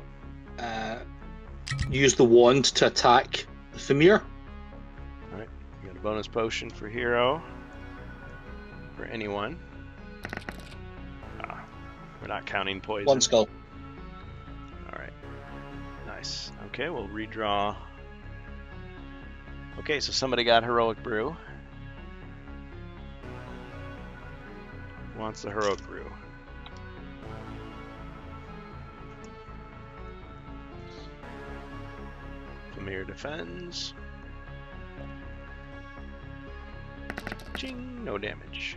use the wand to attack the Femir. Alright, you got a bonus potion for hero. For anyone. We're not counting poison. 1 skull. Alright. Nice. Okay, we'll redraw. Okay, so somebody got Heroic Brew. Who wants the Heroic Brew? Femir defends. Ching, no damage.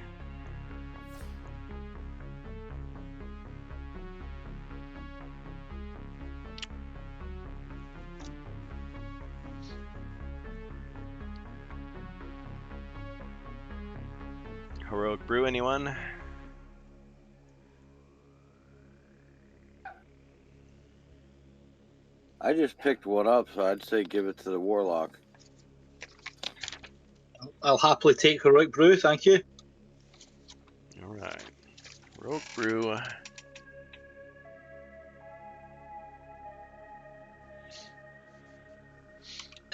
Heroic Brew, anyone? I just picked one up, so I'd say give it to the warlock. I'll happily take Heroic Brew, thank you. Alright. Heroic Brew.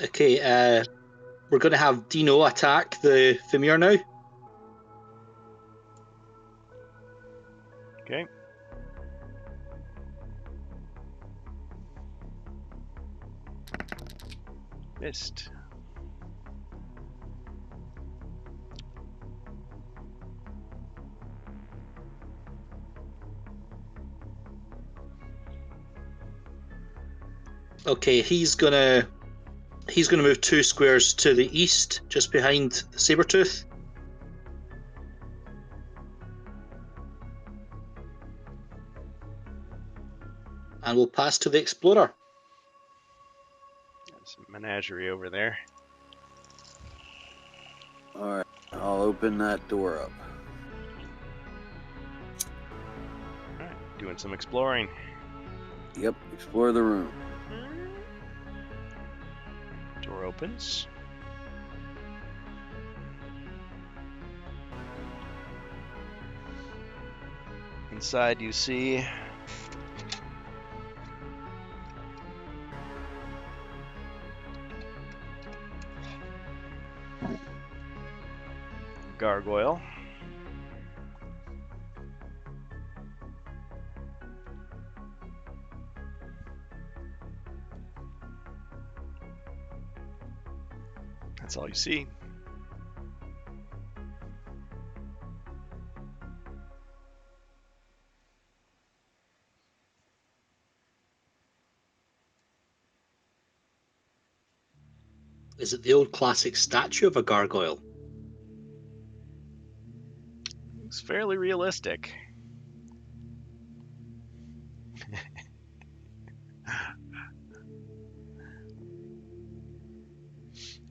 Okay, we're going to have Dino attack the Femir now. Okay. Missed. Okay, he's gonna move 2 squares to the east, just behind the Sabertooth. And we'll pass to the explorer. There's a menagerie over there. All right, I'll open that door up. All right, doing some exploring. Yep, explore the room. Door opens. Inside you see gargoyle. That's all you see. Is it the old classic statue of a gargoyle? Looks fairly realistic.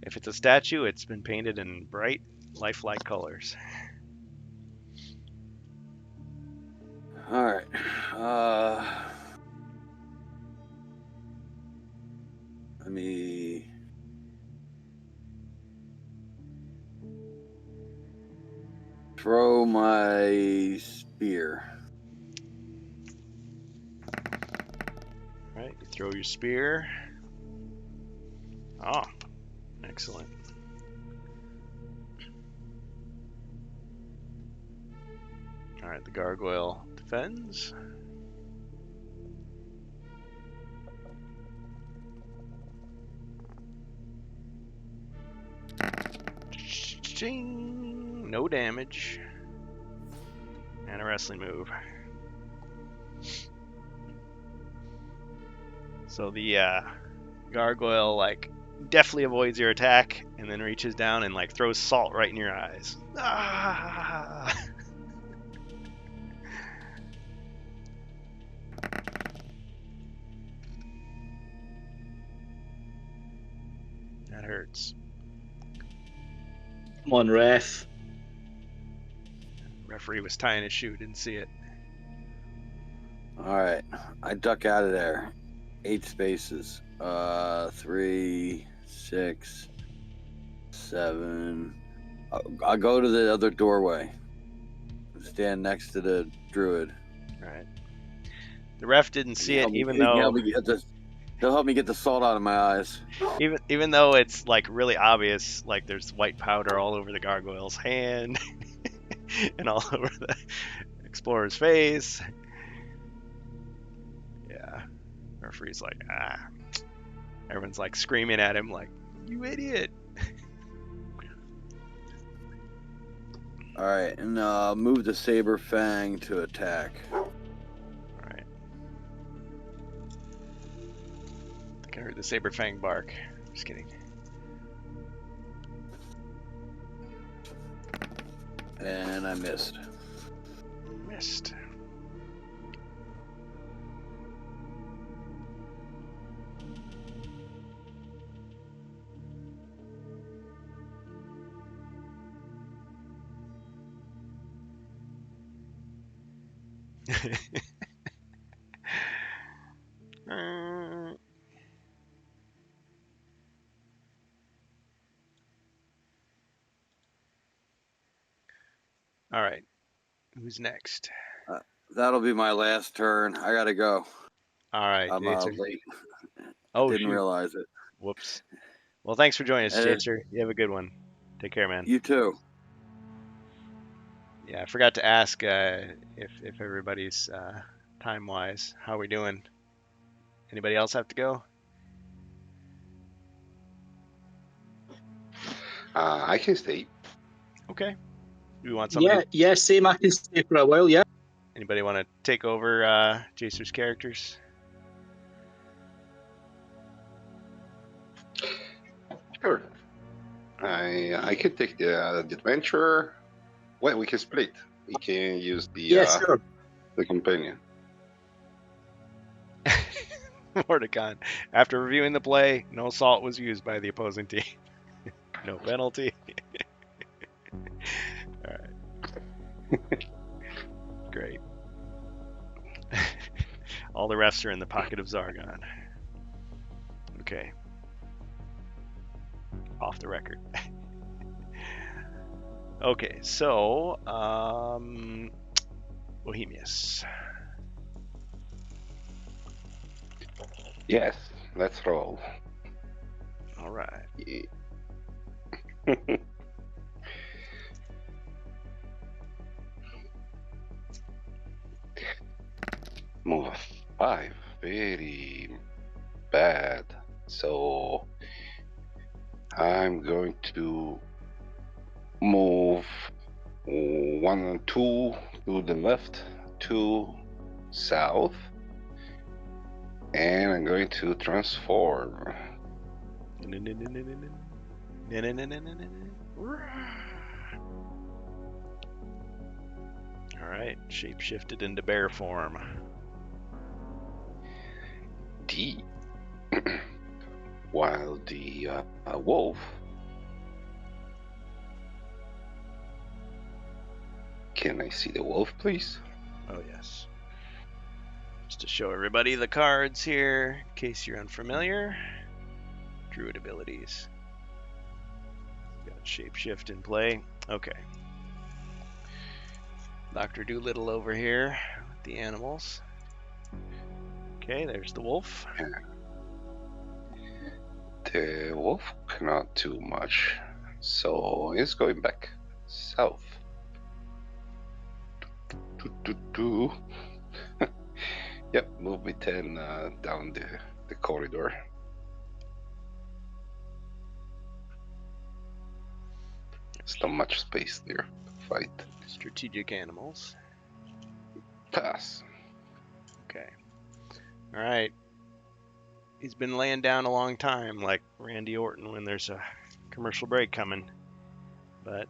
If it's a statue, it's been painted in bright, lifelike colors. All right. Let me. Throw my spear. Right, you throw your spear. Oh, excellent. All right, the gargoyle defends. Ching! No damage. And a wrestling move. So the gargoyle like definitely avoids your attack and then reaches down and like throws salt right in your eyes. Ah! That hurts. Come on, ref. Referee was tying his shoe, didn't see it. All right, I duck out of there. 8 spaces. 3, 6, 7. I'll go to the other doorway. Stand next to the druid. Right. The ref didn't see it, even though He'll help me get the salt out of my eyes. even though it's like really obvious, like there's white powder all over the gargoyle's hand and all over the explorer's face. Yeah. Referee's like, ah. Everyone's like screaming at him like, you idiot. All right, and move the saber fang to attack. Alright. I think I heard the saber fang bark. Just kidding. And I missed. Missed. All right. Who's next? That'll be my last turn. I gotta go. All right, I'm Jacer. late. Oh, Didn't shoot. realize it. Whoops. Well, thanks for joining us, Uh, Jacer. You have a good one. Take care, man. You too. Yeah, I forgot to ask if everybody's time-wise. How are we doing? Anybody else have to go? I can stay. Okay. Do we want somebody? Yeah, same. I can stay for a while, yeah. Anybody want to take over Jacer's characters? Sure. I can take the adventurer. Well, we can split. We can use the Yeah, sure. the companion. Mordecon. After reviewing the play, no salt was used by the opposing team. No penalty. All right. Great. All the refs are in the pocket of Zargon. Okay. Off the record. Okay, so Bohemius. Yes, let's roll. All right. Move a 5. Very bad. So I'm going to move 1 and 2 to the left, 2 south, and I'm going to transform. All right, shape shifted into bear form. D. While the wolf Can I see the wolf, please? Oh, yes. Just to show everybody the cards here, in case you're unfamiliar. Druid abilities. Got shapeshift in play. Okay. Dr. Doolittle over here with the animals. Okay, there's the wolf. The wolf cannot do much, so it's going back south. Yep, move me 10 down the corridor. There's not much space there to fight. Strategic animals. Pass. Okay. All right. He's been laying down a long time, like Randy Orton when there's a commercial break coming. But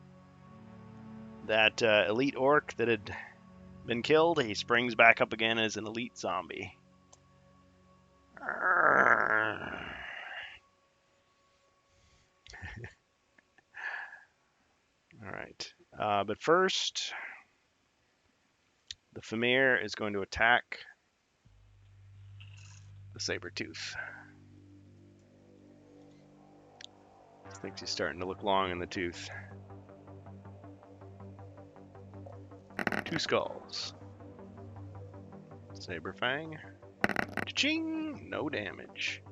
that elite orc that had been killed, he springs back up again as an elite zombie. All right. But first, the Famir is going to attack the Sabertooth. Thinks he's starting to look long in the tooth. 2 skulls. Saberfang. Cha-ching! No damage.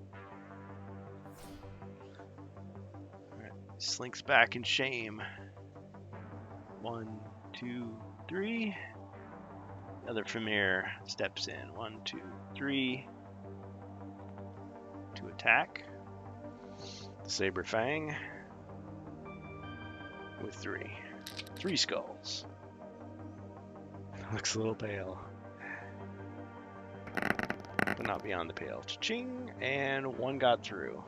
Alright. Slinks back in shame. 1, 2, 3. Another Famir steps in. 1, 2, 3. To attack. Saberfang. With 3. 3 skulls. Looks a little pale. But not beyond the pale. Cha-ching! And 1 got through.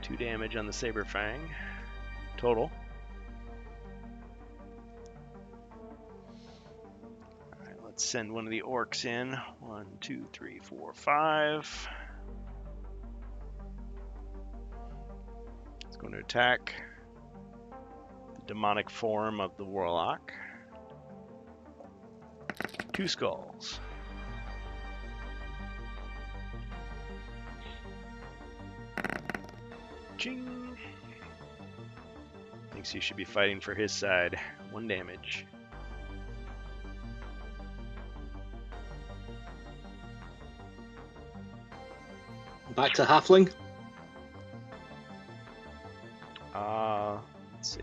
2 damage on the Saberfang. Total. Alright, let's send one of the orcs in. 1, 2, 3, 4, 5. It's going to attack the demonic form of the warlock. 2 skulls. Ching! Thinks he should be fighting for his side. 1 damage. Back to halfling. Let's see.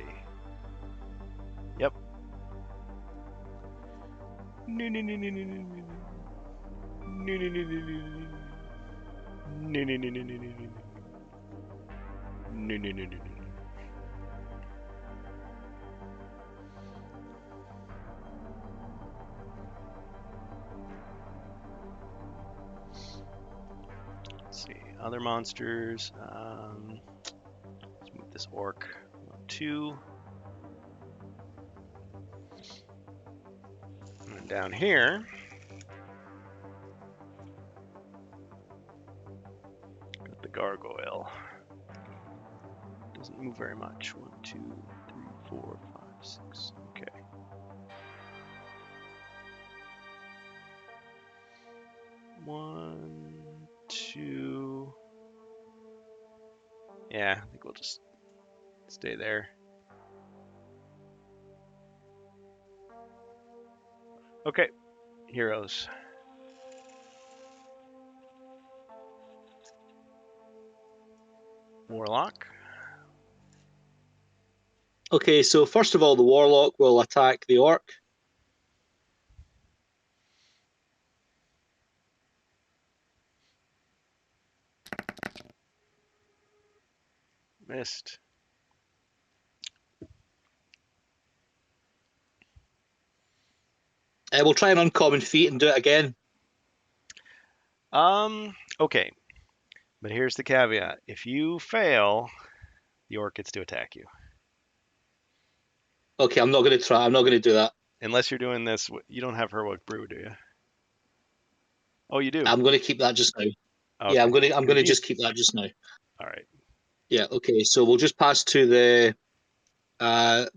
Yep. No, no, no, no, no, no, no. No, no, no, no, no, no. No, no, no, no, no, no, no. No, no, no, no, no. Let's see. Other monsters. Let's move this orc. 2. And down here, got the gargoyle. Doesn't move very much. 1, 2, 3, 4, 5, 6. Okay. One, two. Yeah, I think we'll just stay there. Okay, heroes. Warlock. Okay, so first of all, the warlock will attack the orc. Missed. We'll try an uncommon feat and do it again. Okay. But here's the caveat. If you fail, the orc gets to attack you. Okay, I'm not going to try. I'm not going to do that. Unless you're doing this, you don't have heroic brew, do you? Oh, you do. I'm going to keep that just now. Okay. Yeah, I'm going to just keep that just now. All right. Yeah. Okay. So we'll just pass to the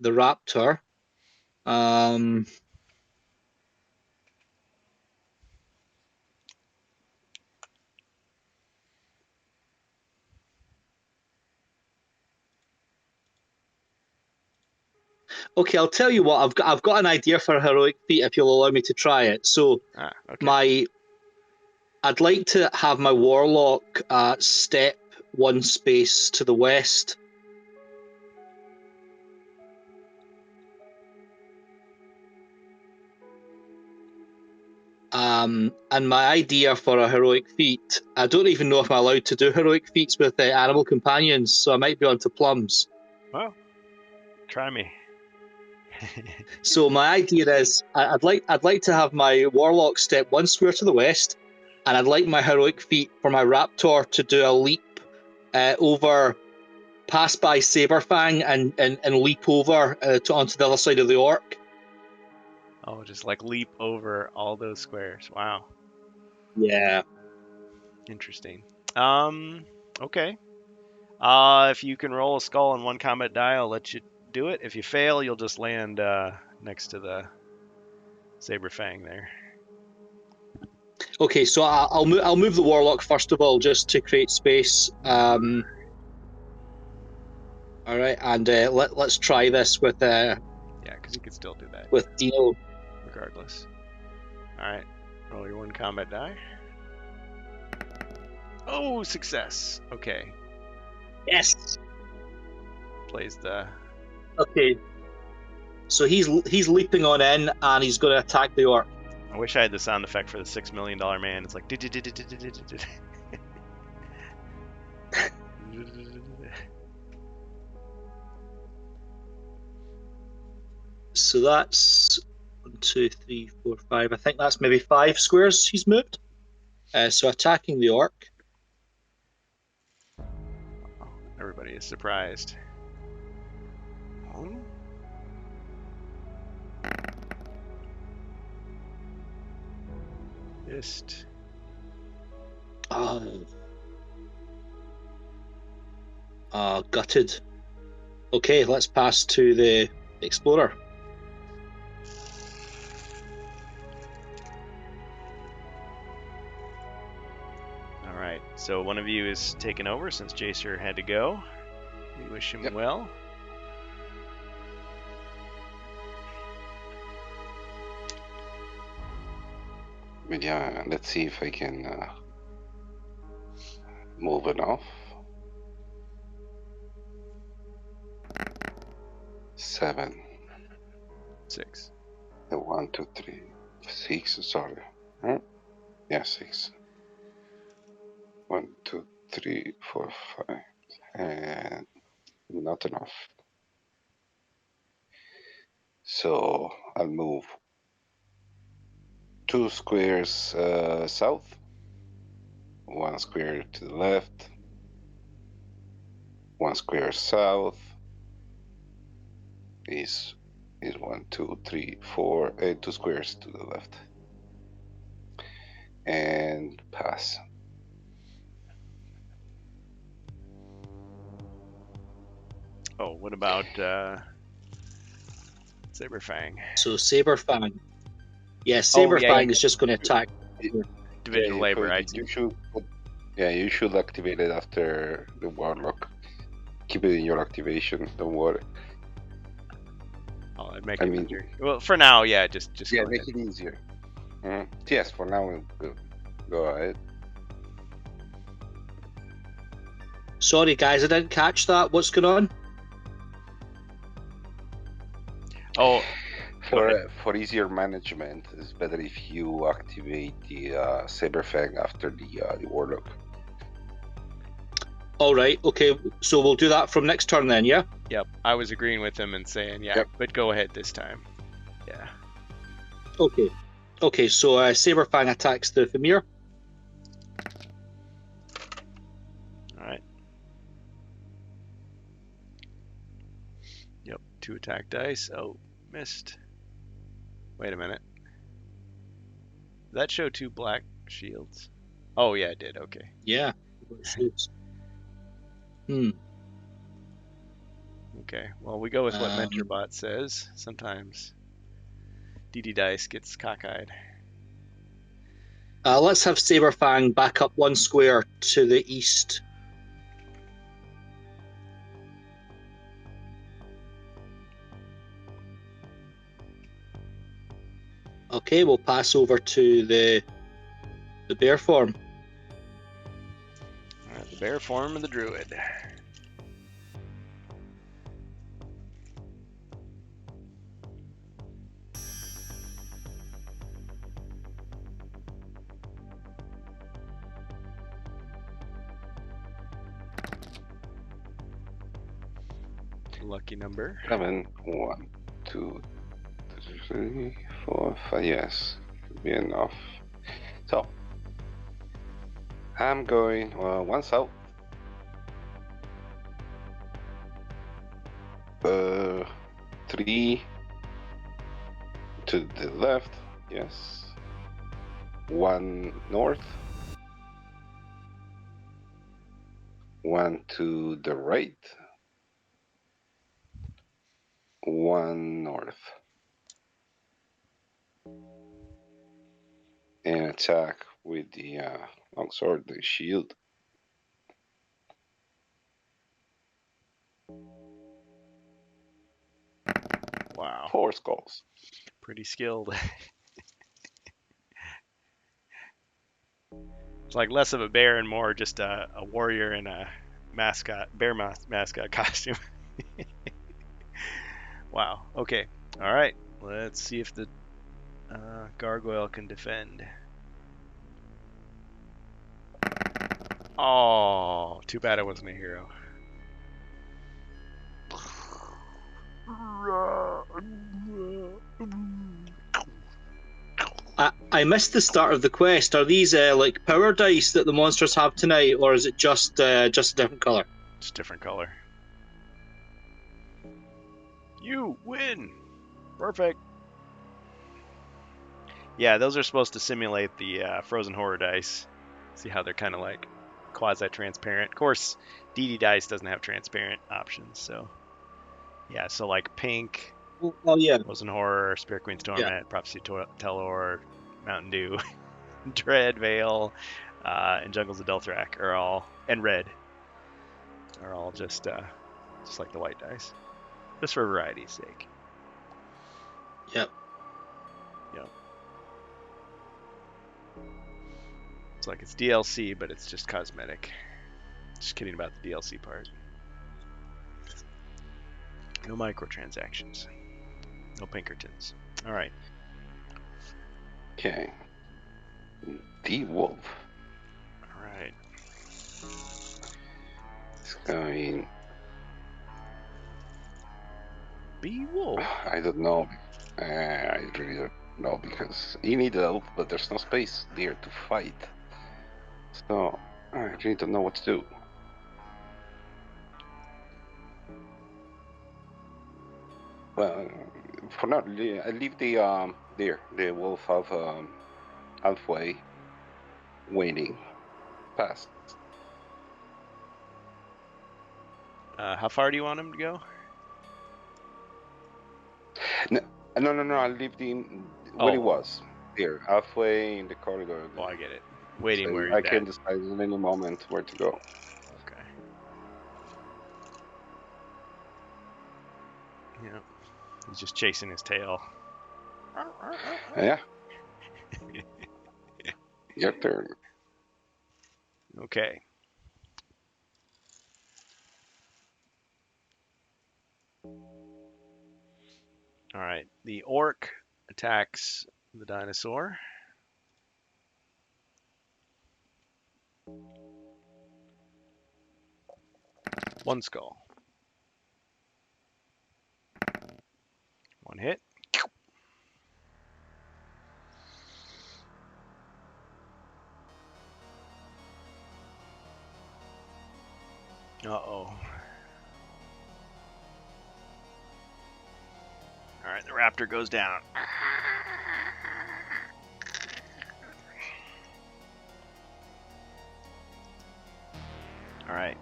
raptor. Okay, I'll tell you what. I've got an idea for a heroic feat if you'll allow me to try it. So Okay. I'd like to have my warlock step one space to the west. And my idea for a heroic feat, I don't even know if I'm allowed to do heroic feats with animal companions, so I might be onto plums. Well, try me. So my idea is I'd like to have my warlock step one square to the west, and I'd like my heroic feat for my raptor to do a leap over, pass by Saberfang, and leap over onto the other side of the orc. Oh, just like leap over all those squares. Wow. Yeah. Interesting. Okay. If you can roll a skull and one combat die, I'll let you do it. If you fail, you'll just land next to the Saberfang there. Okay, so I'll move the warlock first of all, just to create space. All right, and let's try this with yeah, because you could still do that with Dino. regardless. All right, roll your one combat die. Oh, success. Okay. Yes. Plays the. Okay. So he's leaping on in, and he's going to attack the orc. I wish I had the sound effect for the $6 million man. It's like. So that's 1, 2, 3, 4, 5. I think that's maybe 5 squares he's moved. So attacking the orc. Everybody is surprised. Missed. Gutted. Okay, let's pass to the explorer. All right, so one of you is taken over since Jacer had to go. We wish him well. But yeah, let's see if I can move enough. 7. 6. 1, 2, 3, 6. Sorry. Huh? Yeah, 6. 1, 2, 3, 4, 5. And not enough. So I'll move 2 squares south, 1 square to the left, 1 square south is is 1, 2, 3, 4, 2 squares to the left. And pass. Oh, what about Saberfang? So Saberfang. Yeah, Saberfang is just going to attack. Division of Labor, so I see. you should, you should activate it after the Warlock. Keep it in your activation, don't worry. Oh, I'd make I it mean- easier. Well, for now, yeah, just Yeah, go make ahead. it easier. Yes, for now, go ahead. Sorry, guys, I didn't catch that. What's going on? Oh, Go For easier management, it's better if you activate the Saberfang after the Warlock. All right, okay. So we'll do that from next turn then, yeah? yep. I was agreeing with him and saying, yeah, Yep. but go ahead this time. Yeah. Okay. Okay, so Saberfang attacks the Femir. All right. Yep. 2 attack dice. Oh, missed. Wait a minute. Did that show 2 black shields? Oh, yeah, it did. Okay. Yeah. Okay. Well, we go with what Um, MentorBot says. Sometimes DD Dice gets cockeyed. Let's have Saberfang back up 1 square to the east. Okay, we'll pass over to the bear form. All right, the bear form of the druid. Lucky number. 7, 1, 2, 3, 4, 5. Yes, should be enough. So, I'm going 1 south. 3 to the left. Yes. 1 north. 1 to the right. 1 north. And attack with the longsword, the shield. Wow. 4 skulls. Pretty skilled. It's like less of a bear and more just a warrior in a mascot costume. Wow. Okay. All right. Let's see if the gargoyle can defend. Oh, too bad I wasn't a hero. I missed the start of the quest. Are these like power dice that the monsters have tonight, or is it just a different color? It's different color. You win. Perfect. Yeah, those are supposed to simulate the frozen horror dice. See how they're kind of like quasi-transparent. Of course, DD dice doesn't have transparent options, so yeah. So like pink, Oh yeah. frozen horror, Spirit Queen's Torment, Prophecy Telor, Mountain Dew, Dread Veil, and Jungles of Delthrak are all, and red are all just like the white dice, just for variety's sake. Yep. It's like it's DLC, but it's just cosmetic. Just kidding about the DLC part. No microtransactions. No Pinkertons. All right. Okay. The wolf. All right. It's going. Beowulf. I don't know. I really don't know because you need help, but there's no space there to fight. So I really don't know what to do. Well, For now, I leave the the wolf of halfway, waiting, past. How far do you want him to go? No, no. I leave the where he was. Here, halfway in the corridor. Oh, I get it. Waiting So where he's I at. can decide at any moment where to go. Okay. Yeah. He's just chasing his tail. Yeah. Your turn. Okay. All right. The orc attacks the dinosaur. One skull. One hit. Uh-oh. All right, the raptor goes down. All right.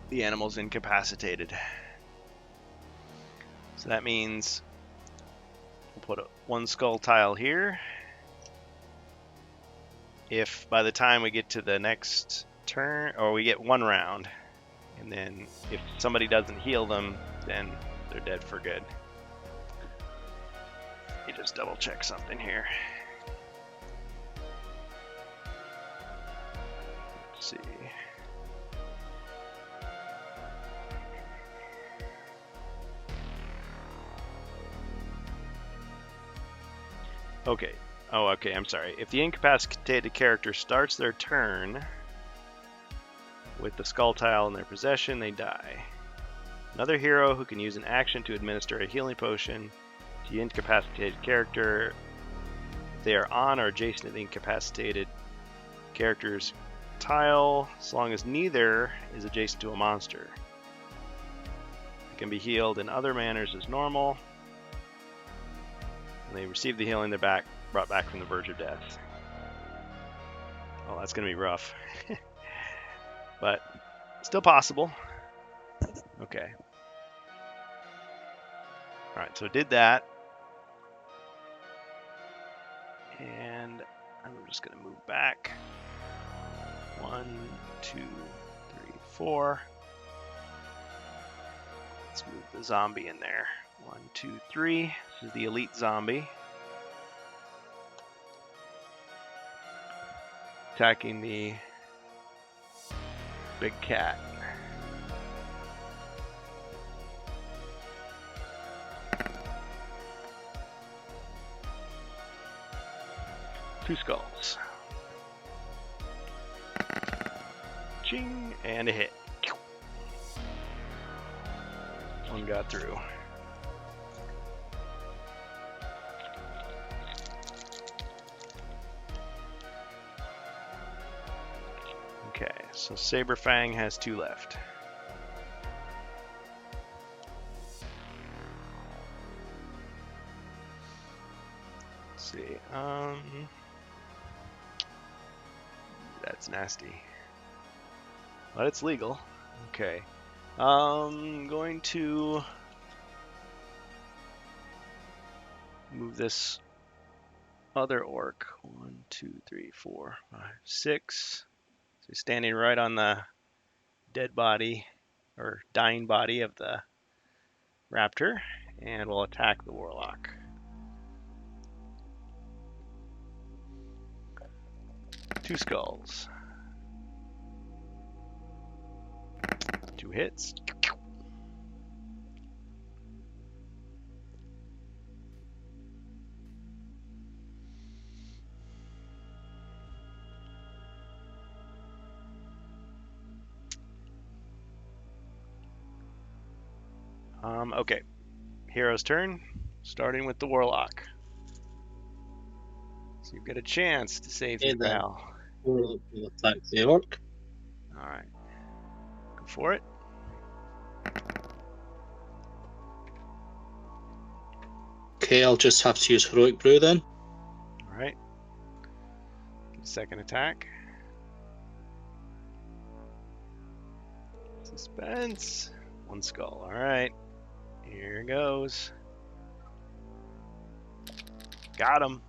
The animal's incapacitated. So that means we'll put one skull tile here. If by the time we get to the next turn, or we get one round, and then if somebody doesn't heal them, then they're dead for good. You just double check something here. Let's see. Okay. Oh, okay, I'm sorry. If the incapacitated character starts their turn with the skull tile in their possession, they die. Another hero who can use an action to administer a healing potion to the incapacitated character. If they are on or adjacent to the incapacitated character's tile, as long as neither is adjacent to a monster. They can be healed in other manners as normal. When they receive the healing, they're brought back from the verge of death. Oh, that's going to be rough. But still possible. Okay. Alright, so did that. And I'm just going to move back. 1, 2, 3, 4. Let's move the zombie in there. 1, 2, 3. This is the elite zombie. Attacking the big cat. Two skulls. Ching, and a hit. One got through. Okay, so Saberfang has 2 left. Let's see. That's nasty. But it's legal. Okay. Going to move this other orc. 1, 2, 3, 4, 5, 6. So he's standing right on the dead body or dying body of the raptor, and we'll attack the warlock. Two skulls. 2 hits. Okay. Hero's turn, starting with the warlock. So you've got a chance to save your pal. We'll attack the orc. Alright. Go for it. Okay, I'll just have to use Heroic Brew then. All right. Second attack. Suspense. 1 skull. All right. Here goes. Got him.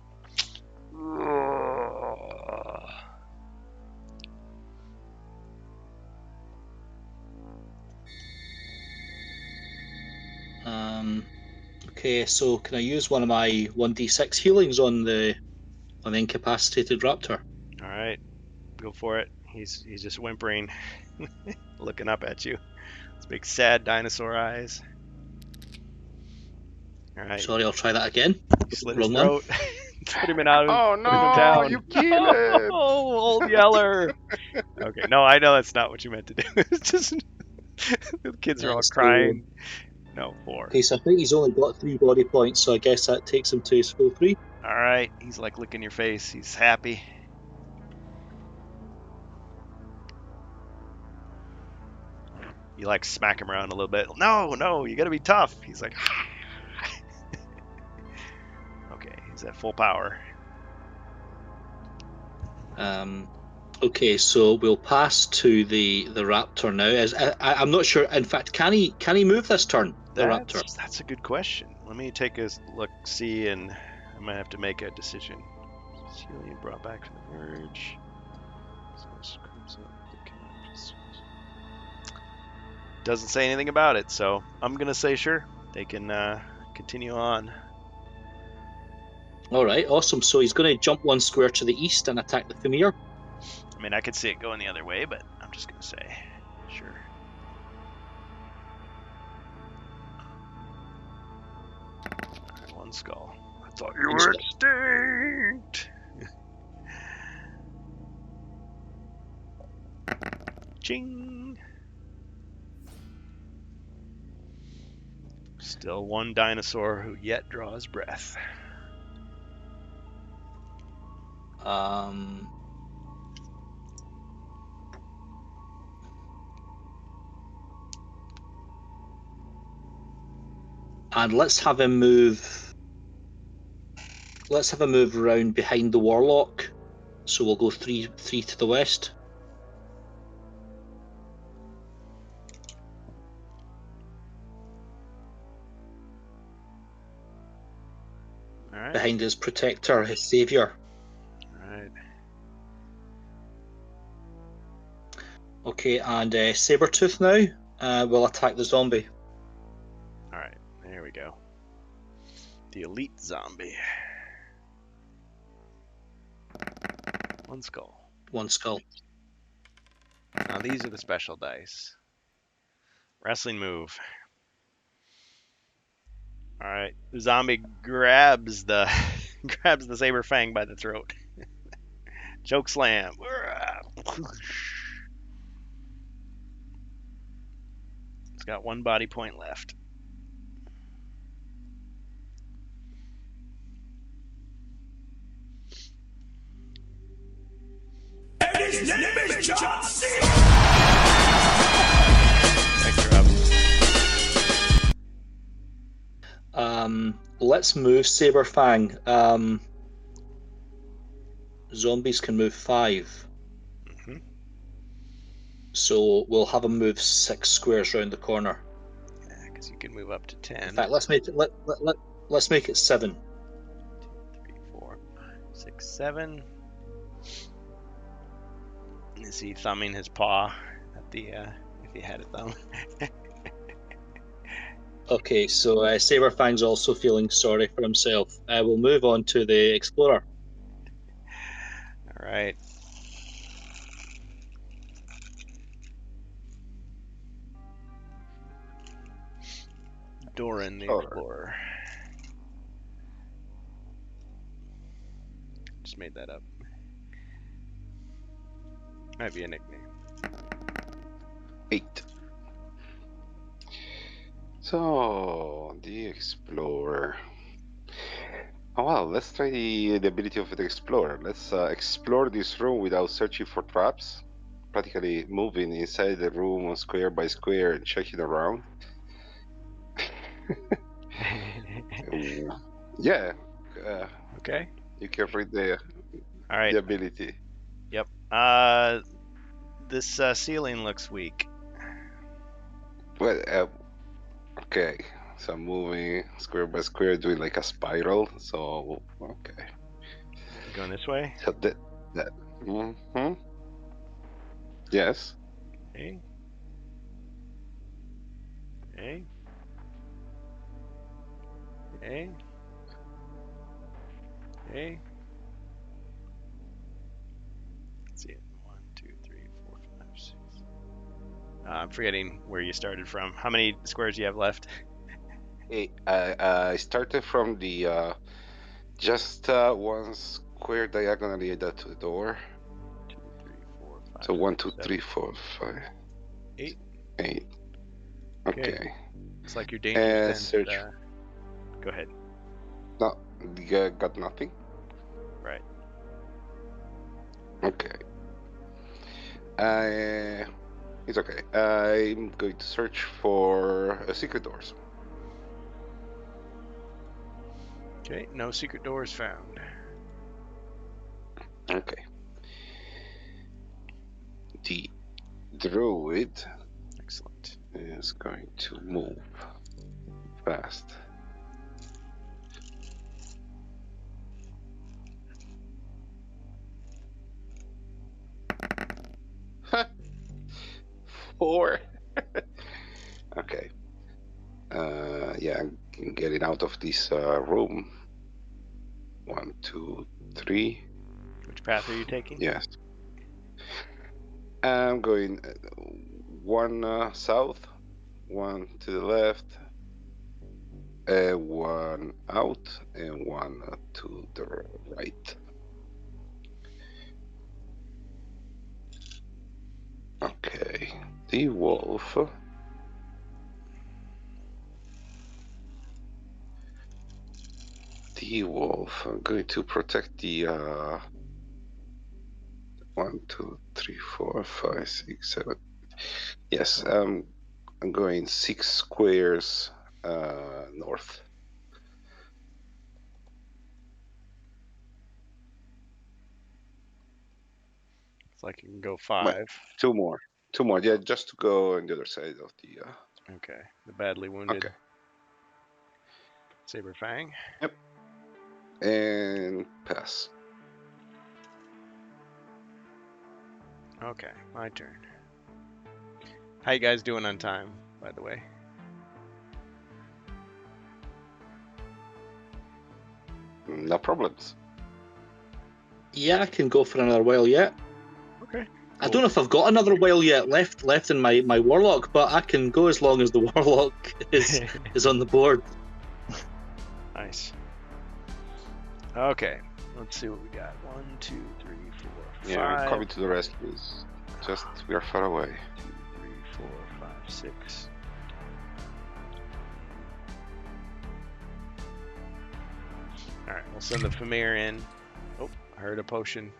Okay, so can I use one of my 1d6 healings on the incapacitated raptor? All right. Go for it. He's just whimpering, looking up at you. His big sad dinosaur eyes. All right. Sorry, I'll try that again. You slit his Wrong one. throat. Put him out. Oh Put him down. no! You kill it. Oh, old Yeller. Okay, no, I know that's not what you meant to do. It's just the kids are all That's crying. No, 4. Okay, so I think he's only got 3 body points, so I guess that takes him to his full 3. All right, he's like licking your face. He's happy. You like smack him around a little bit. No, you gotta be tough. He's like, okay, he's at full power. Okay, so we'll pass to the raptor now. I'm not sure. In fact, can he move this turn? The raptor. That's a good question. Let me take a look, see, and I might have to make a decision. Celian brought back from the verge. Doesn't say anything about it, so I'm gonna say sure. They can continue on. All right, awesome. So he's going to jump 1 square to the east and attack the Femir. I mean, I could see it going the other way, but I'm just gonna say sure. Alright, 1 skull. I thought you were extinct. Ching. Still 1 dinosaur who yet draws breath. And let's have him move. Let's have him move around behind the warlock. So we'll go 3 to the west. All right. Behind his protector, his savior. All right. Okay, and Sabretooth now will attack the zombie. All right. There we go. The elite zombie. 1 skull. 1 skull. Now these are the special dice. Wrestling move. All right. The zombie grabs the saber fang by the throat. Choke slam. It's got 1 body point left. And his name is John C. Let's move Saberfang. Zombies can move 5. Mm-hmm. So we'll have him move 6 squares round the corner. Yeah, because you can move up to 10. In fact, let's make it let's make it 7. 2, 3, 4, 5, 6, 7. Is he thumbing his paw at the if he had a thumb? Okay, so Saberfang's also feeling sorry for himself. We'll move on to the Explorer. All right. Doran the Explorer. Just made that up. Might be a nickname. 8. So, the Explorer. Oh well, let's try the ability of the Explorer. Let's explore this room without searching for traps. Practically moving inside the room square by square and checking around. Yeah. Okay. You can read the All right. ability. Yep. This ceiling looks weak. Well, okay. So I'm moving square by square, doing like a spiral. So okay. You going this way? So that. Mm-hmm. Yes. Okay. Okay. Okay. Okay. Let's see it. 1, 2, 3, 4, 5, 6. I'm forgetting where you started from. How many squares do you have left? I started from the just one square diagonally to the door. 2, 3, 4, 5, So 1, 2, 6, 3, 7, 4, 5, 8. 8. Okay. Okay. Looks like your danger sense. Search. Go ahead. No, you got nothing. Right. Okay. It's okay. I'm going to search for secret doors. Okay. No secret doors found. Okay. The druid Excellent. is going to move fast. Four. Okay. Yeah, I'm getting out of this room. 1, 2, 3. Which path are you taking? Yes. I'm going one south, one to the left, one out, and one to the right. Okay. The wolf. The wolf. I'm going to protect the 1, 2, 3, 4, 5, 6, 7. Yes, I'm going 6 squares north. It's like you can go 5. 2 more. 2 more. Yeah, just to go on the other side of the. Okay. The badly wounded Okay. Saber Fang. Yep. And pass. Okay, my turn. How you guys doing on time, by the way? No problems. Yeah, I can go for another while yet. Okay. I don't know if I've got another while yet left in my warlock, but I can go as long as the warlock is on the board. Nice. Okay, let's see what we got. 1, 2, 3, 4, Yeah, 5. coming to the rescue. Just we are far away. 2, 3, 4, 5, 6. Alright, we'll send the Famir in. Oh, I heard a potion.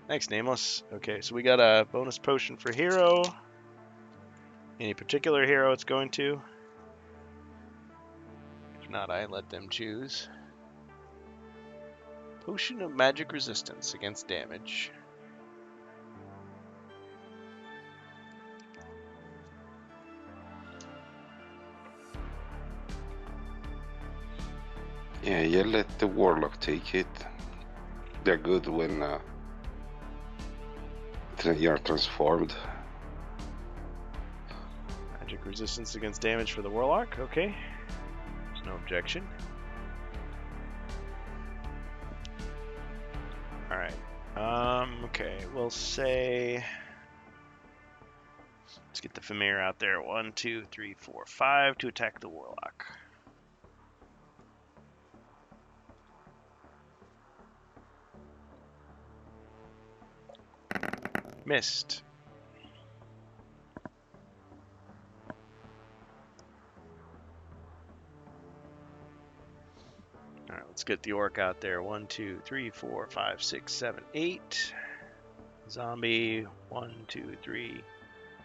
Thanks, Nameless. Okay, so we got a bonus potion for hero. Any particular hero it's going to? If not, I let them choose. Potion of magic resistance against damage. Yeah, you let the warlock take it. They're good when you're transformed. Magic resistance against damage for the warlock. Okay. There's no objection. Alright. Okay, we'll say. Let's get the Famir out there. 1, 2, 3, 4, 5 to attack the warlock. Missed. Alright, let's get the orc out there. 1, 2, 3, 4, 5, 6, 7, 8. Zombie. 1, 2, 3.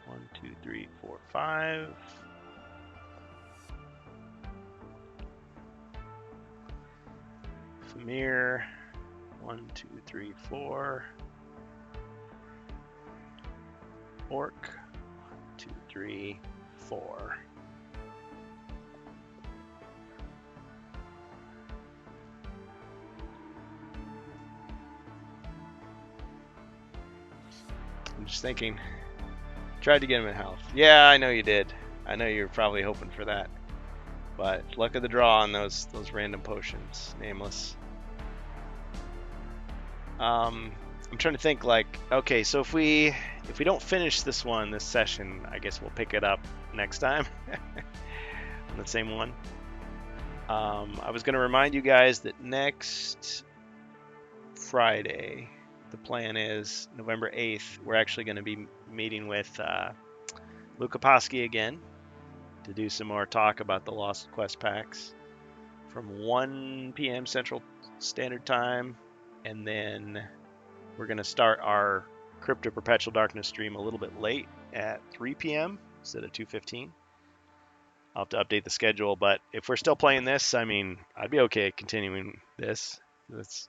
1, 2, 3, 4, 5. Famir. 1, 2, 3, 4. Orc. 1, 2, 3, 4. I'm just thinking. Tried to get him in health. Yeah, I know you did. I know you're probably hoping for that. But luck of the draw on those random potions. Nameless. I'm trying to think, like, okay, so if we don't finish this session, I guess we'll pick it up next time on the same one. I was going to remind you guys that next Friday, the plan is November 8th, we're actually going to be meeting with Luke Aposky again to do some more talk about the Lost Quest packs from 1 p.m. Central Standard Time, and then we're going to start our Crypt of Perpetual Darkness stream a little bit late at 3 p.m. instead of 2:15. I'll have to update the schedule, but if we're still playing this, I mean, I'd be okay continuing this. It's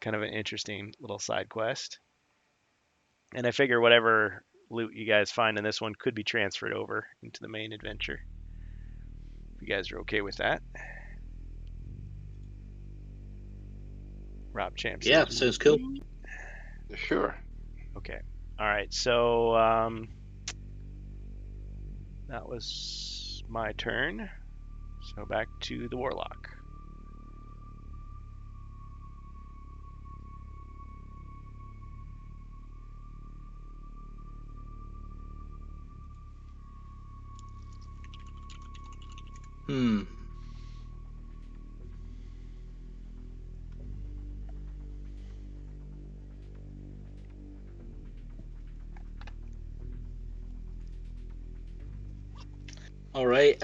kind of an interesting little side quest. And I figure whatever loot you guys find in this one could be transferred over into the main adventure. If you guys are okay with that. Rob Champ. Yeah, sounds cool. Sure. Okay. All right. So that was my turn. So back to the Warlock. All right.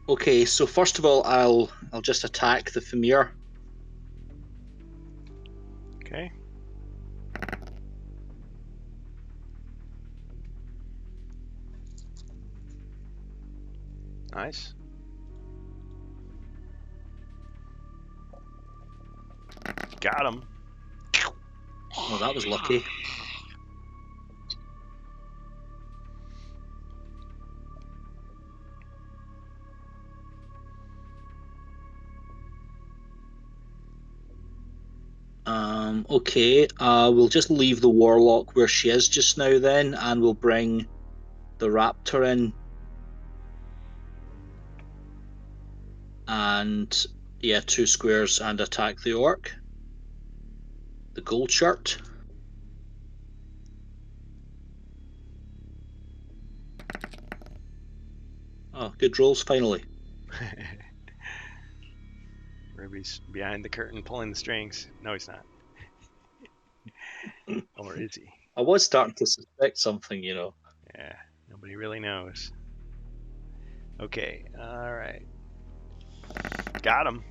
Okay, so first of all, I'll just attack the Famir. Okay. Nice. Got him. Oh, that was lucky. Okay, we'll just leave the Warlock where she is just now then, and we'll bring the Raptor in. And, yeah, 2 squares and attack the Orc. The gold shirt. Oh, good rolls, finally. Ruby's behind the curtain pulling the strings. No, he's not. Or is he? I was starting to suspect something, you know. Yeah, nobody really knows. Okay, alright. Got him.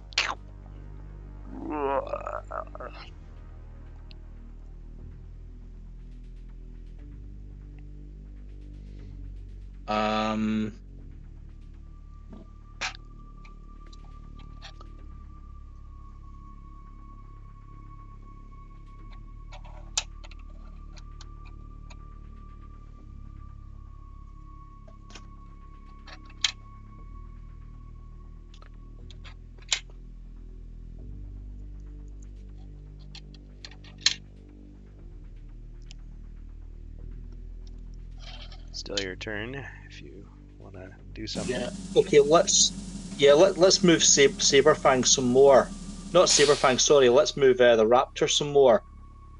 Still your turn if you want to do something. Yeah. Okay, let's move Saberfang some more. Not Saberfang, sorry. Let's move the Raptor some more.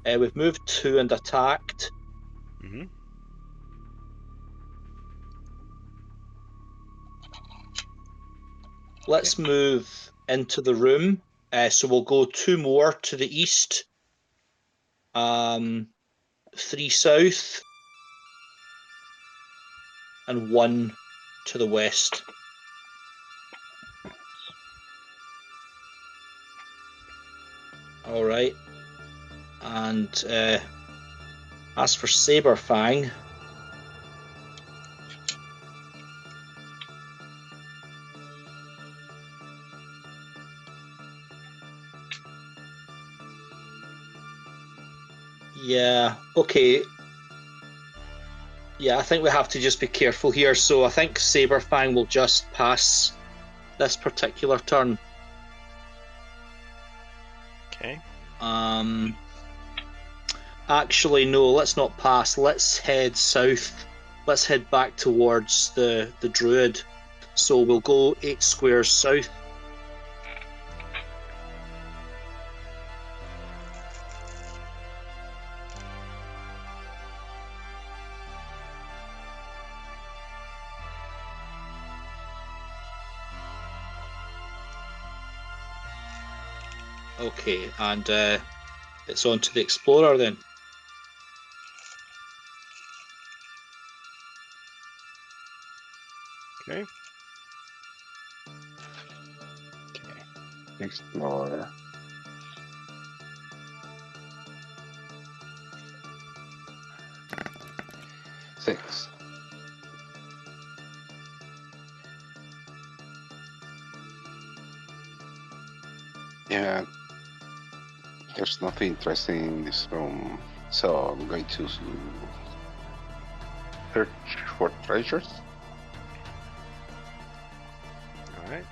We've moved 2 and attacked. Mm-hmm. Let's move into the room. So we'll go 2 more to the east. 3 south. And 1 to the west. All right. And as for Saberfang, yeah, okay. Yeah, I think we have to just be careful here. So I think Saberfang will just pass this particular turn. Okay. Actually, no, let's not pass. Let's head south. Let's head back towards the druid. So we'll go 8 squares south. Okay, and it's on to the explorer then. Okay. Explorer. Six. Yeah, there's nothing interesting in this room, so I'm going to search for treasures. All right.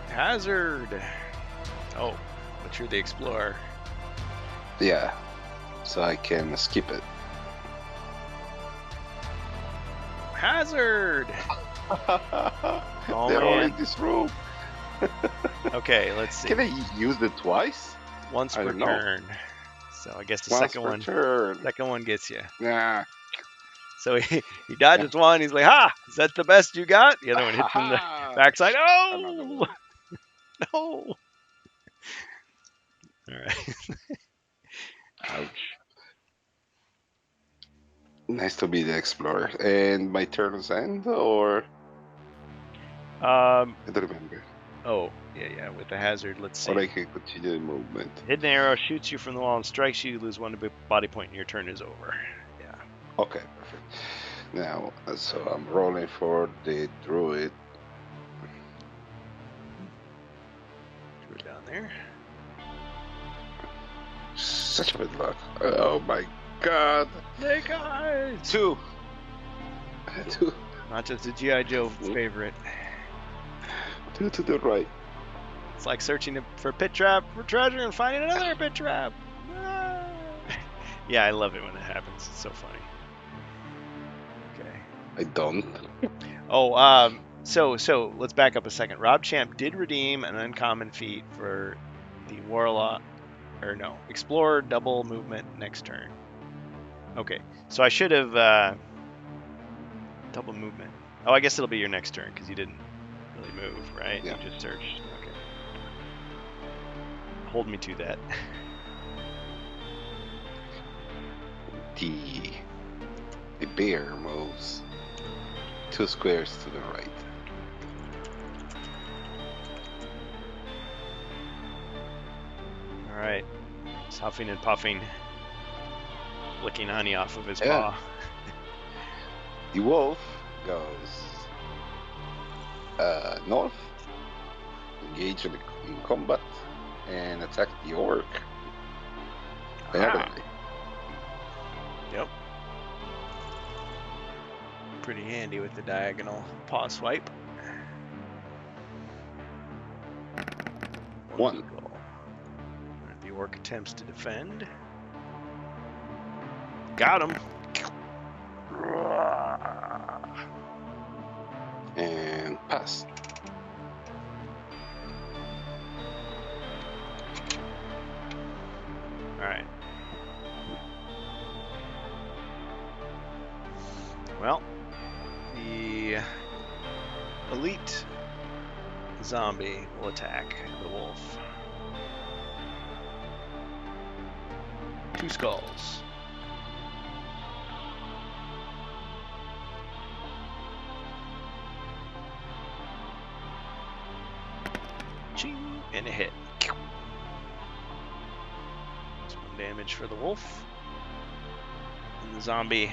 Hazard. Oh, but you're the explorer. Yeah, so I can skip it. Hazard. Oh, They're all man. in this room. Okay, let's see. Can I use it twice? Once I per don't know. turn. So I guess the Once second per one. turn. Second one gets you. Nah. So he dodges one. He's like, "Ha! Is that the best you got?" The other one hits him in the backside. Another Oh one. no! All right. Ouch. Nice to be the explorer. And my turns end, or I don't remember. Oh, yeah. With the hazard, let's see. Or I can continue the movement. Hidden arrow shoots you from the wall and strikes you. You lose 1 body point, and your turn is over. Yeah. Okay, perfect. Now, so I'm rolling for the druid. Throw it down there. Such a bad luck. Oh my god. Snake eyes. 2. 2. Not just a G.I. Joe favorite. 2 to the right. It's like searching for pit trap for treasure and finding another pit trap. Ah. Yeah, I love it when it happens. It's so funny. Okay. I don't. Oh, so let's back up a second. Rob Champ did redeem an uncommon feat for the Warlock, or no, Explorer double movement next turn. Okay, so I should have double movement. Oh, I guess it'll be your next turn because you didn't really move, right? Yeah. You just searched. Okay. Hold me to that. The bear moves 2 squares to the right. All right. He's huffing and puffing, licking honey off of his Yeah. paw. The wolf goes north, engage in combat, and attack the orc. Barely. Yep. Pretty handy with the diagonal paw swipe. 1. Goal. The orc attempts to defend. Got him. And pass. All right. Well, the elite zombie will attack the wolf. 2 skulls. Ching, and a hit. That's 1 damage for the wolf. And the zombie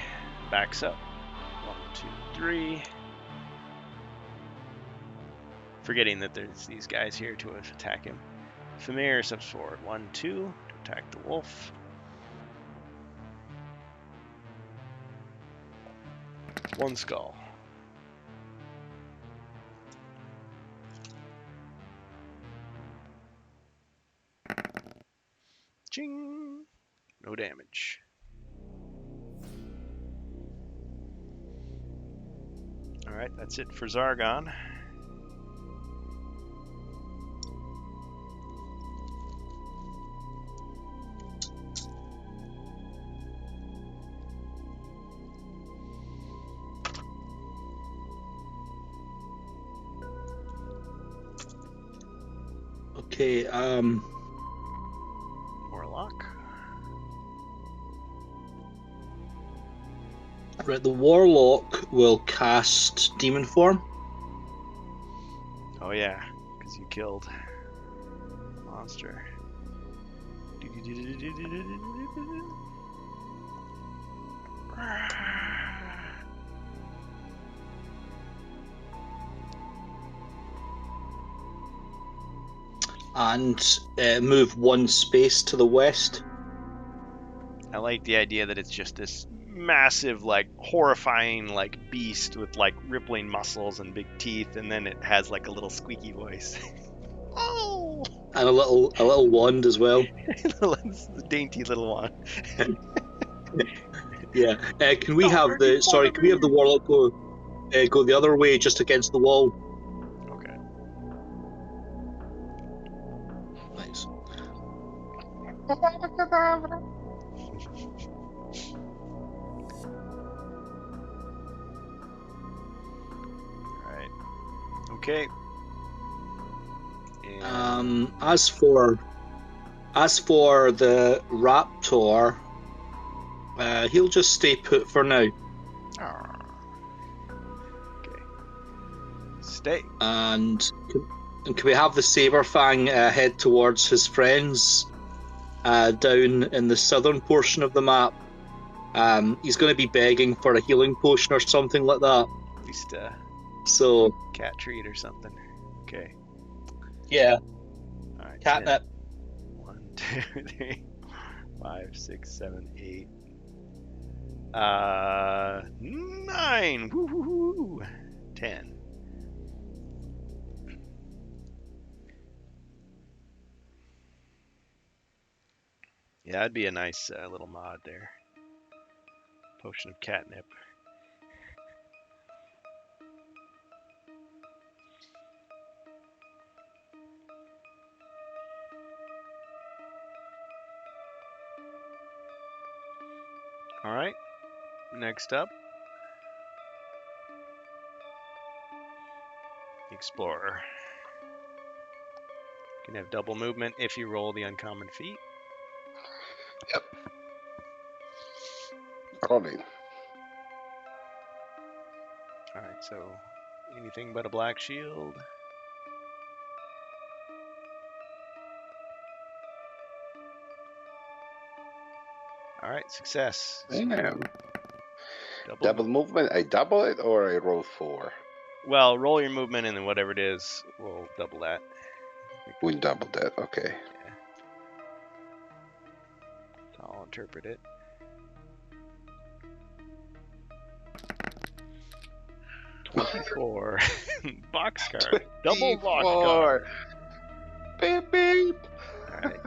backs up. 1, 2, 3. Forgetting that there's these guys here to attack him. Famir steps forward. 1, 2 to attack the wolf. 1 skull. Ching! No damage. Alright, that's it for Zargon. Okay, Warlock. right, the Warlock will cast Demon Form. Oh yeah, because you killed monster. And move 1 space to the west. I like the idea that it's just this massive, like, horrifying, like, beast with, like, rippling muscles and big teeth, and then it has, like, a little squeaky voice. Oh! And a little wand as well. It's a dainty little one. Yeah. Can we have the Warlock go the other way, just against the wall? Okay. Nice. Alright. Okay. And As for the Raptor, he'll just stay put for now. Okay. Stay. And can we have the Saberfang head towards his friends down in the southern portion of the map? He's going to be begging for a healing potion or something like that. At least So cat treat or something. Okay. yeah, Alright. catnip. 1, 2, 3, 5, 6, 7, 8. 9. Woo-hoo-hoo. 10. Yeah, that'd be a nice little mod there. Potion of catnip. Alright, next up, Explorer. You can have double movement if you roll the uncommon feat. Yep. Rolling. Alright, so anything but a black shield. Alright, success. Damn. Double movement. I double it or I roll 4? Well, roll your movement and then whatever it is, we'll double that. We double that. Okay. So I'll interpret it. $24. Box card. Double box card. Beep beep. Alright.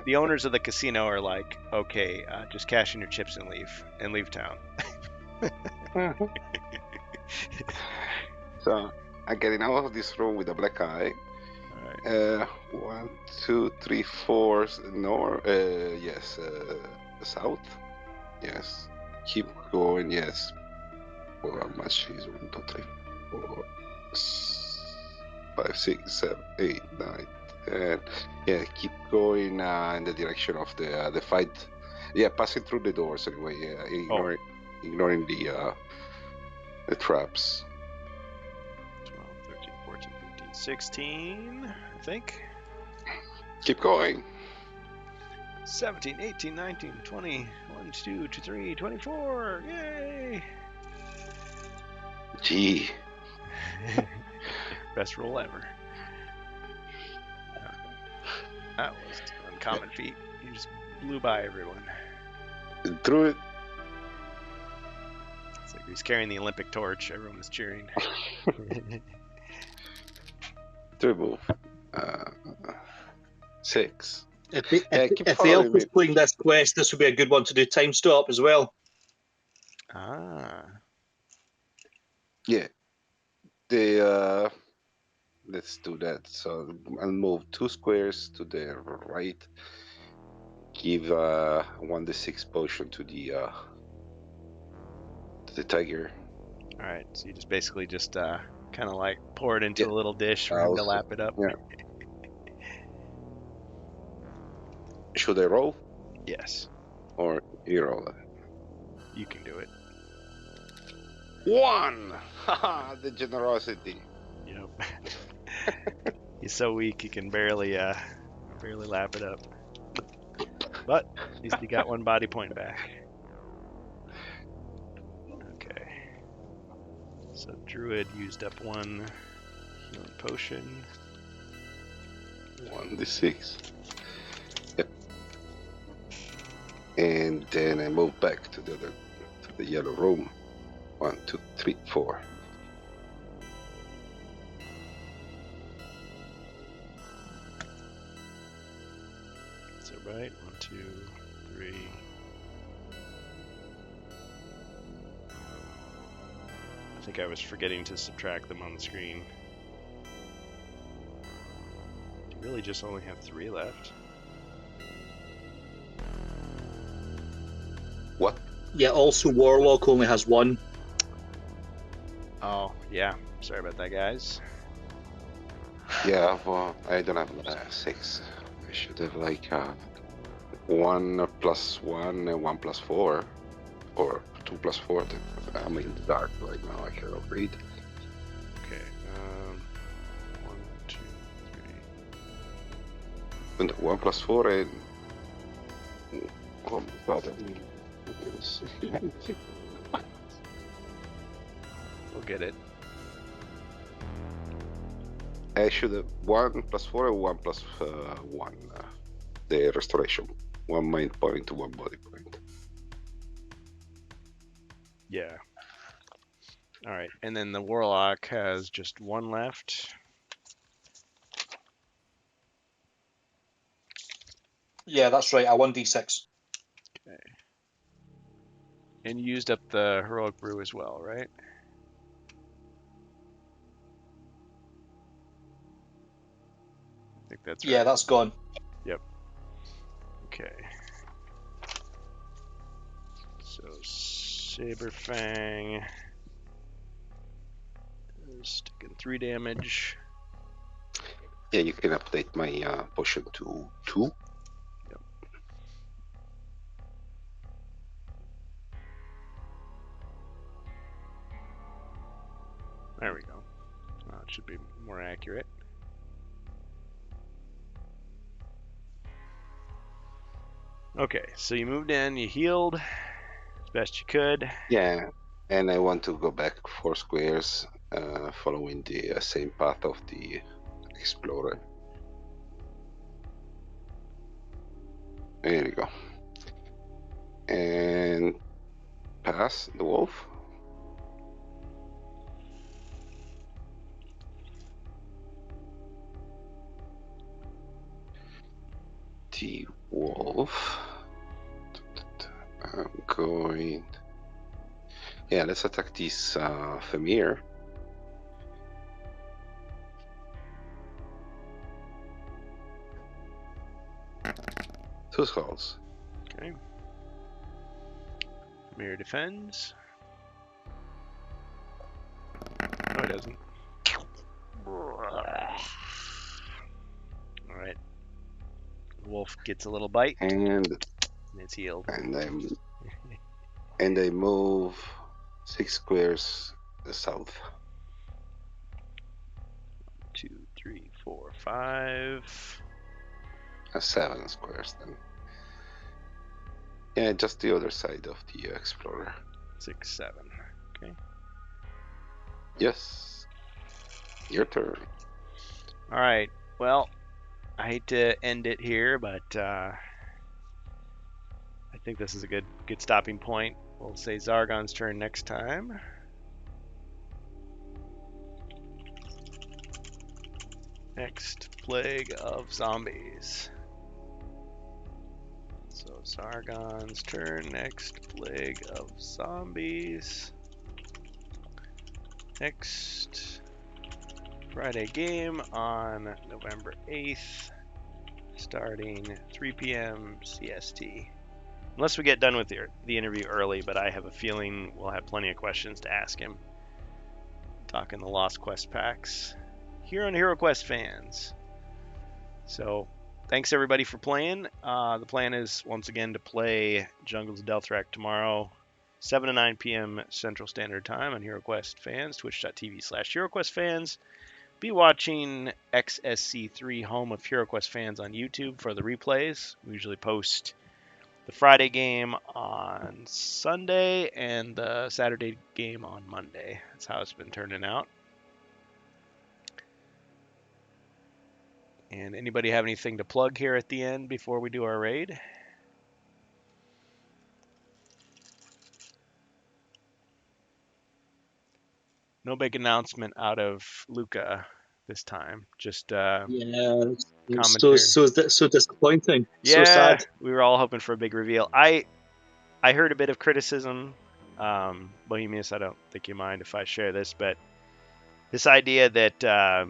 The owners of the casino are like, okay, just cash in your chips and leave town. So I'm getting out of this room with a black eye. Alright. 1, 2, 3, 4 north. Yes. South. Yes. Keep going. Yes. How much is 1, 2, 3, 4, 5, 6, 7, 8, 9, 10. Yeah, keep going in the direction of the fight. Yeah, passing through the doors anyway. Yeah, ignoring the traps. 12, 13, 14, 15, 16, I think. Keep going. 17, 18, 19, 20, 1, 2, 3, 24. Yay! Gee. Best roll ever. That was an uncommon feat. You just blew by everyone. Through it. It's like he was carrying the Olympic torch. Everyone was cheering. Dribble. 6. If keep the following elf was me. playing this quest, this would be a good one to do time stop as well. Ah. Yeah. Let's do that. So I'll move 2 squares to the right. Give 1d6 potion to the tiger. All right. So you just basically just kind of like pour it into Yeah. a little dish for him to Also- lap it up. yeah. Should I roll Yes. or you roll it? You can do it. 1. Haha, the generosity. Yep. He's so weak he can barely lap it up. But at least he got 1 body point back. Okay. So Druid used up 1 healing potion. 1d6. Yep. And then I move back to the yellow room. 1, 2, 3, 4. So right, 1, 2, 3. I think I was forgetting to subtract them on the screen. You really just only have 3 left. What? Yeah, also Warlock only has 1. Oh, yeah. Sorry about that, guys. Yeah, well, I don't have 6. I should have like 1 plus 1 and 1 plus 4. Or 2 plus 4. I'm in the dark right now. I cannot read. Okay. 1, 2, 3. And 1 plus 4 and... Oh my god, I mean... We'll get it. I should have 1 plus 4 and 1 plus 1. The restoration. 1 mind point to 1 body point. Yeah. All right. And then the Warlock has just 1 left. Yeah, that's right. A 1d6. And you used up the Heroic Brew as well, right? I think that's right. Yeah, that's gone. Okay. So Saberfang is taking 3 damage. Yeah, you can update my potion to 2. There we go. It should be more accurate. Okay, so you moved in, you healed as best you could. Yeah, and I want to go back 4 squares, following the same path of the explorer. There you go. And pass the wolf. The wolf. I'm going. Yeah, let's attack this Femir. Two skulls. Okay. Mirror defends. No, it doesn't. Alright. Wolf gets a little bite. And And it's healed. And they move 6 squares south. 2, 3, 4, 5. 7 squares then. Yeah, just the other side of the Explorer. 6, 7. Okay. Yes. Your turn. All right. Well, I hate to end it here, but I think this is a good stopping point. We'll say Zargon's turn next time. Next, Plague of Zombies. So Zargon's turn, next, Plague of Zombies. Next, Friday game on November 8th, starting 3 p.m. CST. Unless we get done with the interview early, but I have a feeling we'll have plenty of questions to ask him. Talking the Lost Quest packs here on HeroQuest Fans. So, thanks everybody for playing. The plan is, once again, to play Jungles of Delthrak tomorrow, 7 to 9 p.m. Central Standard Time on HeroQuest Fans, twitch.tv/HeroQuest Fans. Be watching XSC3, home of HeroQuest Fans, on YouTube for the replays. We usually post the Friday game on Sunday and the Saturday game on Monday. That's how it's been turning out. And anybody have anything to plug here at the end before we do our raid? No big announcement out of Luca this time. Just It's commentary. so disappointing. Yeah, So sad. we were all hoping for a big reveal. I heard a bit of criticism. Bohemius, I don't think you mind if I share this, but this idea that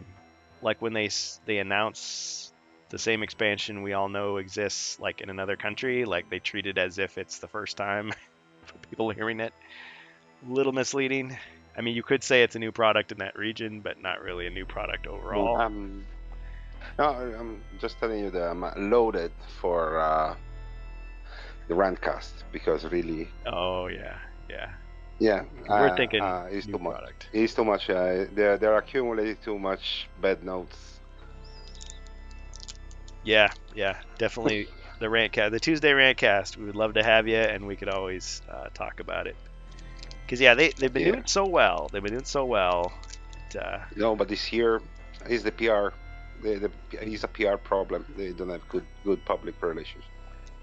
like when they announce the same expansion we all know exists like in another country, like they treat it as if it's the first time for people hearing it. A little misleading. I mean, you could say it's a new product in that region, but not really a new product overall. No, I'm just telling you that I'm loaded for the Randcast because really. Oh yeah. Yeah, We're thinking it's new too much. product. It's too much. They're accumulating too much bad notes. Yeah, definitely the Rantcast, the Tuesday Rantcast. We would love to have you, and we could always talk about it. Because they've been doing so well. No, but this year is the PR. It's a PR problem. They don't have good public relations.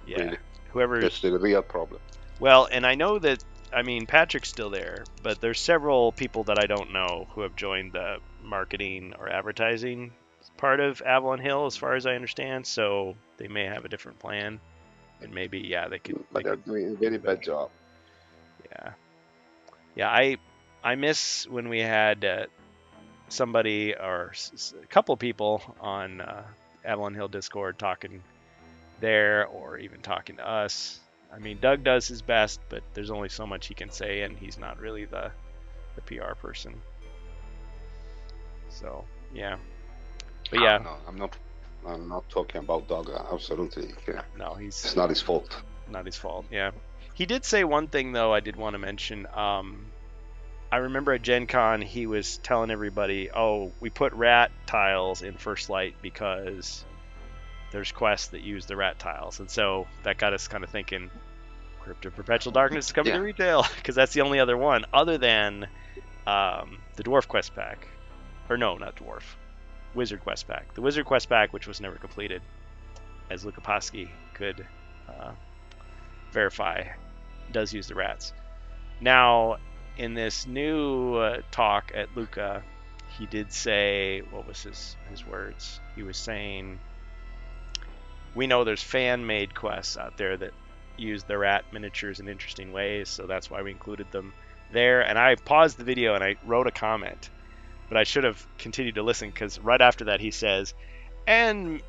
Yeah, really. That's the real problem. Well, and I know that. I mean, Patrick's still there, but there's several people that I don't know who have joined the marketing or advertising part of Avalon Hill, as far as I understand. So they may have a different plan, and maybe they could. But they're doing a very bad job. Yeah. I miss when we had somebody or a couple people on Avalon Hill Discord talking there, or even talking to us. I mean, Doug does his best, but there's only so much he can say, and he's not really the PR person. So, yeah. But yeah. No, I'm not talking about Doug. Absolutely. Yeah. No, it's not his fault. Not his fault. Yeah. He did say one thing though I did want to mention. I remember at Gen Con he was telling everybody, "Oh, we put rat tiles in First Light because there's quests that use the rat tiles," and so that got us kind of thinking, Crypt of Perpetual Darkness is coming to retail, because that's the only other one other than the Dwarf quest pack, or no, not Dwarf, Wizard quest pack. The Wizard quest pack, which was never completed, as Luca Paschi could verify, does use the rats. Now, in this new talk at Luca, he did say, what was his words? He was saying, we know there's fan-made quests out there that use the rat miniatures in interesting ways, so that's why we included them there. And I paused the video and I wrote a comment, but I should have continued to listen, because right after that he says, and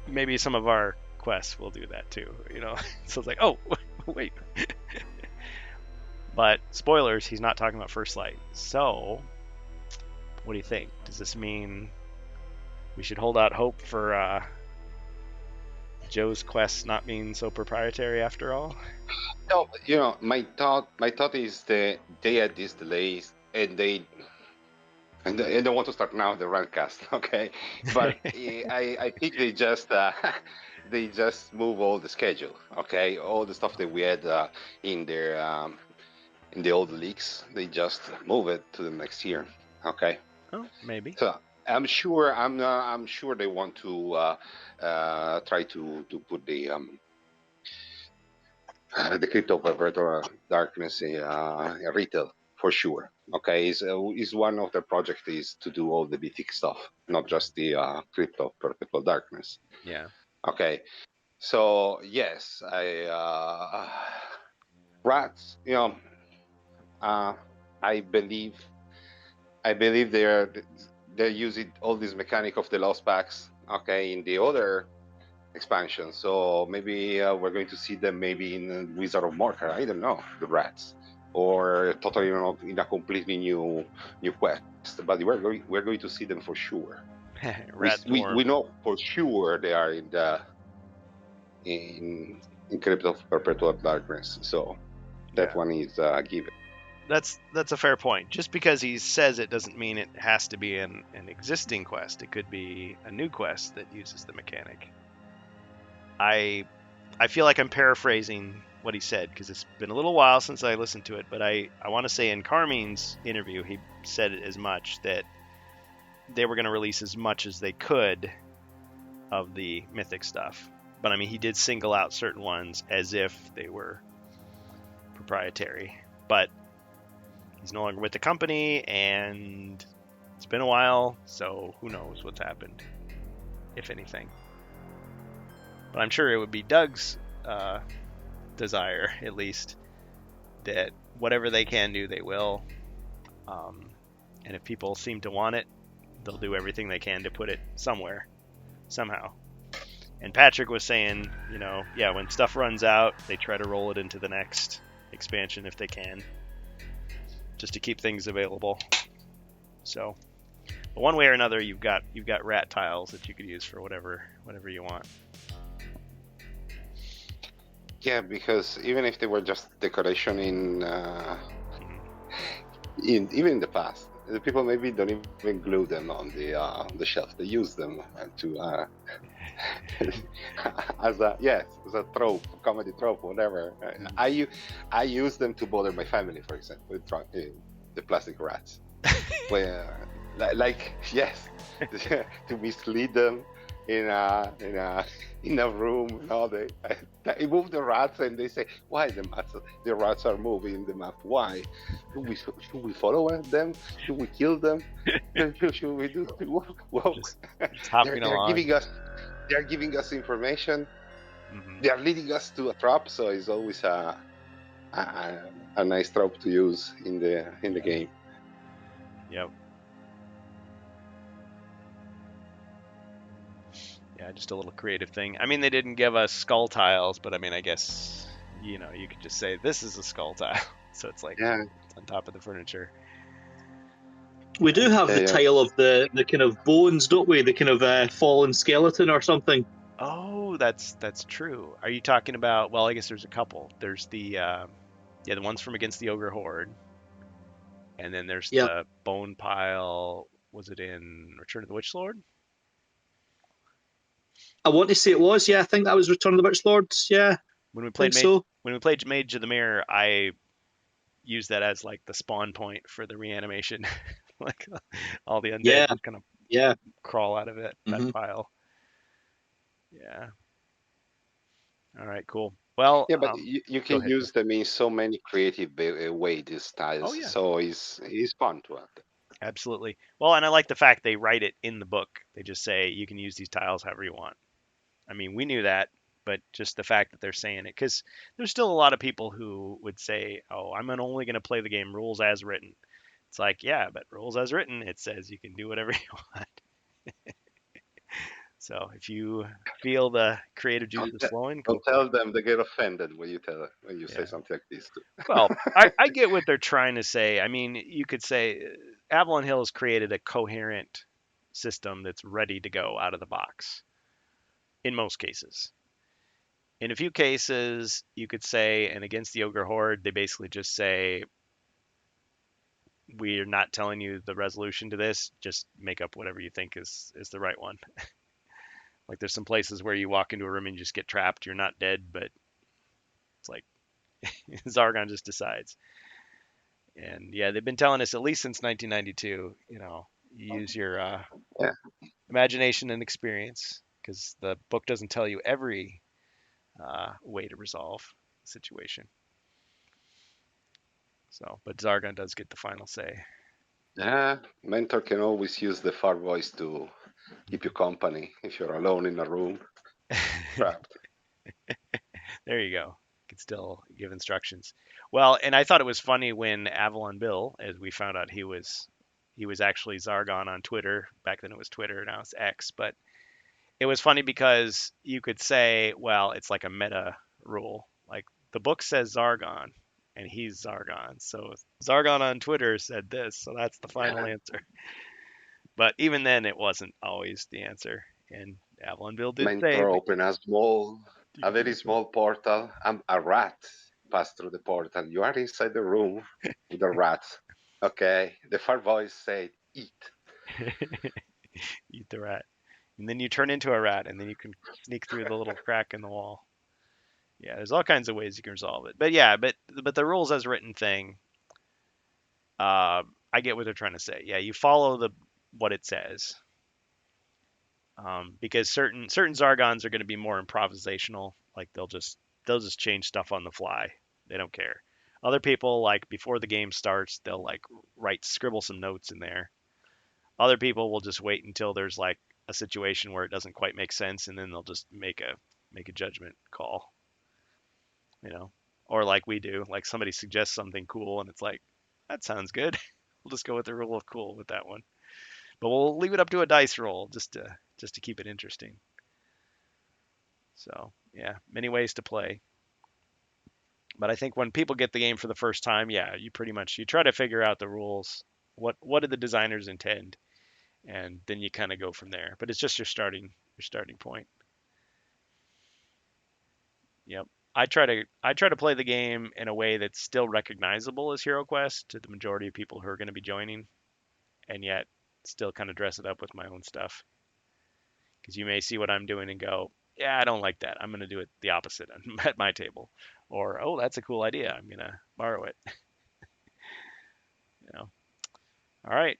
maybe some of our quests will do that too, you know. So it's like, oh, wait. But spoilers, he's not talking about First Light. So, what do you think? Does this mean we should hold out hope for Joe's quest not being so proprietary after all? No, my thought is that they had these delays and they don't want to start now the Runcast, okay? But I think they just move all the schedule, okay? All the stuff that we had in their in the old leaks, they just move it to the next year, okay? Oh, maybe. So I'm sure they want to try to put the crypto perpetual darkness retail for sure. Okay, is one of the project is to do all the mythic stuff, not just the crypto perpetual darkness. Yeah. Okay, so yes, rats. Uh, I believe they're using all this mechanic of the lost packs. Okay, in the other expansion. So maybe we're going to see them maybe in Wizard of Mortar. I don't know, the rats, or totally in a completely new quest. But we're going to see them for sure. Rat form. We know for sure they are in Crypt of Perpetual Darkness. So that Yeah. one is given. That's a fair point. Just because he says it doesn't mean it has to be an existing quest. It could be a new quest that uses the mechanic. I feel like I'm paraphrasing what he said because it's been a little while since I listened to it, but I want to say in Carmine's interview he said as much that they were going to release as much as they could of the mythic stuff. But I mean, he did single out certain ones as if they were proprietary. But he's no longer with the company, and it's been a while, so who knows what's happened, if anything. But I'm sure it would be Doug's desire, at least, that whatever they can do, they will. And if people seem to want it, they'll do everything they can to put it somewhere, somehow. And Patrick was saying, yeah, when stuff runs out, they try to roll it into the next expansion if they can, just to keep things available. So, but one way or another, you've got rat tiles that you could use for whatever you want. Yeah, because even if they were just decoration in even in the past, the people maybe don't even glue them on the shelf. They use them to as a trope, comedy trope, whatever. I use them to bother my family, for example, with the plastic rats. Where, yes, to mislead them in a room. They move the rats, and they say, "Why the rats are moving the map? Why? Should we follow them? Should we kill them? Should we do? Well, It's hopping along. They're giving us information. Mm-hmm. They are leading us to a trap. So it's always a nice trope to use in the game. Yep. Yeah, just a little creative thing. I mean, they didn't give us skull tiles, but I mean, I guess you could just say this is a skull tile, so it's like it's on top of the furniture. We do have the tile of the kind of bones, don't we? The kind of fallen skeleton or something. Oh, that's true. Are you talking about? Well, I guess there's a couple. There's the the ones from Against the Ogre Horde, and then there's the bone pile. Was it in Return of the Witch Lord? I want to say it was. Yeah, I think that was Return of the Witch Lords. Yeah. When we played Mage of the Mirror, I used that as like the spawn point for the reanimation. Like all the undead just kind of crawl out of it, that pile. Yeah. All right, cool. Well, yeah, but you can use them in so many creative ways, these styles. Oh, yeah. So it's fun to have them. Absolutely. Well, and I like the fact they write it in the book. They just say you can use these tiles however you want. I mean, we knew that, but just the fact that they're saying it, because there's still a lot of people who would say, oh, I'm only going to play the game rules as written. It's like, yeah, but rules as written, it says you can do whatever you want. So if you feel the creative juices flowing, don't tell them they get offended when you say something like this too. Well, I get what they're trying to say. I mean, you could say Avalon Hill has created a coherent system that's ready to go out of the box in most cases. In a few cases, you could say, and against the Ogre Horde, they basically just say, we're not telling you the resolution to this. Just make up whatever you think is the right one. Like there's some places where you walk into a room and you just get trapped. You're not dead, but it's like Zargon just decides. And yeah, they've been telling us at least since 1992. You use your Yeah. imagination and experience because the book doesn't tell you every way to resolve the situation. So, but Zargon does get the final say. Yeah, mentor can always use the far voice to keep you company if you're alone in a room, trapped. There you go. Could still give instructions. Well, and I thought it was funny when Avalon Bill, as we found out he was actually Zargon on Twitter. Back then it was Twitter, now it's X. But it was funny because you could say, well, it's like a meta rule. Like the book says Zargon, and he's Zargon. So Zargon on Twitter said this, so that's the final answer. But even then, it wasn't always the answer. And Avalon Bill did say, Mentor open a very small portal. A rat passed through the portal. You are inside the room with a rat. Okay. The far voice said, eat. eat the rat. And then you turn into a rat, and then you can sneak through the little crack in the wall. Yeah, there's all kinds of ways you can resolve it. But yeah, but the rules as written thing, I get what they're trying to say. Yeah, you follow what it says, because certain Zargons are going to be more improvisational. Like they'll just change stuff on the fly. They don't care. Other people, like before the game starts, they'll like scribble some notes in there. Other people will just wait until there's like a situation where it doesn't quite make sense, and then they'll just make a judgment call. Or like we do, like somebody suggests something cool, and it's like, that sounds good. We'll just go with the rule of cool with that one. But we'll leave it up to a dice roll just to keep it interesting. So yeah, many ways to play. But I think when people get the game for the first time, yeah, you try to figure out the rules. What did the designers intend? And then you kind of go from there. But it's just your starting point. Yep. I try to play the game in a way that's still recognizable as Hero Quest to the majority of people who are going to be joining, and yet still kind of dress it up with my own stuff. Because you may see what I'm doing and go, yeah, I don't like that. I'm going to do it the opposite at my table. Or, oh, that's a cool idea. I'm going to borrow it. All right.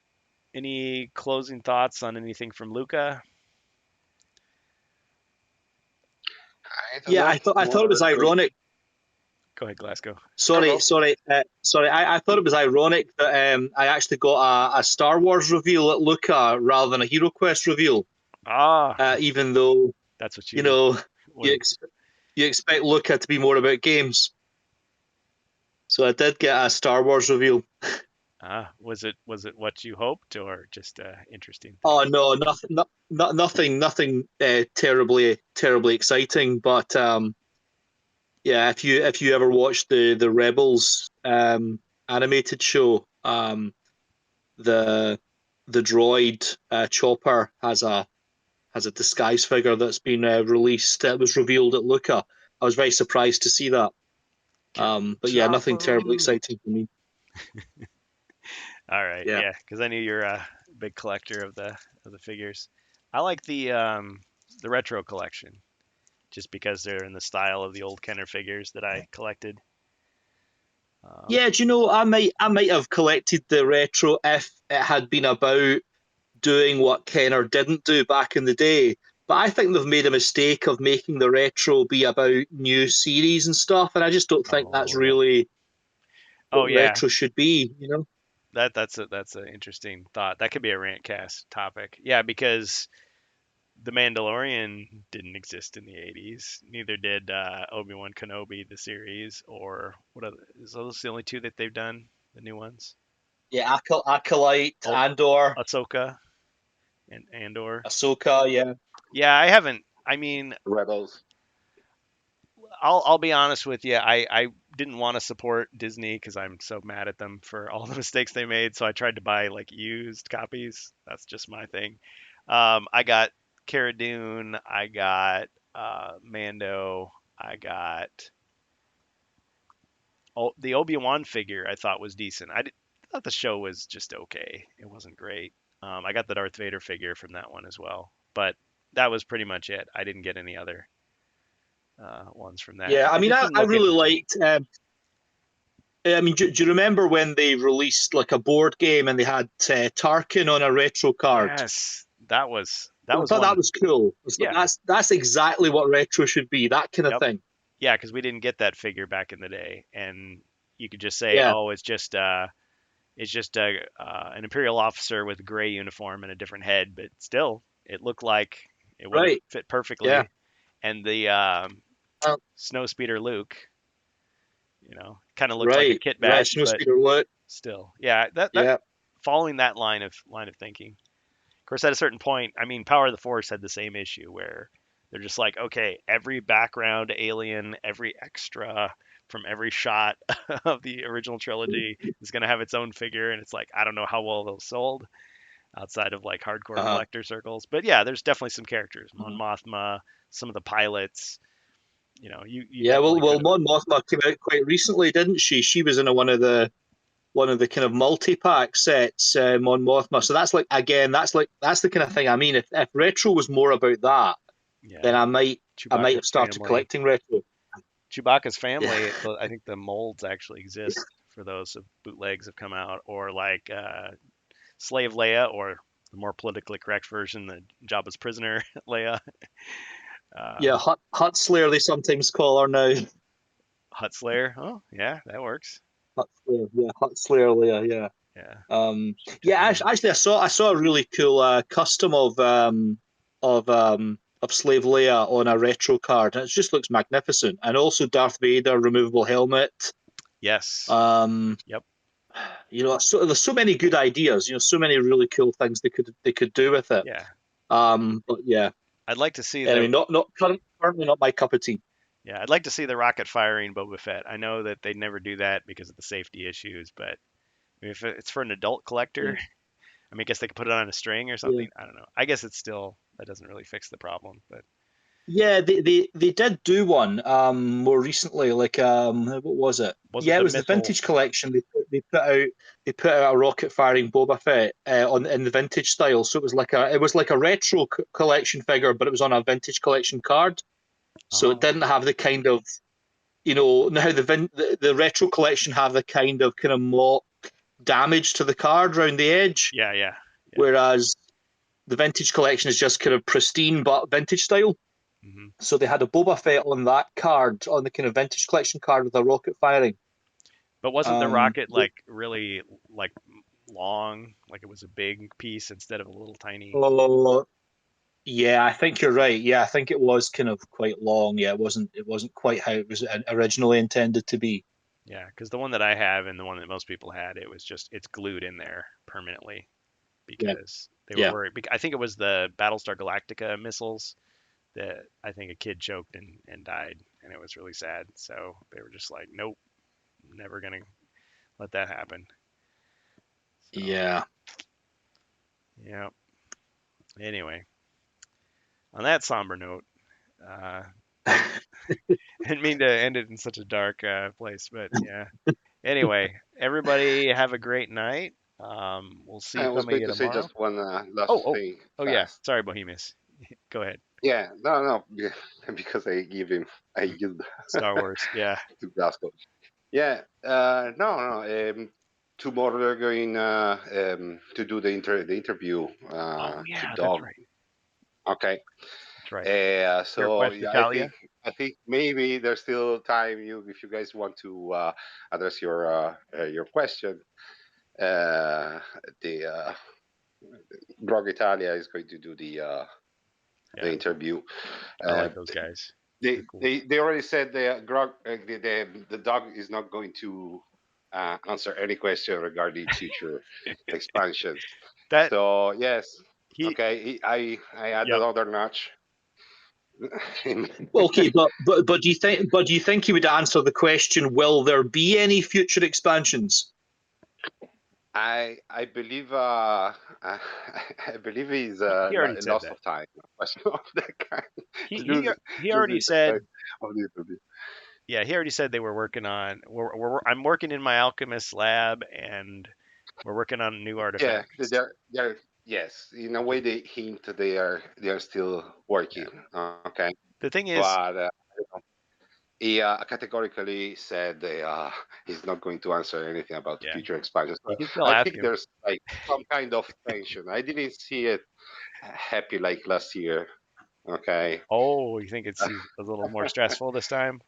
Any closing thoughts on anything from Luca? I don't Yeah, know. I thought it was More than ironic. Go ahead, Glasgow. Sorry, go. sorry. I thought it was ironic that I actually got a Star Wars reveal at Luca rather than a Hero Quest reveal. Even though That's what you you know you wanted. ex- you expect Luca to be more about games, so I did get a Star Wars reveal. Was it what you hoped, or just interesting thing? Oh no, nothing terribly exciting. But yeah, if you ever watched the Rebels animated show, the the droid Chopper has a disguise figure that's been released. It was revealed at Luca. I was very surprised to see that. But yeah, nothing terribly exciting for me. All right, Yeah. yeah, because I knew you're a big collector of the figures. I like the retro collection, just because they're in the style of the old Kenner figures that I collected. Yeah, do you know, I might have collected the retro if it had been about doing what Kenner didn't do back in the day. But I think they've made a mistake of making the retro be about new series and stuff, and I just don't think that's Oh yeah. really Oh what yeah. retro should be, you know? That's an interesting thought. That could be a rantcast topic. Yeah, because the Mandalorian didn't exist in the 80s. Neither did Obi-Wan Kenobi, the series, or what other, is those the only two that they've done, the new ones? Yeah, Acolyte, Oh, Andor, Ahsoka and Andor. Ahsoka, yeah. Yeah, I haven't. I mean, Rebels. I'll be honest with you. I didn't want to support Disney because I'm so mad at them for all the mistakes they made. So I tried to buy like used copies. That's just my thing. I got Cara Dune. I got Mando. I got the Obi-Wan figure. I thought was decent. Thought the show was just okay. It wasn't great. I got the Darth Vader figure from that one as well, but that was pretty much it. I didn't get any other ones from that. Yeah, I mean, It I didn't look really interesting. liked. I mean, do you remember when they released like a board game and they had Tarkin on a retro card? Yes, that was I thought one. that was cool. It's like, Yeah. that's exactly what retro should be. That kind of Yep. thing. Yeah, because we didn't get that figure back in the day, and you could just say, Yeah. "Oh, it's just an Imperial officer with a gray uniform and a different head," but still, it looked like it would have Right. fit perfectly. Yeah. And the Snowspeeder Luke, kind of looked like a kit Right. badge, but Snowspeeder Luke. still, yeah, that Yeah. following that line of thinking. Of course, at a certain point, I mean, Power of the Force had the same issue where they're just like, okay, every background alien, every extra from every shot of the original trilogy is going to have its own figure, and it's like, I don't know how well those sold outside of like hardcore Uh-huh. collector circles, but yeah, there's definitely some characters, Mon Mhm. Mothma, some of the pilots. You Yeah. Well, definitely could've- Mon Mothma came out quite recently, didn't she? She was in one of the kind of multi-pack sets, Mon Mothma. So that's like, again, that's the kind of thing. I mean, if retro was more about that, yeah, then I might have Chewbacca's started family. collecting retro. Chewbacca's family, Yeah. I think the molds actually exist for those. So bootlegs have come out, or like Slave Leia, or the more politically correct version, the Jabba's prisoner Leia. Yeah, Hut Slayer they sometimes call her now. Hut Slayer. Oh, yeah, that works. Hut Slayer, yeah, Hut Slayer Leia, yeah. Yeah. Yeah, actually, I saw a really cool custom of Slave Leia on a retro card, and it just looks magnificent. And also Darth Vader removable helmet. Yes. Yep. There's so many good ideas. So many really cool things they could do with it. Yeah. But yeah. I'd like to see anyway, currently not my cup of tea. Yeah, I'd like to see the rocket firing Boba Fett. I know that they'd never do that because of the safety issues, but if it's for an adult collector, Yeah. I mean, I guess they could put it on a string or something. I don't know. I guess it's still that doesn't really fix the problem, but Yeah, they did do one more recently. Like what was it? It was the vintage collection. They put out a rocket firing Boba Fett in the vintage style. So it was like a retro collection figure, but it was on a vintage collection card. So it didn't have the kind of now the retro collection have the kind of mock damage to the card around the edge. Yeah. Whereas the vintage collection is just kind of pristine but vintage style. Mm-hmm. So they had a Boba Fett on that card, on the kind of vintage collection card with a rocket firing. But wasn't the rocket like really like long? Like it was a big piece instead of a little tiny. Yeah, I think you're right. Yeah, I think it was kind of quite long. Yeah, it wasn't quite how it was originally intended to be. Yeah, because the one that I have and the one that most people had, it's glued in there permanently because they were worried. I think it was the Battlestar Galactica missiles that I think a kid choked and died, and it was really sad. So they were just like, nope, never gonna let that happen. So, yeah. Anyway, on that somber note, didn't mean to end it in such a dark place, but yeah. Anyway, everybody have a great night. We'll see I was some of going you to say tomorrow. just one last thing. Oh yeah. Sorry, Bohemius. Go ahead. Yeah, no, because I used Star Wars. Yeah. to Glasgow. Yeah, no. Tomorrow they're going to do the interview. Oh yeah, to Dog. that's right. Okay. That's right. So Request Italia. I think maybe there's still time. If you guys want to address your question, the Grog Italia is going to do the interview. I like those guys. They Cool. they already said the dog is not going to answer any question regarding future expansions. So yes, I add another notch. Okay, but do you think he would answer the question? Will there be any future expansions? I believe I believe he's loss of time. Of that kind. He already said of the interview. Yeah, he already said they were working on. I'm working in my alchemist lab, and we're working on new Yeah, artifacts. they're yes. In a way, they hint they are still Yeah. working. Okay, The thing is, but he categorically said he's not going to answer anything about yeah, future expansions. you So can still I ask think him. there's like some kind of tension. I didn't see it happy like last year. Okay. Oh, you think he's a little more stressful this time?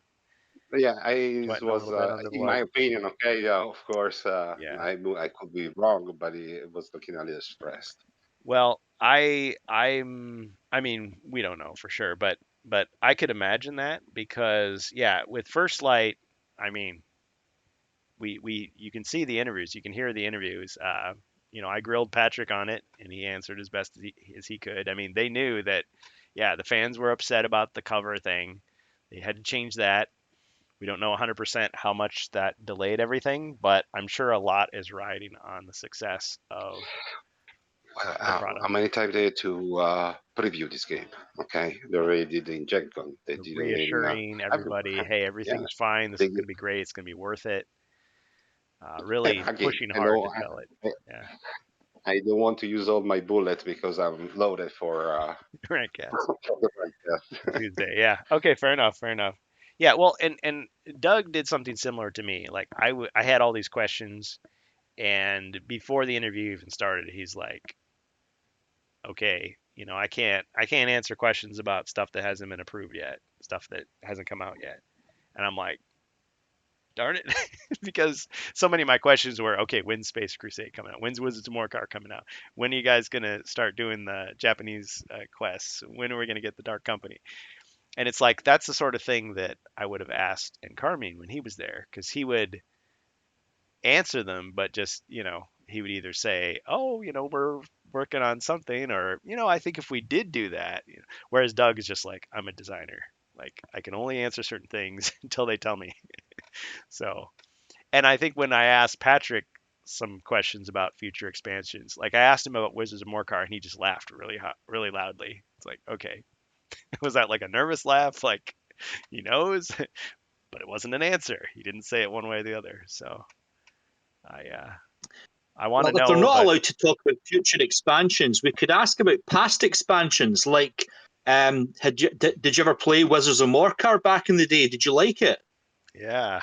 Yeah, I it Sweating a was little bit under the in my glove. opinion. Okay, yeah, of course, Yeah. I could be wrong, but it was looking a little stressed. Well, I mean, we don't know for sure, but I could imagine that because yeah, with First Light, I mean, we you can see the interviews, you can hear the interviews. I grilled Patrick on it, and he answered as best as he could. I mean, they knew that, yeah, the fans were upset about the cover thing. They had to change that. We don't know 100% how much that delayed everything, but I'm sure a lot is riding on the success of Well, the product. how many times they had to preview this game? Okay, they already did the inject gun. They did it in Reassuring every, everybody, hey, yeah. everything's fine. This They is going to be great. It's going to be worth it. and Really again, pushing I hard know to sell it. I, Yeah, I don't want to use all my bullets because I'm loaded for right, cats. for the podcast. Tuesday. Yeah. Okay. Fair enough. Fair enough. Yeah. Well, and Doug did something similar to me. Like I had all these questions, and before the interview even started, he's like, "Okay, I can't answer questions about stuff that hasn't been approved yet, stuff that hasn't come out yet." And I'm like, darn it, because so many of my questions were, okay, when's Space Crusade coming out? When's Wizards of Morcar coming out? When are you guys gonna start doing the Japanese quests? When are we gonna get the Dark Company? And it's like that's the sort of thing that I would have asked and Carmine when he was there, because he would answer them, but just he would either say, "Oh, we're working on something," or "I think if we did do that," whereas Doug is just like, "I'm a designer. Like I can only answer certain things until they tell me." So, and I think when I asked Patrick some questions about future expansions, like I asked him about Wizards of Morcar, and he just laughed really loudly. It's like, okay, was that like a nervous laugh? Like he knows, but it wasn't an answer. He didn't say it one way or the other. So I want to Well, if they're know, not but allowed to talk about future expansions, we could ask about past expansions. Like, did you ever play Wizards of Morcar back in the day? Did you like it? yeah,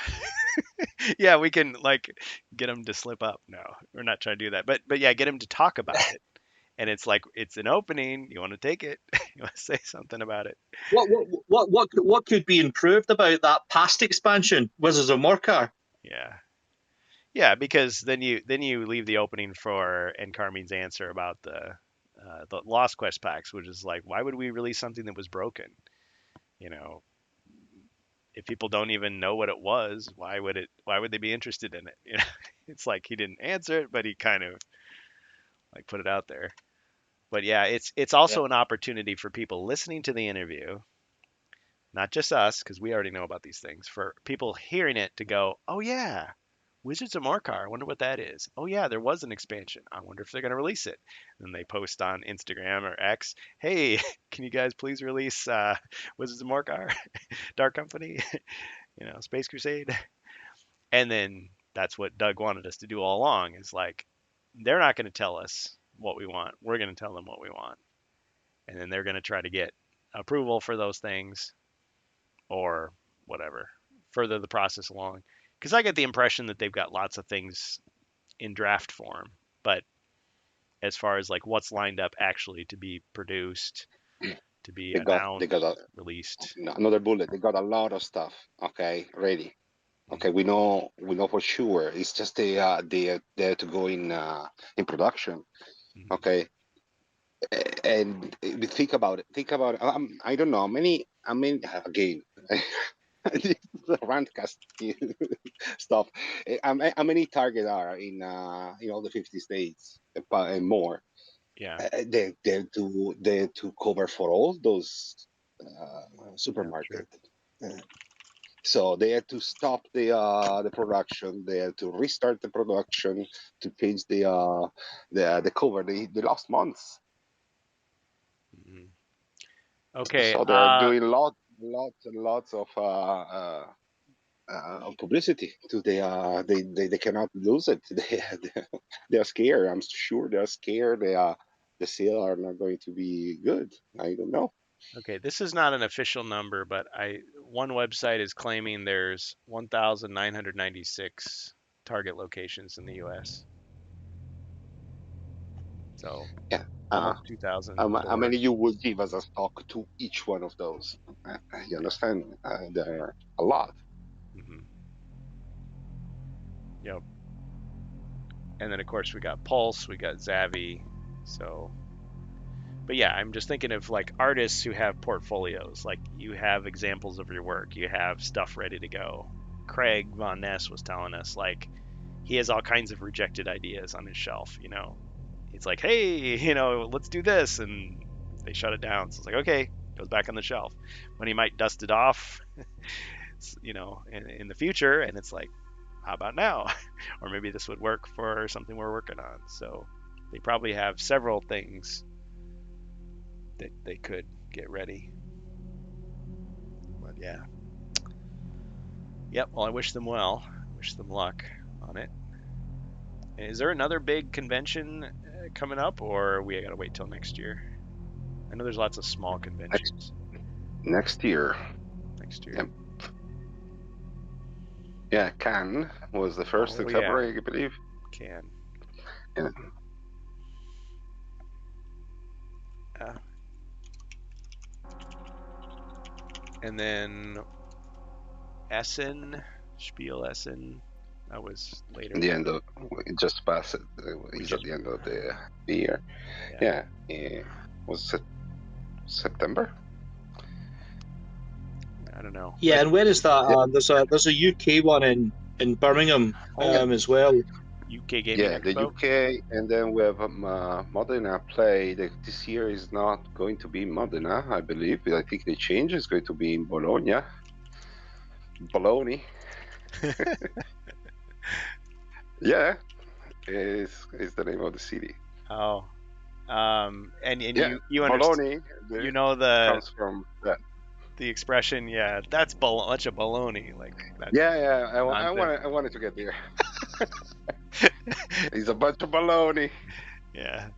yeah, we can like get him to slip up. No, we're not trying to do that. But yeah, get him to talk about it. And it's like it's an opening. You want to take it? You want to say something about it? What could be improved about that past expansion, Wizards of Morcar? Yeah. Yeah, because then you leave the opening for and Carmine's answer about the Lost Quest packs, which is like, why would we release something that was broken? You know, if people don't even know what it was, why would they be interested in it? It's like he didn't answer it, but he kind of like put it out there. But yeah, it's Yeah. also an opportunity for people listening to the interview, not just us, because we already know about these things, for people hearing it to go, oh yeah, Wizards of Morcar. I wonder what that is. Oh yeah, there was an expansion. I wonder if they're going to release it. And they post on Instagram or X, "Hey, can you guys please release Wizards of Morcar, Dark Company, Space Crusade?" And then that's what Doug wanted us to do all along. Is like they're not going to tell us what we want. We're going to tell them what we want, and then they're going to try to get approval for those things or whatever, further the process along. Because I get the impression that they've got lots of things in draft form, but as far as like what's lined up actually to be produced, to be They got announced, released. another bullet. They got a lot of stuff. Okay, ready. Okay, we know for sure. It's just they to go in production. Mhm. Okay, and we think about it. Think about it. I don't know how many again. This is a rantcast stuff. How many target are in all the 50 states and more? Yeah, They to cover for all those yeah, true. supermarket. Uh, so they had to stop the production. They had to restart the production to change the cover. They lost months. Mhm. Okay, So they're doing a lot. lots of publicity. To they cannot lose it. They are scared. I'm sure they are scared. The sale are not going to be good. I don't know. Okay, this is not an official number, but one website is claiming there's 1,996 Target locations in the U.S. So Yeah. almost 2,000 How many stores. you would give as a stock to each one of those? You understand? There are a lot. Hmm. Yep. And then of course we got Pulse, we got Zavvi. So, but yeah, I'm just thinking of like artists who have portfolios. Like you have examples of your work, you have stuff ready to go. Craig Von Ness was telling us like he has all kinds of rejected ideas on his shelf. It's like, hey, let's do this, and they shut it down. So it's like, okay, goes back on the shelf. When he might dust it off, in the future, and it's like, how about now? Or maybe this would work for something we're working on. So they probably have several things that they could get ready. But yeah. Yep, well, I wish them well. Wish them luck on it. Is there another big convention coming up, or we gotta wait till next year? I know there's lots of small conventions Next year. next year. Yep. Yeah, Cannes was the first in February, I believe. Can. Yeah. And then Essen, Spiel Essen, that was later. The end of it just passed. It's at the end of the year. Yeah, was it September? I don't know. Yeah, and where is that? There's a UK one in Birmingham as well. UK Gaming Yeah, Expo? the UK, and then we have Modena Play. This year is not going to be Modena, I believe. I think the change is going to be in Bologna. Bologna. Yeah, is the name of the city. Oh, and yeah, you understand? Bologna. You know comes from that. The expression, yeah, that's a baloney. Like that's Yeah. I wanted to get there. He's a bunch of baloney. Yeah.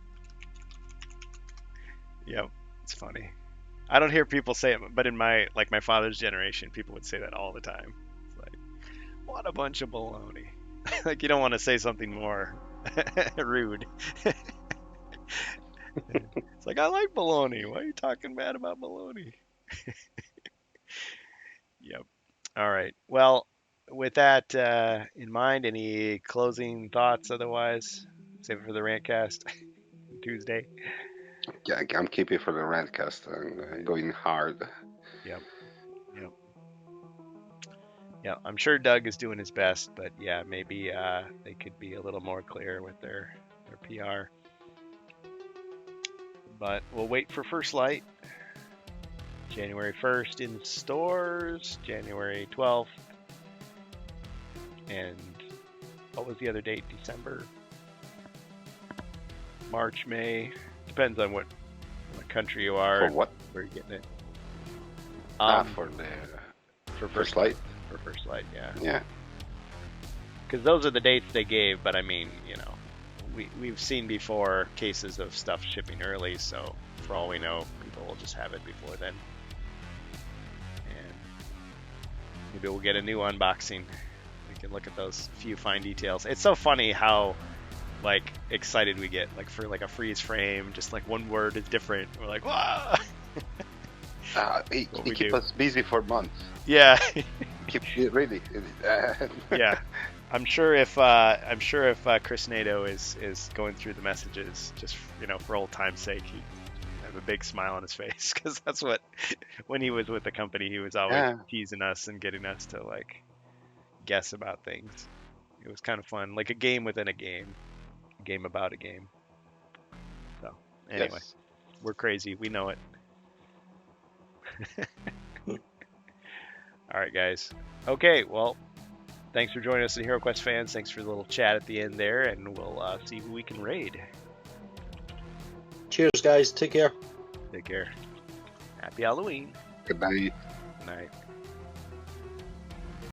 Yep. It's funny. I don't hear people say it, but in my father's generation, people would say that all the time. It's like, what a bunch of baloney. Like you don't want to say something more rude. It's like, I like baloney. Why are you talking bad about baloney? Yep. All right. Well, with that in mind, any closing thoughts otherwise? Save it for the Rantcast Tuesday. Yeah, I'm keeping for the Rantcast and going hard. Yep. Yeah, I'm sure Doug is doing his best, but yeah, maybe they could be a little more clear with their PR. But we'll wait for First Light. January 1st in stores, January 12th. And what was the other date? December? March, May. Depends on what country you are. For what? Where you're getting it. For First Light. For First Light, yeah. Yeah. Because those are the dates they gave, but I mean, we've seen before cases of stuff shipping early, so for all we know, people will just have it before then. And maybe we'll get a new unboxing. We can look at those few fine details. It's so funny how excited we get for a freeze frame, just one word is different. We're like, wow. He keep us busy for months. Yeah. Keep it ready. Yeah. I'm sure if Chris Nato is going through the messages, just for old time's sake, he'd have a big smile on his face, because that's what, when he was with the company, he was always teasing us and getting us to guess about things. It was kind of fun, like a game within a game about a game. So anyway, yes. We're crazy. We know it. All right, guys. Okay, well, thanks for joining us in HeroQuest fans. Thanks for the little chat at the end there, and we'll see who we can raid. Cheers, guys. Take care. Take care. Happy Halloween. Good night. night.